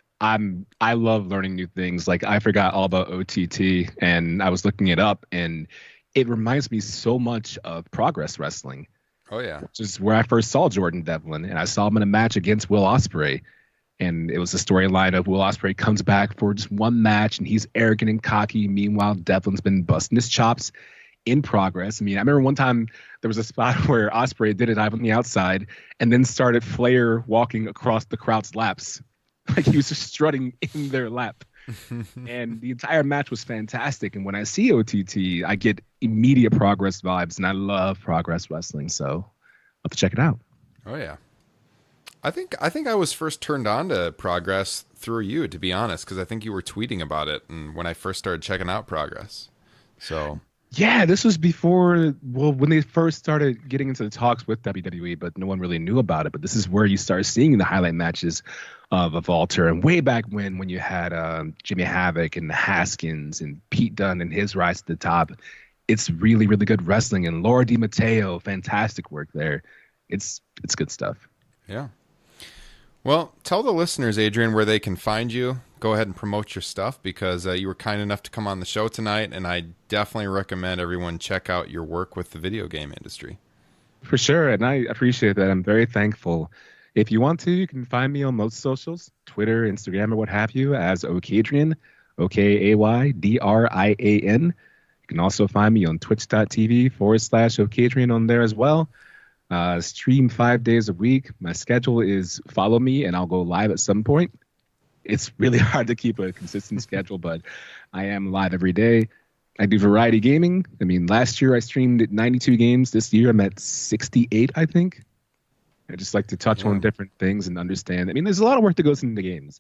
love learning new things. Like I forgot all about OTT, and I was looking it up, and it reminds me so much of Progress Wrestling. Oh yeah, which is where I first saw Jordan Devlin, and I saw him in a match against Will Ospreay, and it was the storyline of Will Ospreay comes back for just one match, and he's arrogant and cocky. Meanwhile, Devlin's been busting his chops in Progress. I mean, I remember one time there was a spot where Ospreay did a dive on the outside, and then started Flair walking across the crowd's laps. Like he was just strutting in their lap. And the entire match was fantastic. And when I see OTT, I get immediate Progress vibes, and I love Progress Wrestling. So I'll have to check it out. Oh yeah. I think I was first turned on to Progress through you, to be honest, because I think you were tweeting about it, and when I first started checking out Progress. So yeah, this was before, well, when they first started getting into the talks with WWE, but no one really knew about it. But this is where you start seeing the highlight matches of Walter, and way back when you had Jimmy Havoc and Haskins and Pete Dunne and his rise to the top. It's really, really good wrestling, and Laura Di Matteo, fantastic work there. It's good stuff. Yeah. Well, tell the listeners, Adrian, where they can find you. Go ahead and promote your stuff, because you were kind enough to come on the show tonight, and I definitely recommend everyone check out your work with the video game industry. For sure, and I appreciate that. I'm very thankful. If you want to, you can find me on most socials, Twitter, Instagram, or what have you, as Okaydrian, Okaydrian. You can also find me on twitch.tv/Okaydrian on there as well. Stream 5 days a week. My schedule is follow me, and I'll go live at some point. It's really hard to keep a consistent schedule, but I am live every day. I do variety gaming. I mean, last year I streamed 92 games. This year I'm at 68, I think. I just like to touch on different things and understand. I mean, there's a lot of work that goes into games,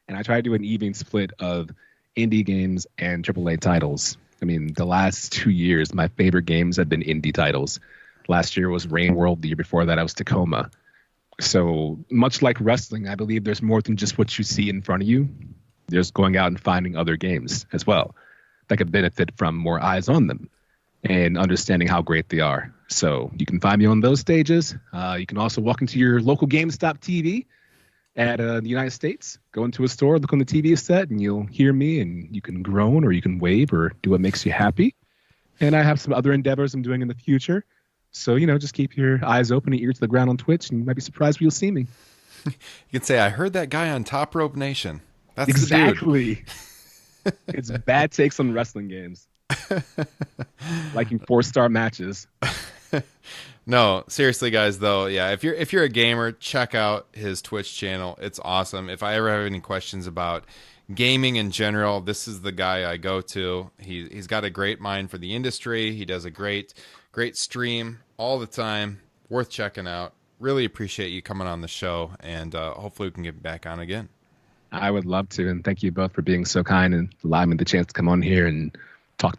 and I try to do an even split of indie games and AAA titles. I mean, the last 2 years, my favorite games have been indie titles. Last year was Rain World. The year before that, I was Tacoma. So much like wrestling, I believe there's more than just what you see in front of you. There's going out and finding other games as well that could benefit from more eyes on them and understanding how great they are. So you can find me on those stages. You can also walk into your local GameStop TV at the United States, go into a store, look on the TV set, and you'll hear me, and you can groan or you can wave or do what makes you happy. And I have some other endeavors I'm doing in the future. So, just keep your eyes open and ear to the ground on Twitch, and you might be surprised when you'll see me. You can say, I heard that guy on Top Rope Nation. That's exactly. It's bad takes on wrestling games. Liking 4-star matches. No, seriously, guys, though, yeah, if you're a gamer, check out his Twitch channel. It's awesome. If I ever have any questions about gaming in general, this is the guy I go to. He's got a great mind for the industry. He does a great stream all the time. Worth checking out. Really appreciate you coming on the show, and hopefully we can get back on again. I would love to, and thank you both for being so kind and allowing me the chance to come on here and talk.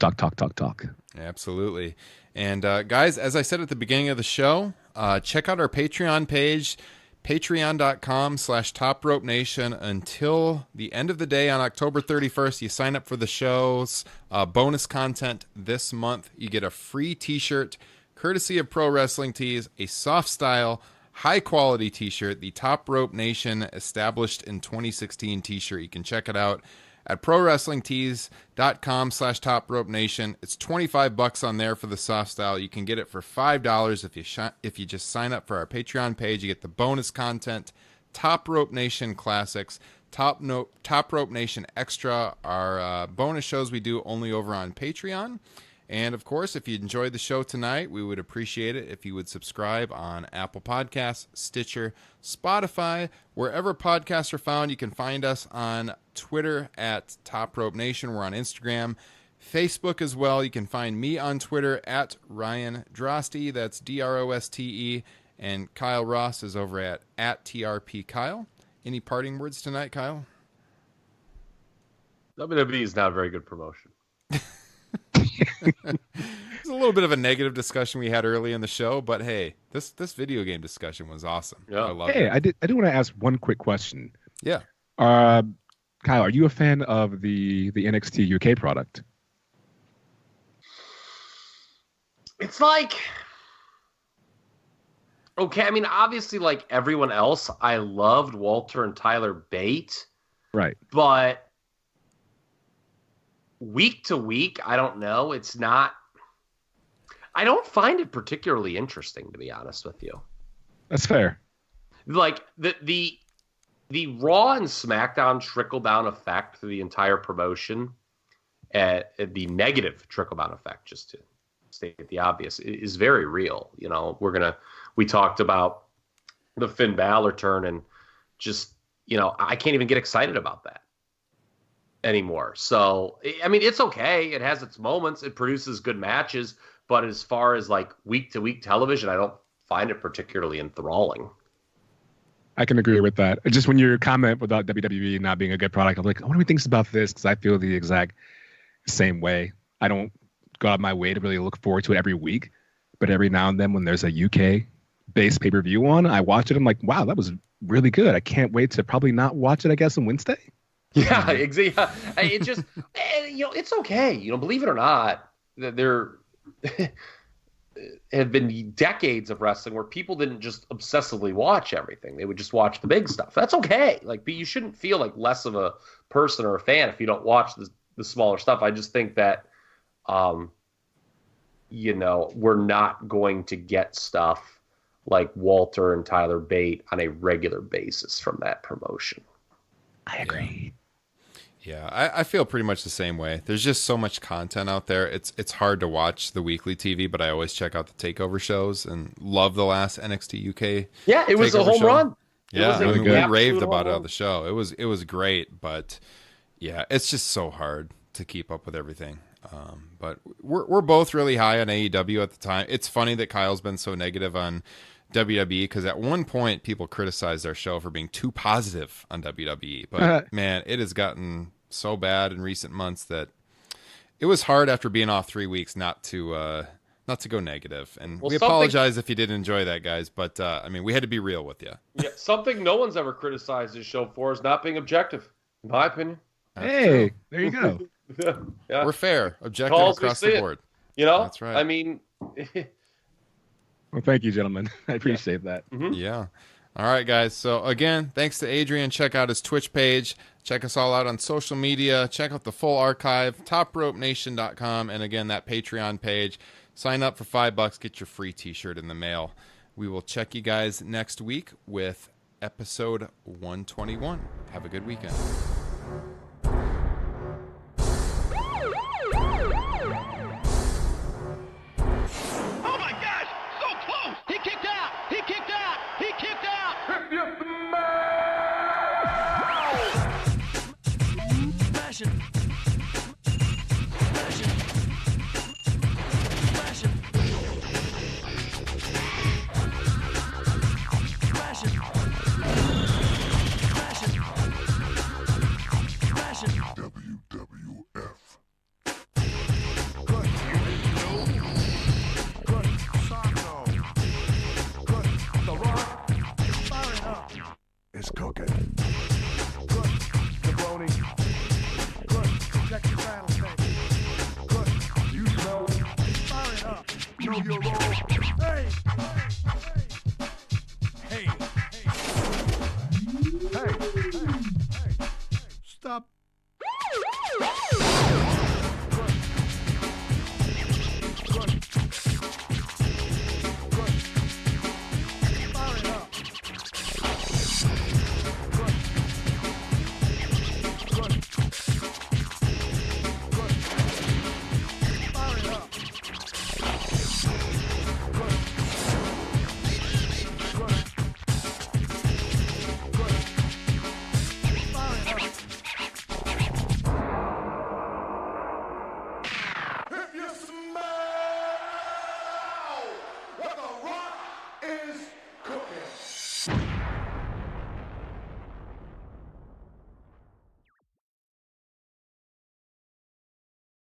Absolutely. And guys, as I said at the beginning of the show, check out our Patreon page, patreon.com/TopRopeNation. Until the end of the day on October 31st, you sign up for the show's bonus content this month. You get a free t-shirt courtesy of Pro Wrestling Tees, a soft style, high quality t-shirt, the Top Rope Nation established in 2016 t-shirt. You can check it out at prowrestlingtees.com/TopRopeNation. It's $25 on there for the soft style. You can get it for $5 if you just sign up for our Patreon page. You get the bonus content, Top Rope Nation Classics, Top Rope Nation Extra, our bonus shows we do only over on Patreon. And of course, if you enjoyed the show tonight, we would appreciate it if you would subscribe on Apple Podcasts, Stitcher, Spotify, wherever podcasts are found. You can find us on Twitter at Top Rope Nation. We're on Instagram, Facebook as well. You can find me on Twitter at Ryan Droste. That's Droste. And Kyle Ross is over at TRP Kyle. Any parting words tonight, Kyle? WWE is not a very good promotion. It's a little bit of a negative discussion we had early in the show, but hey, this video game discussion was awesome. Yeah. I love Hey, it. I do want to ask one quick question. Yeah. Kyle, are you a fan of the NXT UK product? It's like, okay, I mean, obviously, like everyone else, I loved Walter and Tyler Bate, Right. but week to week, I don't know. It's not, I don't find it particularly interesting, to be honest with you. That's fair. Like the Raw and SmackDown trickle-down effect through the entire promotion, the negative trickle-down effect, just to state the obvious, is very real. You know, we talked about the Finn Balor turn, and just, you know, I can't even get excited about that anymore. So, I mean, it's okay. It has its moments. It produces good matches. But as far as like week-to-week television, I don't find it particularly enthralling. I can agree with that. Just when your comment about WWE not being a good product, I'm like, what do we think about this? Because I feel the exact same way. I don't go out of my way to really look forward to it every week. But every now and then when there's a UK-based pay-per-view on, I watch it. I'm like, wow, that was really good. I can't wait to probably not watch it, I guess, on Wednesday. Yeah, exactly. It just, you know, it's okay. You know, believe it or not, there have been decades of wrestling where people didn't just obsessively watch everything. They would just watch the big stuff. That's okay. Like, but you shouldn't feel like less of a person or a fan if you don't watch the smaller stuff. I just think that, you know, we're not going to get stuff like Walter and Tyler Bate on a regular basis from that promotion. I agree. Yeah, I feel pretty much the same way. There's just so much content out there. It's hard to watch the weekly TV, but I always check out the takeover shows and love the last NXT UK. Yeah, it was a home run. Yeah, I mean, we raved about it home on the show. It was great, but yeah, it's just so hard to keep up with everything. But we're both really high on AEW at the time. It's funny that Kyle's been so negative on WWE because at one point people criticized our show for being too positive on WWE, but man, it has gotten so bad in recent months that it was hard after being off 3 weeks not to go negative. And we apologize if you didn't enjoy that, guys, but I mean, we had to be real with you. Yeah, something no one's ever criticized this show for is not being objective, in my opinion. Hey, there you go. Yeah. We're fair, objective across the board. You know, that's right. I mean, Well, thank you, gentlemen. I appreciate that. Mm-hmm. Yeah. All right, guys. So again, thanks to Adrian. Check out his Twitch page. Check us all out on social media. Check out the full archive, topropenation.com. And again, that Patreon page. Sign up for $5. Get your free t-shirt in the mail. We will check you guys next week with episode 121. Have a good weekend. It's cooking. Good. Jabroni. Good. Check your rattlesnake. Good. You smell it. Fire it up. Know your role. Hey! Hey! Hey! Hey! Stop. Fire it up. gentlemen,